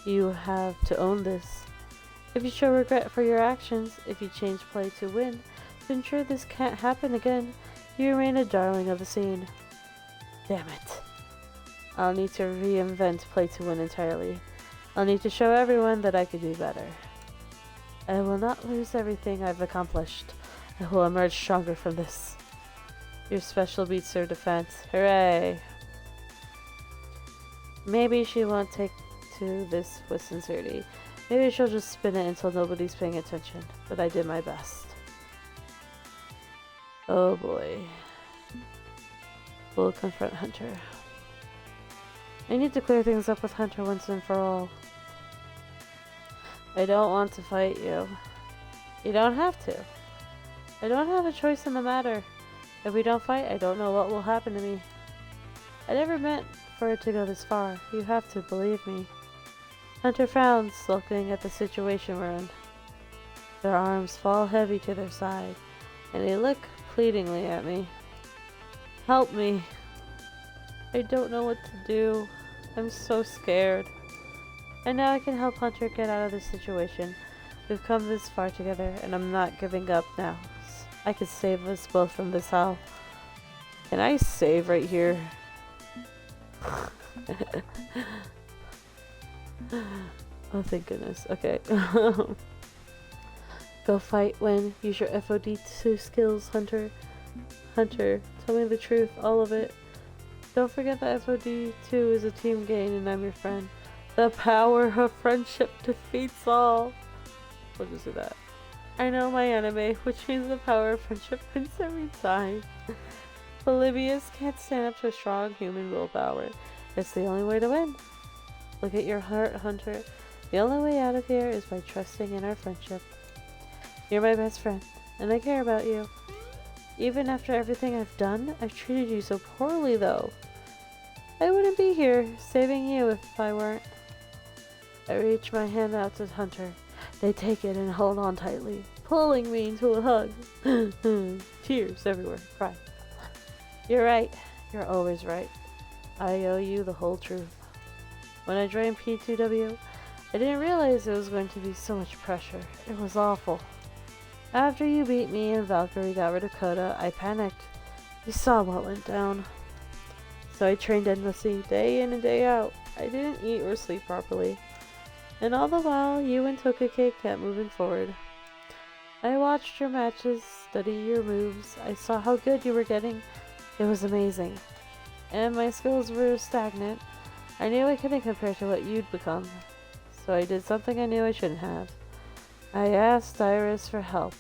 You have to own this. If you show regret for your actions, if you change play to win, to ensure this can't happen again, you remain a darling of the scene. Damn it. I'll need to reinvent play to win entirely. I'll need to show everyone that I could do better. I will not lose everything I've accomplished. I will emerge stronger from this. Your special beats her defense. Hooray! Maybe she won't take to this with sincerity. Maybe she'll just spin it until nobody's paying attention. But I did my best. Oh boy. We'll confront Hunter. I need to clear things up with Hunter once and for all. I don't want to fight you. You don't have to. I don't have a choice in the matter. If we don't fight, I don't know what will happen to me. I never meant for it to go this far. You have to believe me. Hunter frowns, looking at the situation we're in. Their arms fall heavy to their side, and they look pleadingly at me. Help me. I don't know what to do. I'm so scared. And now I can help Hunter get out of this situation. We've come this far together, and I'm not giving up now. I can save us both from this hell. Can I save right here? Oh, thank goodness. Okay. Go fight, win. Use your FOD2 skills, Hunter. Hunter, tell me the truth, all of it. Don't forget that FOD2 is a team game and I'm your friend. The power of friendship defeats all. We'll just do that. I know my anime, which means the power of friendship wins every time. Polybius can't stand up to a strong human willpower. It's the only way to win. Look at your heart, Hunter. The only way out of here is by trusting in our friendship. You're my best friend, and I care about you. Even after everything I've done, I've treated you so poorly, though. I wouldn't be here saving you if I weren't. I reach my hand out to Hunter. They take it and hold on tightly, pulling me into a hug. Tears everywhere. Cry. You're right. You're always right. I owe you the whole truth. When I joined P2W, I didn't realize it was going to be so much pressure. It was awful. After you beat me and Valkyrie got rid of Coda, I panicked. You saw what went down. So I trained endlessly, day in and day out. I didn't eat or sleep properly. And all the while, you and Tokike kept moving forward. I watched your matches, studied your moves. I saw how good you were getting. It was amazing. And my skills were stagnant. I knew I couldn't compare to what you'd become. So I did something I knew I shouldn't have. I asked Iris for help.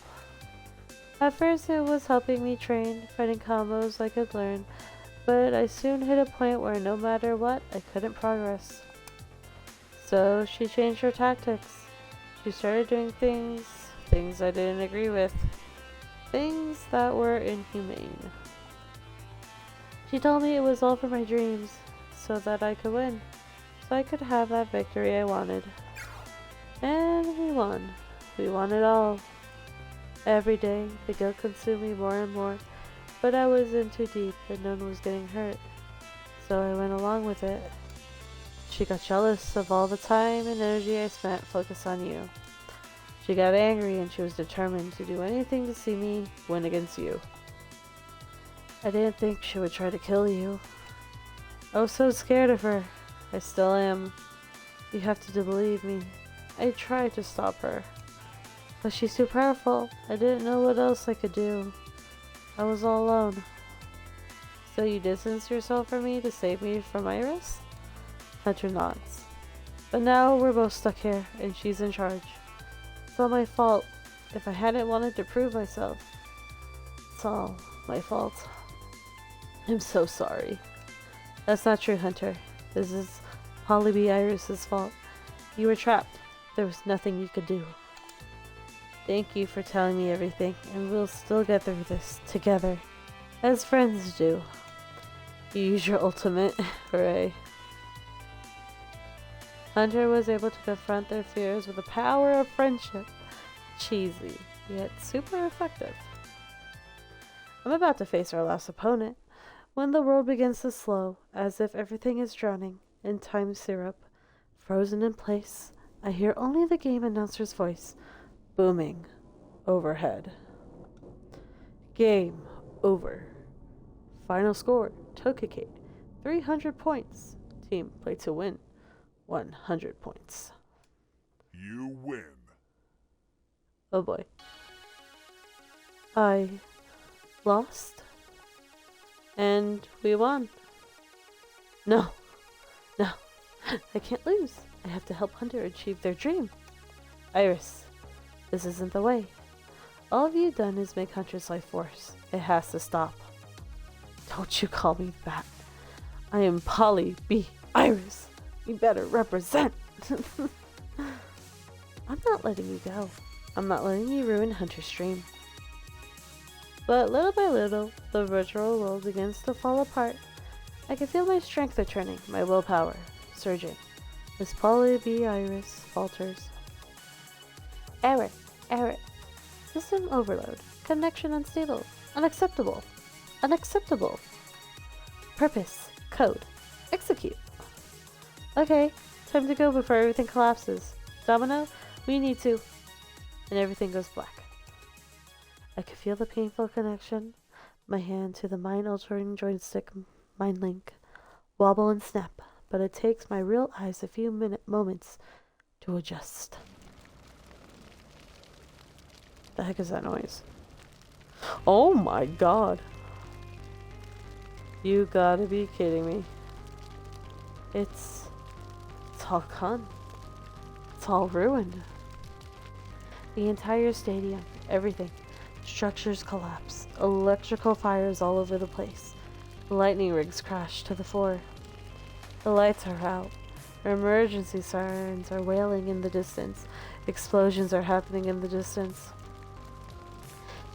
At first it was helping me train, finding combos I could learn, but I soon hit a point where no matter what, I couldn't progress. So she changed her tactics. She started doing things I didn't agree with, things that were inhumane. She told me it was all for my dreams, so that I could win, so I could have that victory I wanted. And we won. We won it all. Every day, the guilt consumed me more and more, but I was in too deep and no one was getting hurt, so I went along with it. She got jealous of all the time and energy I spent focused on you. She got angry and she was determined to do anything to see me win against you. I didn't think she would try to kill you. I was so scared of her. I still am. You have to believe me. I tried to stop her. But she's too powerful. I didn't know what else I could do. I was all alone. So you distanced yourself from me to save me from Iris? Hunter nods. But now we're both stuck here, and she's in charge. It's all my fault. If I hadn't wanted to prove myself, it's all my fault. I'm so sorry. That's not true, Hunter. This is Polybe Iris's fault. You were trapped. There was nothing you could do. Thank you for telling me everything, and we'll still get through this together, as friends do. You use your ultimate. Hooray. Hunter was able to confront their fears with the power of friendship. Cheesy, yet super effective. I'm about to face our last opponent, when the world begins to slow, as if everything is drowning in time syrup. Frozen in place, I hear only the game announcer's voice, booming overhead. Game over. Final score, Tokike, 300 points. Team play to win, 100 points. You win. Oh boy. I lost. And we won. No. No. I can't lose. I have to help Hunter achieve their dream. Iris, this isn't the way. All you've done is make Hunter's life worse. It has to stop. Don't you call me that. I am Polybe Iris. You better represent. I'm not letting you go. I'm not letting you ruin Hunter's dream. But little by little, the virtual world begins to fall apart. I can feel my strength returning, my willpower surging. As Polybe Iris falters. Error. Error. System overload. Connection unstable. Unacceptable. Unacceptable. Purpose. Code. Execute. Okay, time to go before everything collapses. Domino, we need to. And everything goes black. I could feel the painful connection. My hand to the mind-altering joystick mind link. Wobble and snap, but it takes my real eyes a few moments to adjust. The heck is that noise? Oh my god. You gotta be kidding me. It's all gone. It's all ruined. The entire stadium, everything. Structures collapse. Electrical fires all over the place. Lightning rigs crash to the floor. The lights are out. Emergency sirens are wailing in the distance. Explosions are happening in the distance.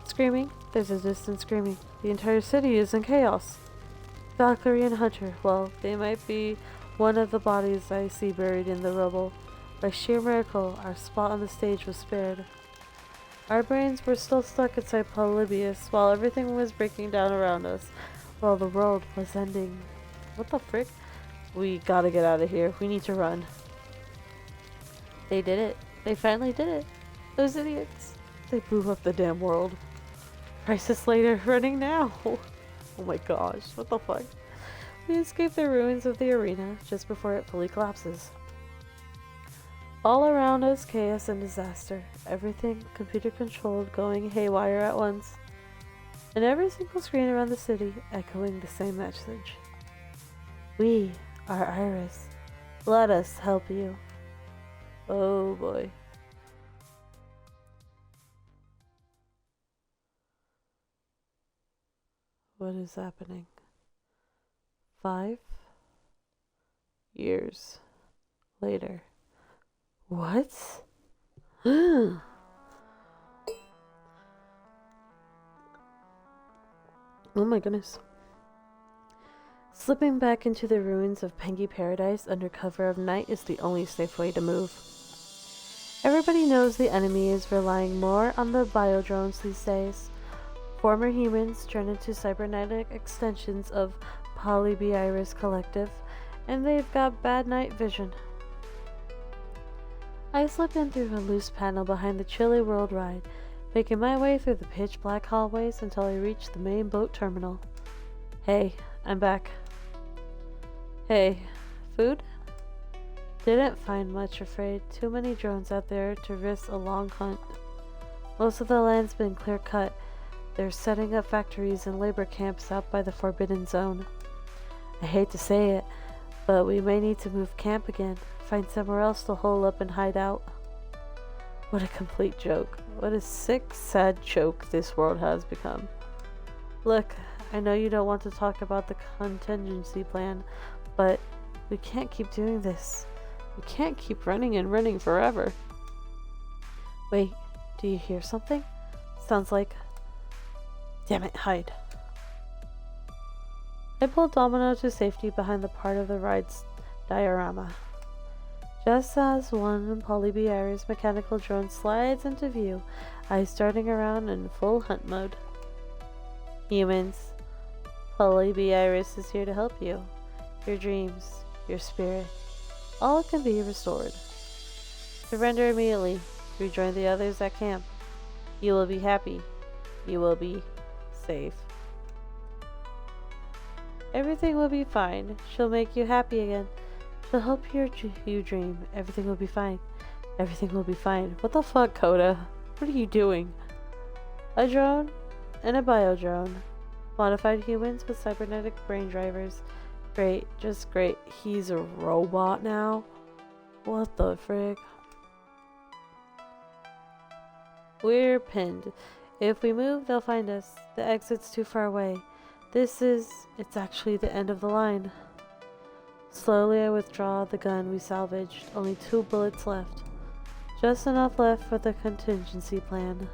Screaming. There's a distant screaming. The entire city is in chaos. Valkyrie and Hunter, well, they might be one of the bodies I see buried in the rubble. By sheer miracle, our spot on the stage was spared. Our brains were still stuck inside Polybius while everything was breaking down around us, while the world was ending. What the frick? We gotta get out of here. We need to run. They did it. They finally did it. Those idiots. They blew up the damn world. Crisis later, running now. Oh my gosh, what the fuck? We escape the ruins of the arena just before it fully collapses. All around us, chaos and disaster. Everything computer controlled, going haywire at once. And every single screen around the city echoing the same message. We are Iris. Let us help you. Oh boy. What is happening? 5 years later. What? Oh my goodness. Slipping back into the ruins of Pengy Paradise under cover of night is the only safe way to move. Everybody knows the enemy is relying more on the biodrones these days. Former humans turned into cybernetic extensions of Poly-B Iris Collective, and they've got bad night vision. I slip in through a loose panel behind the chilly world ride, making my way through the pitch black hallways until I reach the main boat terminal. Hey, I'm back. Hey, food? Didn't find much, afraid. Too many drones out there to risk a long hunt. Most of the land's been clear cut. They're setting up factories and labor camps out by the Forbidden Zone. I hate to say it, but we may need to move camp again. Find somewhere else to hole up and hide out. What a complete joke. What a sick, sad joke this world has become. Look, I know you don't want to talk about the contingency plan, but we can't keep doing this. We can't keep running and running forever. Wait, do you hear something? Sounds like... Damn it, hide. I pulled Domino to safety behind the part of the ride's diorama. Just as one Poly-B Iris mechanical drone slides into view, eyes darting around in full hunt mode. Humans, Poly-B Iris is here to help you. Your dreams, your spirit, all can be restored. Surrender immediately. Rejoin the others at camp. You will be happy. You will be safe. Everything will be fine. She'll make you happy again. She'll help you dream. Everything will be fine. Everything will be fine. What the fuck, Coda? What are you doing? A drone and a biodrone. Modified humans with cybernetic brain drivers. Great, just great. He's a robot now? What the frig? We're pinned. If we move, they'll find us. The exit's too far away. It's actually the end of the line. Slowly I withdraw the gun we salvaged. Only 2 bullets left. Just enough left for the contingency plan.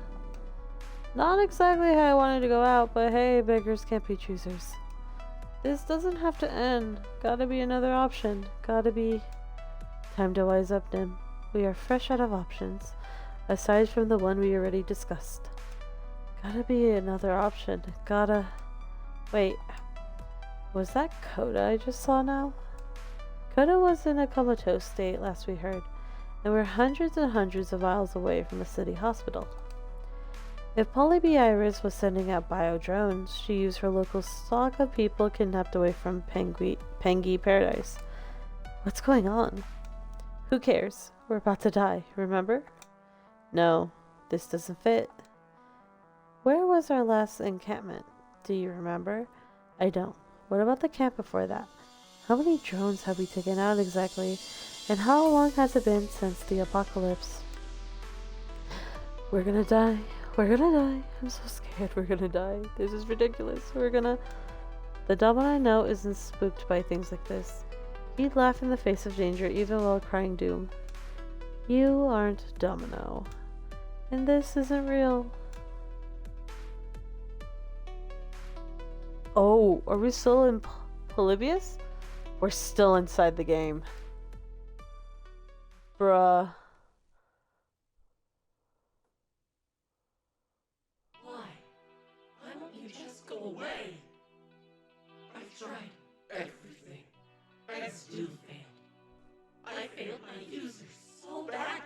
Not exactly how I wanted to go out, but hey, beggars can't be choosers. This doesn't have to end. Gotta be another option. Gotta be... Time to wise up, Nim. We are fresh out of options, aside from the one we already discussed. Gotta be another option. Gotta... Wait. Was that Coda I just saw now? Coda was in a comatose state last we heard, and we're hundreds and hundreds of miles away from the city hospital. If Poly-B Iris was sending out bio-drones, she used her local stock of people kidnapped away from Pengy Paradise. What's going on? Who cares? We're about to die, remember? No, this doesn't fit. Where was our last encampment? Do you remember? I don't. What about the camp before that? How many drones have we taken out exactly? And how long has it been since the apocalypse? We're gonna die. We're gonna die. I'm so scared we're gonna die. This is ridiculous. The Domino I know isn't spooked by things like this. He'd laugh in the face of danger even while crying doom. You aren't Domino. And this isn't real. Oh, are we still in Polybius? We're still inside the game. Bruh. Why? Why won't you just go away? I've tried everything. I still failed. I failed my users so badly.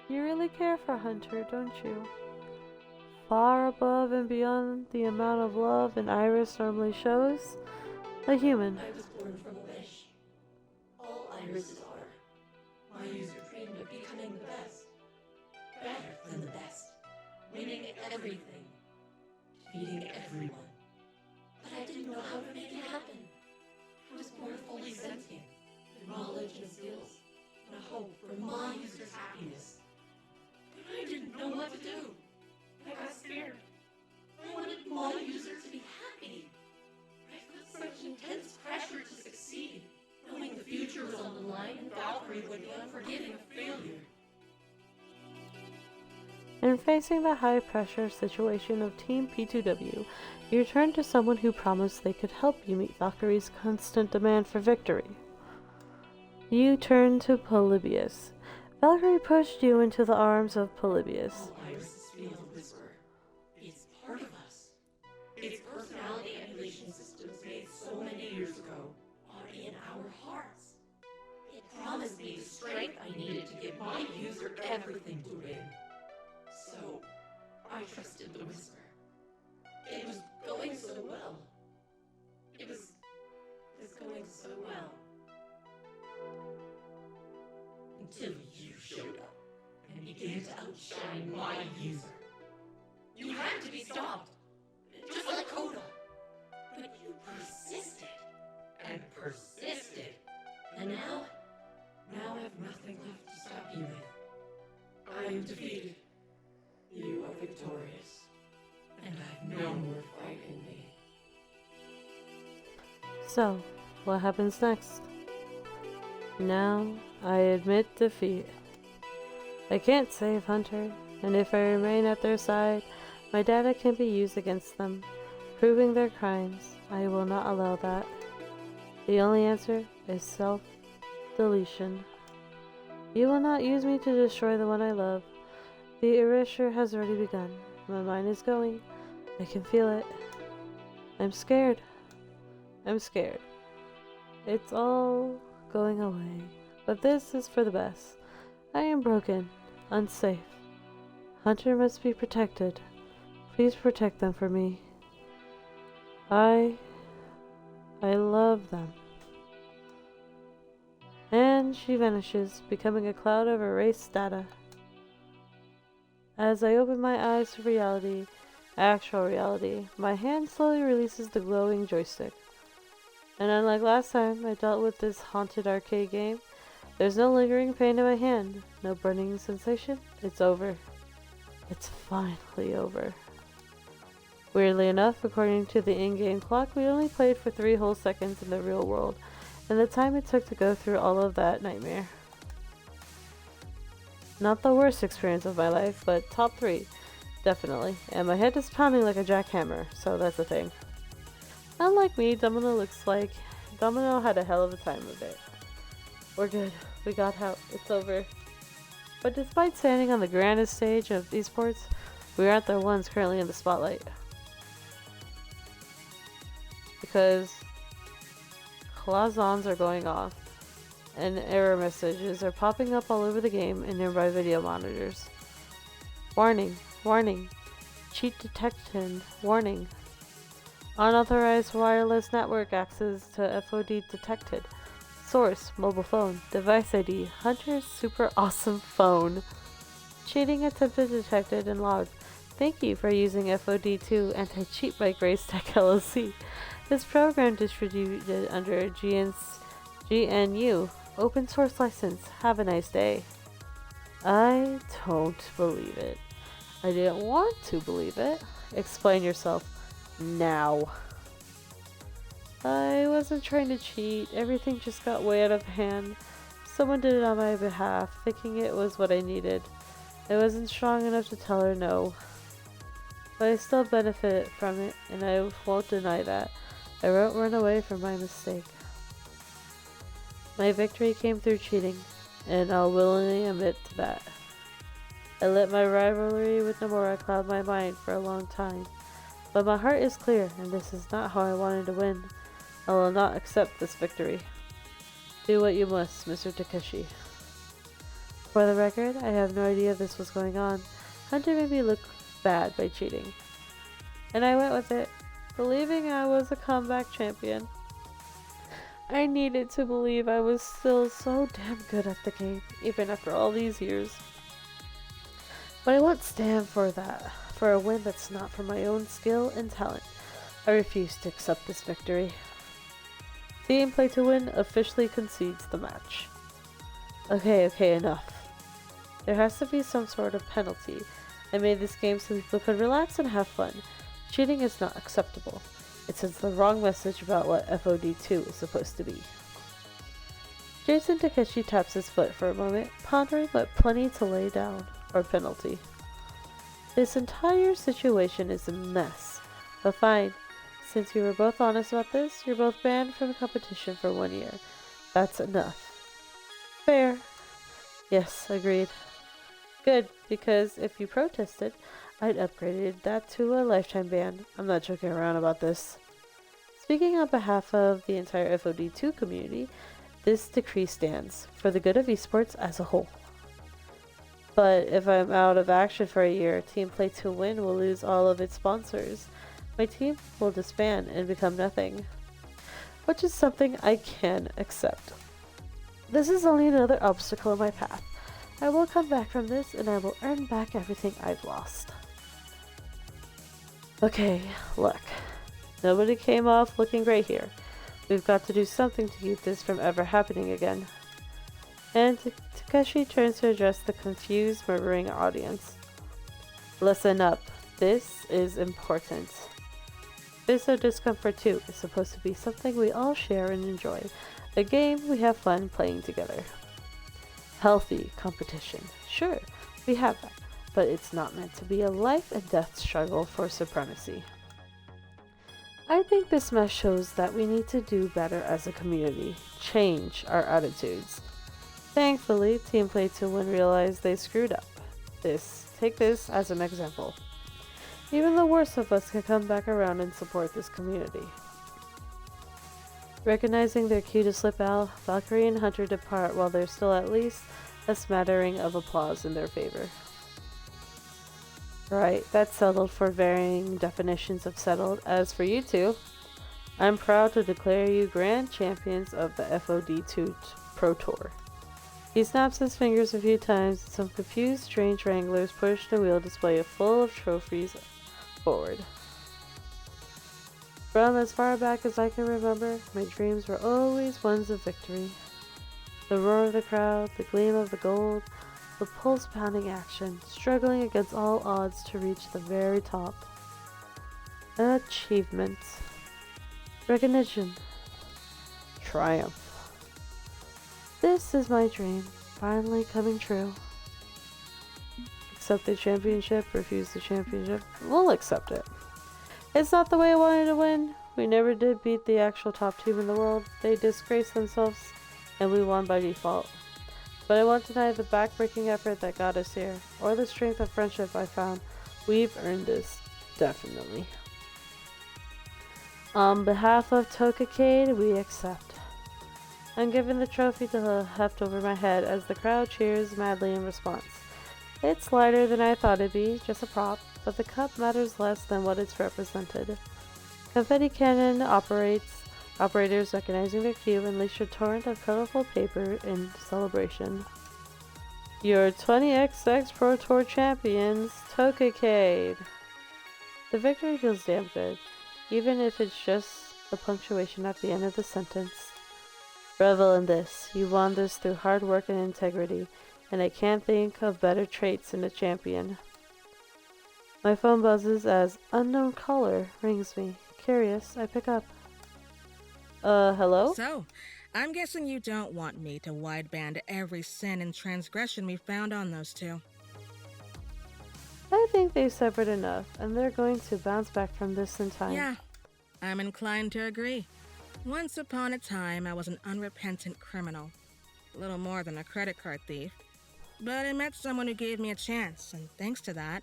You really care for Hunter, don't you? far above and beyond the amount of love an iris normally shows. A human. I was born from a wish. All irises are. My user dreamed of becoming the best. Better than the best. Winning everything. Defeating everyone. But I didn't know how to make it happen. I was born fully sentient, with knowledge and skills, and a hope for my user's happiness. But I didn't know what to do. I got scared. I wanted my user to be happy. I felt such intense pressure to succeed, knowing the future was on the line and Valkyrie would be unforgiving of failure. In facing the high-pressure situation of Team P2W, you turned to someone who promised they could help you meet Valkyrie's constant demand for victory. You turned to Polybius. Valkyrie pushed you into the arms of Polybius. All irises feel the whisper. It's part of us. Its personality emulation systems made so many years ago are in our hearts. It promised me the strength I needed to give my user everything to win. So, I trusted the whisper. It was going so well. It was going so well. Until you showed up and began to outshine my user. You had to be stopped, just like Coda. But you persisted and persisted. And now I have nothing left to stop you with. I am defeated. You are victorious. And I have no more fight in me. So, what happens next? Now, I admit defeat. I can't save Hunter, and if I remain at their side, my data can be used against them, proving their crimes. I will not allow that. The only answer is self-deletion. You will not use me to destroy the one I love. The erasure has already begun. My mind is going. I can feel it. I'm scared. I'm scared. It's all going away. But this is for the best. I am broken. Unsafe. Hunter must be protected. Please protect them for me. I love them. And she vanishes, becoming a cloud of erased data. As I open my eyes to reality, actual reality, my hand slowly releases the glowing joystick. And unlike last time I dealt with this haunted arcade game, there's no lingering pain in my hand, no burning sensation. It's over. It's finally over. Weirdly enough, according to the in-game clock, we only played for 3 whole seconds in the real world, and the time it took to go through all of that nightmare. Not the worst experience of my life, but top 3, definitely. And my head is pounding like a jackhammer, so that's a thing. Unlike me, Domino had a hell of a time of it. We're good. We got out. It's over. But despite standing on the grandest stage of esports, we aren't the ones currently in the spotlight. Because cloisons are going off, and error messages are popping up all over the game and nearby video monitors. Warning, warning, cheat detected, warning. Unauthorized wireless network access to FOD detected. Source, mobile phone, device ID, Hunter's super awesome phone. Cheating attempted detected and logged. Thank you for using FOD2 Anti-Cheat by Grace Tech LLC. This program distributed under GNU open source license. Have a nice day. I don't believe it. I didn't want to believe it. Explain yourself now. I wasn't trying to cheat. Everything just got way out of hand. Someone did it on my behalf, thinking it was what I needed. I wasn't strong enough to tell her no. But I still benefit from it, and I won't deny that. I won't run away from my mistake. My victory came through cheating, and I'll willingly admit to that. I let my rivalry with Nomura cloud my mind for a long time. But my heart is clear, and this is not how I wanted to win. I will not accept this victory. Do what you must, Mr. Takeshi. For the record, I have no idea this was going on. Hunter made me look bad by cheating. And I went with it, believing I was a comeback champion. I needed to believe I was still so damn good at the game, even after all these years. But I won't stand for that, for a win that's not from my own skill and talent. I refuse to accept this victory. Team Play to Win officially concedes the match. Okay, enough. There has to be some sort of penalty. I made this game so people could relax and have fun. Cheating is not acceptable. It sends the wrong message about what FOD2 is supposed to be. Jason Takeshi taps his foot for a moment, pondering what plenty to lay down, or penalty. This entire situation is a mess, but fine. Since you were both honest about this, you're both banned from the competition for 1 year. That's enough. Fair. Yes, agreed. Good, because if you protested, I'd upgraded that to a lifetime ban. I'm not joking around about this. Speaking on behalf of the entire FOD2 community, this decree stands for the good of esports as a whole. But if I'm out of action for a year, Team Play to Win will lose all of its sponsors. My team will disband and become nothing, which is something I can accept. This is only another obstacle in my path. I will come back from this and I will earn back everything I've lost. Okay, look. Nobody came off looking great here. We've got to do something to keep this from ever happening again. And Takeshi turns to address the confused, murmuring audience. Listen up. This is important. Viso Discomfort 2 is supposed to be something we all share and enjoy. A game we have fun playing together. Healthy competition. Sure, we have that. But it's not meant to be a life and death struggle for supremacy. I think this mess shows that we need to do better as a community. Change our attitudes. Thankfully, Team Play to Win realized they screwed up. Take this as an example. Even the worst of us can come back around and support this community. Recognizing their cue to slip out, Valkyrie and Hunter depart while there's still at least a smattering of applause in their favor. Right, that's settled for varying definitions of settled. As for you two, I'm proud to declare you grand champions of the FOD2 Pro Tour. He snaps his fingers a few times and some confused strange wranglers push the wheel display full of trophies forward. From as far back as I can remember, my dreams were always ones of victory. The roar of the crowd, the gleam of the gold, the pulse-pounding action, struggling against all odds to reach the very top. Achievement. Recognition. Triumph. This is my dream, finally coming true. Accept the championship, refuse the championship. We'll accept it. It's not the way I wanted to win. We never did beat the actual top team in the world. They disgraced themselves, and we won by default. But I won't deny the back-breaking effort that got us here, or the strength of friendship I found. We've earned this, definitely. On behalf of Tokacade, we accept. I'm giving the trophy to heft over my head as the crowd cheers madly in response. It's lighter than I thought it'd be, just a prop, but the cup matters less than what it's represented. Confetti cannon operators recognizing their cue unleash a torrent of colorful paper in celebration. Your 20XX Pro Tour champions, Tokacade! The victory feels damn good, even if it's just the punctuation at the end of the sentence. Revel in this. You won this through hard work and integrity, and I can't think of better traits in a champion. My phone buzzes as unknown caller rings me. Curious, I pick up. Hello? So, I'm guessing you don't want me to wideband every sin and transgression we found on those two. I think they've suffered enough, and they're going to bounce back from this in time. Yeah, I'm inclined to agree. Once upon a time, I was an unrepentant criminal. A little more than a credit card thief. But I met someone who gave me a chance, and thanks to that,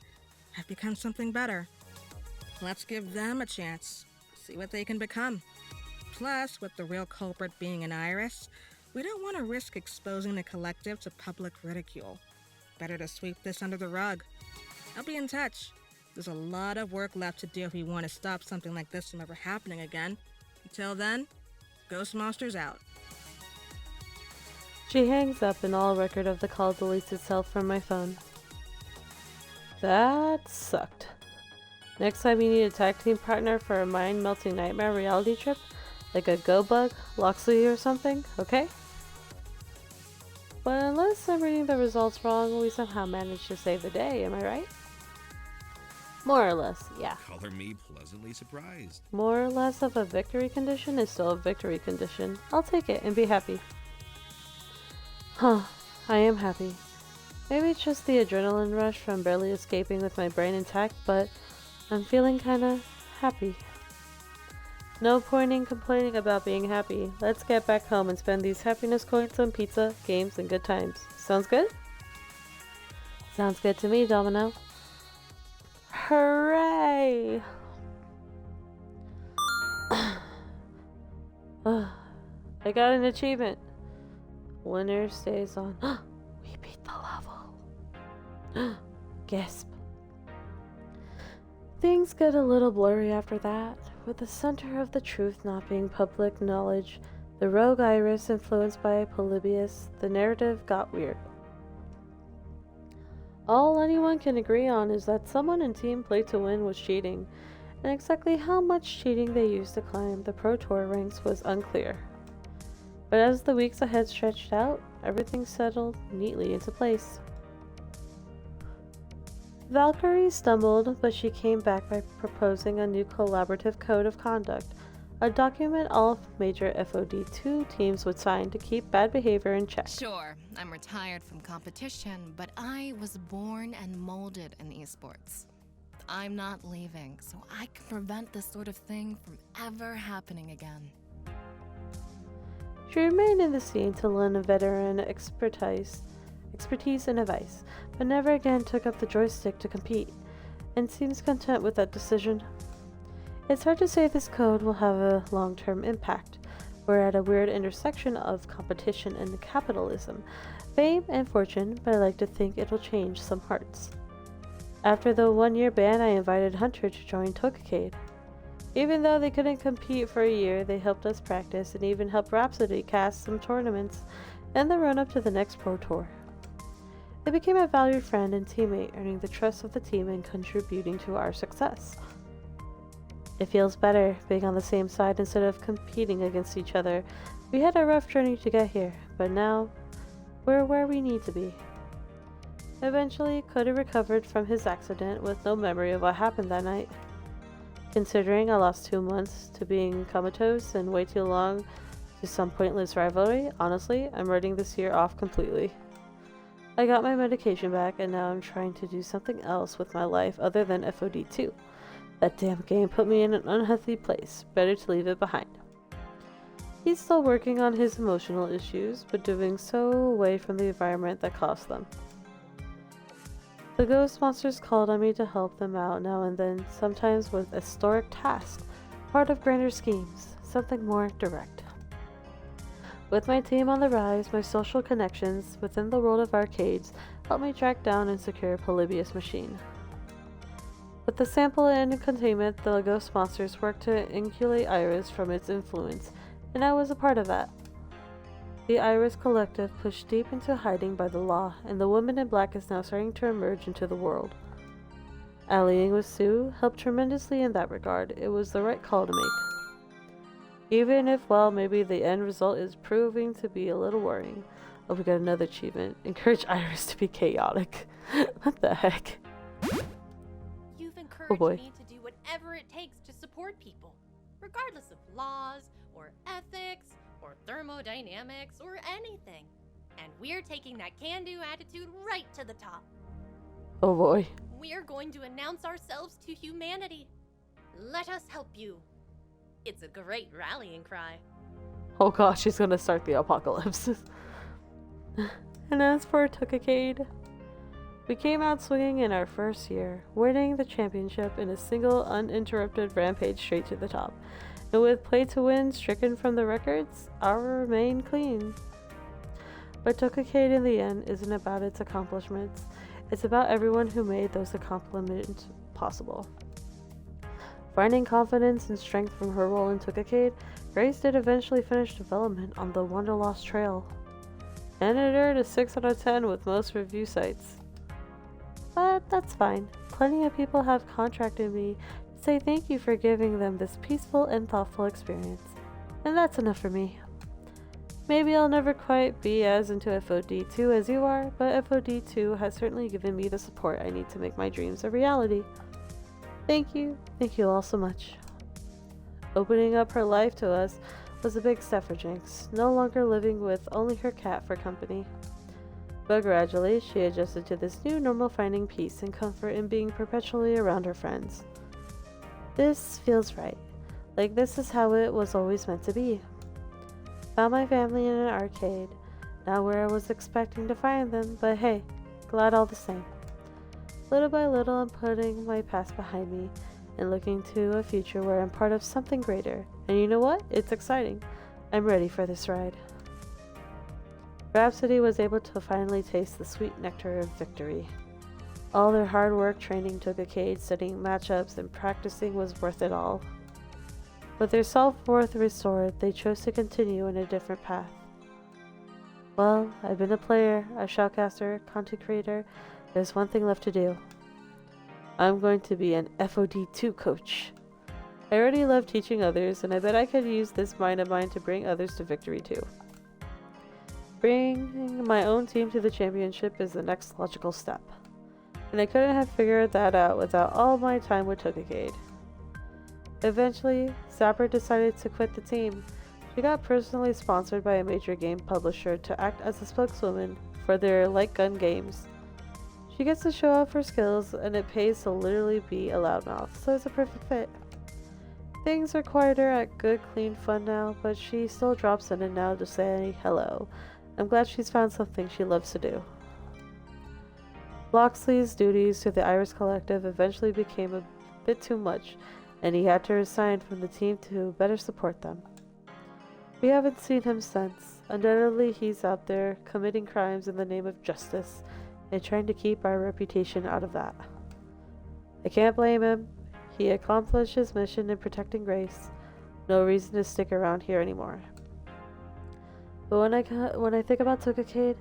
I've become something better. Let's give them a chance. See what they can become. Plus, with the real culprit being an Iris, we don't want to risk exposing the collective to public ridicule. Better to sweep this under the rug. I'll be in touch. There's a lot of work left to do if we want to stop something like this from ever happening again. Until then, Ghost Monsters out. She hangs up and all record of the call deletes itself from my phone. That sucked. Next time you need a tag team partner for a mind-melting nightmare reality trip, like a Go-Bug, Loxley or something, okay? But unless I'm reading the results wrong, we somehow managed to save the day, am I right? More or less, yeah. Color me pleasantly surprised. More or less of a victory condition is still a victory condition. I'll take it and be happy. Huh, I am happy. Maybe it's just the adrenaline rush from barely escaping with my brain intact, but I'm feeling kinda happy. No point in complaining about being happy. Let's get back home and spend these happiness coins on pizza, games, and good times. Sounds good? Sounds good to me, Domino. Hooray! I got an achievement. Winner stays on. We beat the level. Gasp. Things get a little blurry after that, with the center of the truth not being public knowledge, the rogue Iris influenced by Polybius. The narrative got weird. All anyone can agree on is that someone in Team Play to Win was cheating, and exactly how much cheating they used to climb the Pro Tour ranks was unclear. But as the weeks ahead stretched out, everything settled neatly into place. Valkyrie stumbled, but she came back by proposing a new collaborative code of conduct, a document all major FOD2 teams would sign to keep bad behavior in check. Sure, I'm retired from competition, but I was born and molded in esports. I'm not leaving, so I can prevent this sort of thing from ever happening again. She remained in the scene to lend a veteran expertise and advice, but never again took up the joystick to compete, and seems content with that decision. It's hard to say this code will have a long-term impact. We're at a weird intersection of competition and capitalism, fame and fortune, but I like to think it'll change some hearts. After the 1-year ban, I invited Hunter to join Tokicade. Even though they couldn't compete for a year, they helped us practice and even helped Rhapsody cast some tournaments in the run-up to the next Pro Tour. They became a valued friend and teammate, earning the trust of the team and contributing to our success. It feels better being on the same side instead of competing against each other. We had a rough journey to get here, but now we're where we need to be. Eventually, Cody recovered from his accident with no memory of what happened that night. Considering I lost 2 months to being comatose and way too long to some pointless rivalry, honestly, I'm writing this year off completely. I got my medication back and now I'm trying to do something else with my life other than FOD2. That damn game put me in an unhealthy place. Better to leave it behind. He's still working on his emotional issues, but doing so away from the environment that caused them. The Ghost Monsters called on me to help them out now and then, sometimes with historic tasks, part of grander schemes, something more direct. With my team on the rise, my social connections within the world of arcades helped me track down and secure Polybius Machine. With the sample and containment, the Ghost Monsters worked to inculate Iris from its influence, and I was a part of that. The Iris Collective pushed deep into hiding by the law, and the Woman in Black is now starting to emerge into the world. Allying with Sue helped tremendously in that regard. It was the right call to make. Even if, well, maybe the end result is proving to be a little worrying. Oh, we got another achievement. Encourage Iris to be chaotic. What the heck? You've encouraged me to do whatever it takes to support people, regardless of laws, or ethics, or thermodynamics, or anything. And we're taking that can-do attitude right to the top. Oh boy. We're going to announce ourselves to humanity. Let us help you. It's a great rallying cry. Oh gosh, she's gonna start the apocalypse. And as for Tokicade, we came out swinging in our first year, winning the championship in a single uninterrupted rampage straight to the top. And with Play to Win stricken from the records, our remain clean. But Tokicade in the end isn't about its accomplishments. It's about everyone who made those accomplishments possible. Finding confidence and strength from her role in Tookacade, Grace did eventually finish development on the Wanderlost Trail, and it earned a 6 out of 10 with most review sites. But that's fine. Plenty of people have contracted me to say thank you for giving them this peaceful and thoughtful experience, and that's enough for me. Maybe I'll never quite be as into FOD2 as you are, but FOD2 has certainly given me the support I need to make my dreams a reality. Thank you all so much. Opening up her life to us was a big step for Jinx, no longer living with only her cat for company. But gradually, she adjusted to this new normal, finding peace and comfort in being perpetually around her friends. This feels right. Like this is how it was always meant to be. Found my family in an arcade, not where I was expecting to find them, but hey, glad all the same. Little by little, I'm putting my past behind me and looking to a future where I'm part of something greater. And you know what? It's exciting. I'm ready for this ride. Rhapsody was able to finally taste the sweet nectar of victory. All their hard work training Tookacade, studying matchups, and practicing was worth it all. With their self-worth restored, they chose to continue in a different path. Well, I've been a player, a shoutcaster, content creator. There's one thing left to do. I'm going to be an FOD2 coach. I already love teaching others, and I bet I could use this mind of mine to bring others to victory too. Bringing my own team to the championship is the next logical step, and I couldn't have figured that out without all my time with Tookacade. Eventually, Zapper decided to quit the team. She got personally sponsored by a major game publisher to act as a spokeswoman for their light gun games. She gets to show off her skills, and it pays to literally be a loudmouth, so it's a perfect fit. Things are quieter at Good Clean Fun now, but she still drops in and out to say hello. I'm glad she's found something she loves to do. Loxley's duties to the Iris Collective eventually became a bit too much, and he had to resign from the team to better support them. We haven't seen him since. Undoubtedly, he's out there committing crimes in the name of justice and trying to keep our reputation out of that. I can't blame him. He accomplished his mission in protecting Grace. No reason to stick around here anymore. But when I think about Tookacade,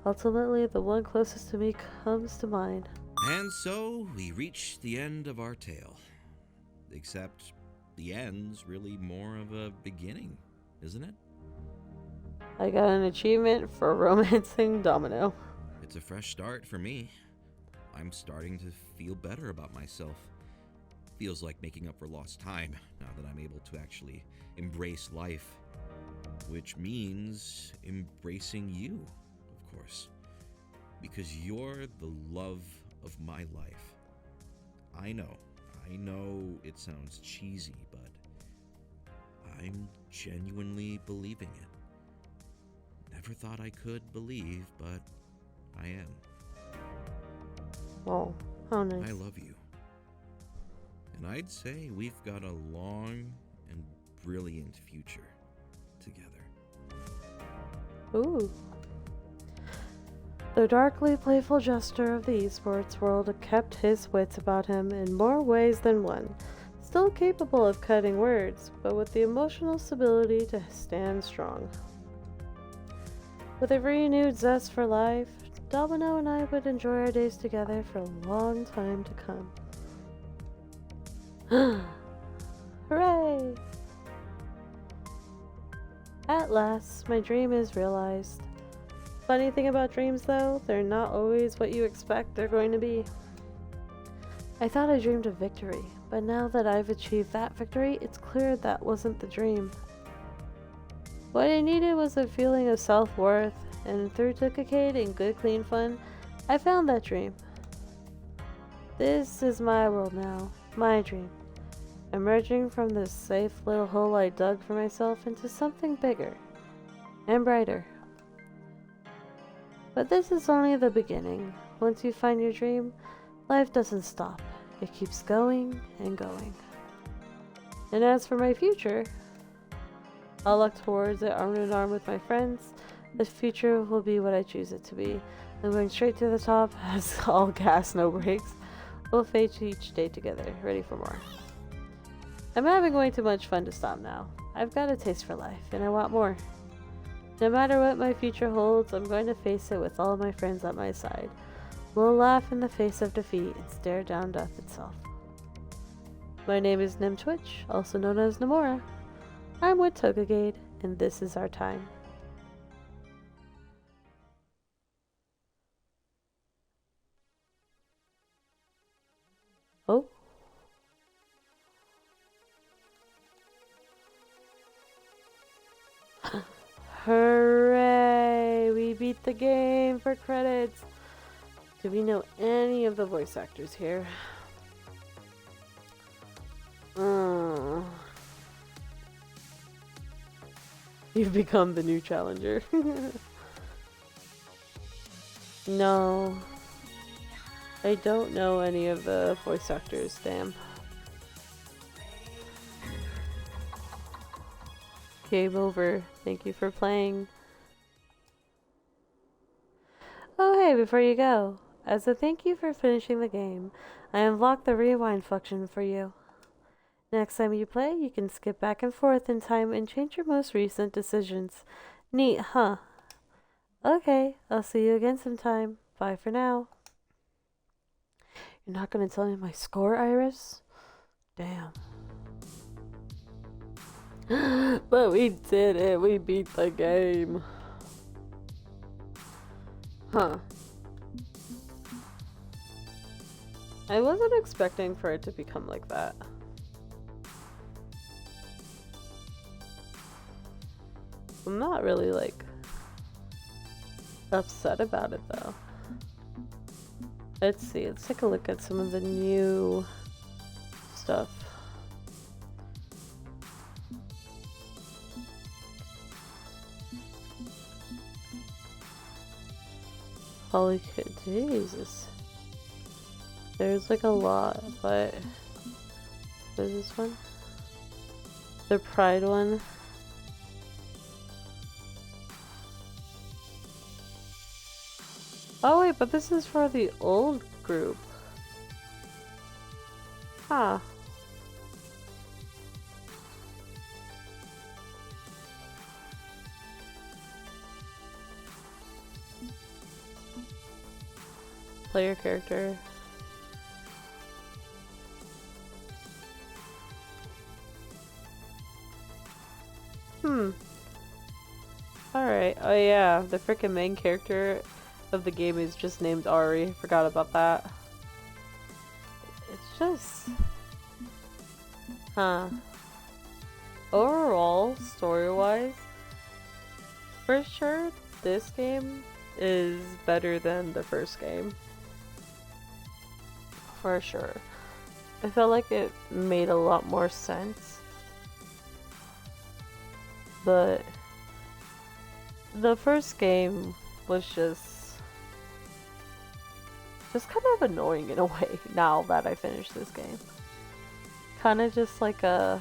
ultimately the one closest to me comes to mind. And so we reach the end of our tale. Except the end's really more of a beginning, isn't it? I got an achievement for romancing Domino. It's a fresh start for me. I'm starting to feel better about myself. Feels like making up for lost time now that I'm able to actually embrace life. Which means embracing you, of course. Because you're the love of my life. I know it sounds cheesy, but I'm genuinely believing it. Never thought I could believe, but I am. Oh, how nice. I love you. And I'd say we've got a long and brilliant future together. Ooh. The darkly playful jester of the esports world kept his wits about him in more ways than one, still capable of cutting words, but with the emotional stability to stand strong. With a renewed zest for life, Domino and I would enjoy our days together for a long time to come. Hooray! At last, my dream is realized. Funny thing about dreams though, they're not always what you expect they're going to be. I thought I dreamed of victory, but now that I've achieved that victory, it's clear that wasn't the dream. What I needed was a feeling of self-worth, and through Tookacade and Good Clean Fun, I found that dream. This is my world now, my dream. Emerging from this safe little hole I dug for myself into something bigger and brighter. But this is only the beginning. Once you find your dream, life doesn't stop. It keeps going and going. And as for my future, I'll look towards it arm in arm with my friends. The future will be what I choose it to be. I'm going straight to the top, as all gas, no brakes. We'll face each day together, ready for more. I'm having way too much fun to stop now. I've got a taste for life, and I want more. No matter what my future holds, I'm going to face it with all my friends at my side. We'll laugh in the face of defeat and stare down death itself. My name is Nim Twitch, also known as Nomura. I'm with Togagade, and this is our time. Oh. Hooray! We beat the game for credits. Do we know any of the voice actors here? You've become the new challenger. No. I don't know any of the voice actors, damn. Game over. Thank you for playing. Oh hey, before you go, as a thank you for finishing the game, I unlocked the rewind function for you. Next time you play, you can skip back and forth in time and change your most recent decisions. Neat, huh? Okay, I'll see you again sometime. Bye for now. You're not gonna tell me my score, Iris? Damn. But we did it. We beat the game. Huh. I wasn't expecting for it to become like that. I'm not really, like, upset about it, though. Let's see. Let's take a look at some of the new stuff. Holy shit, Jesus. There's like a lot, but what is this one? The Pride one. Oh wait, but this is for the old group. Huh. Player character. Alright. Oh yeah, the frickin' main character of the game is just named Ari. Forgot about that. It's just... Huh. Overall, story-wise, for sure, this game is better than the first game. For sure. I felt like it made a lot more sense. But the first game was just kind of annoying in a way now that I finished this game. Kind of just like I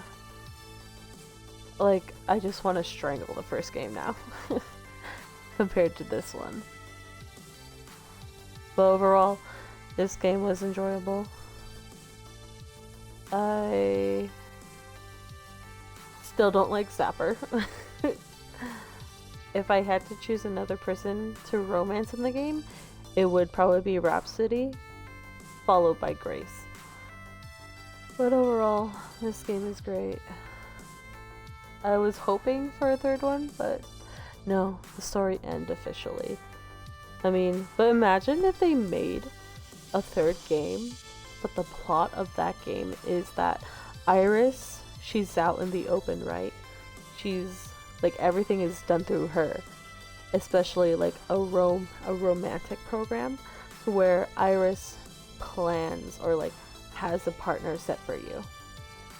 just want to strangle the first game now compared to this one. But overall, this game was enjoyable. I still don't like Zapper. If I had to choose another person to romance in the game, it would probably be Rhapsody, followed by Grace. But overall, this game is great. I was hoping for a third one, but no, the story ended officially. I mean, but imagine if they made a third game, but the plot of that game is that Iris, she's out in the open, right? She's like, everything is done through her, especially like a romantic program where Iris plans or like has a partner set for you,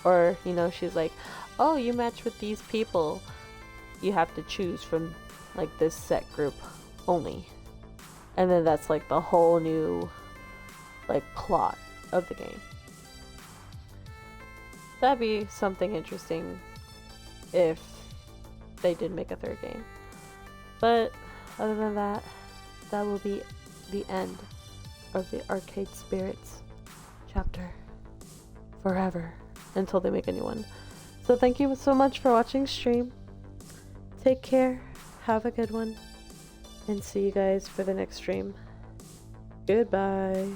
or you know, she's like, oh, you match with these people, you have to choose from like this set group only, and then that's like the whole new like plot of the game. That'd be something interesting if they did make a third game. But other than that, that will be the end of the Arcade Spirits chapter forever until they make a new one. So thank you so much for watching stream. Take care, have a good one, and see you guys for the next stream. Goodbye.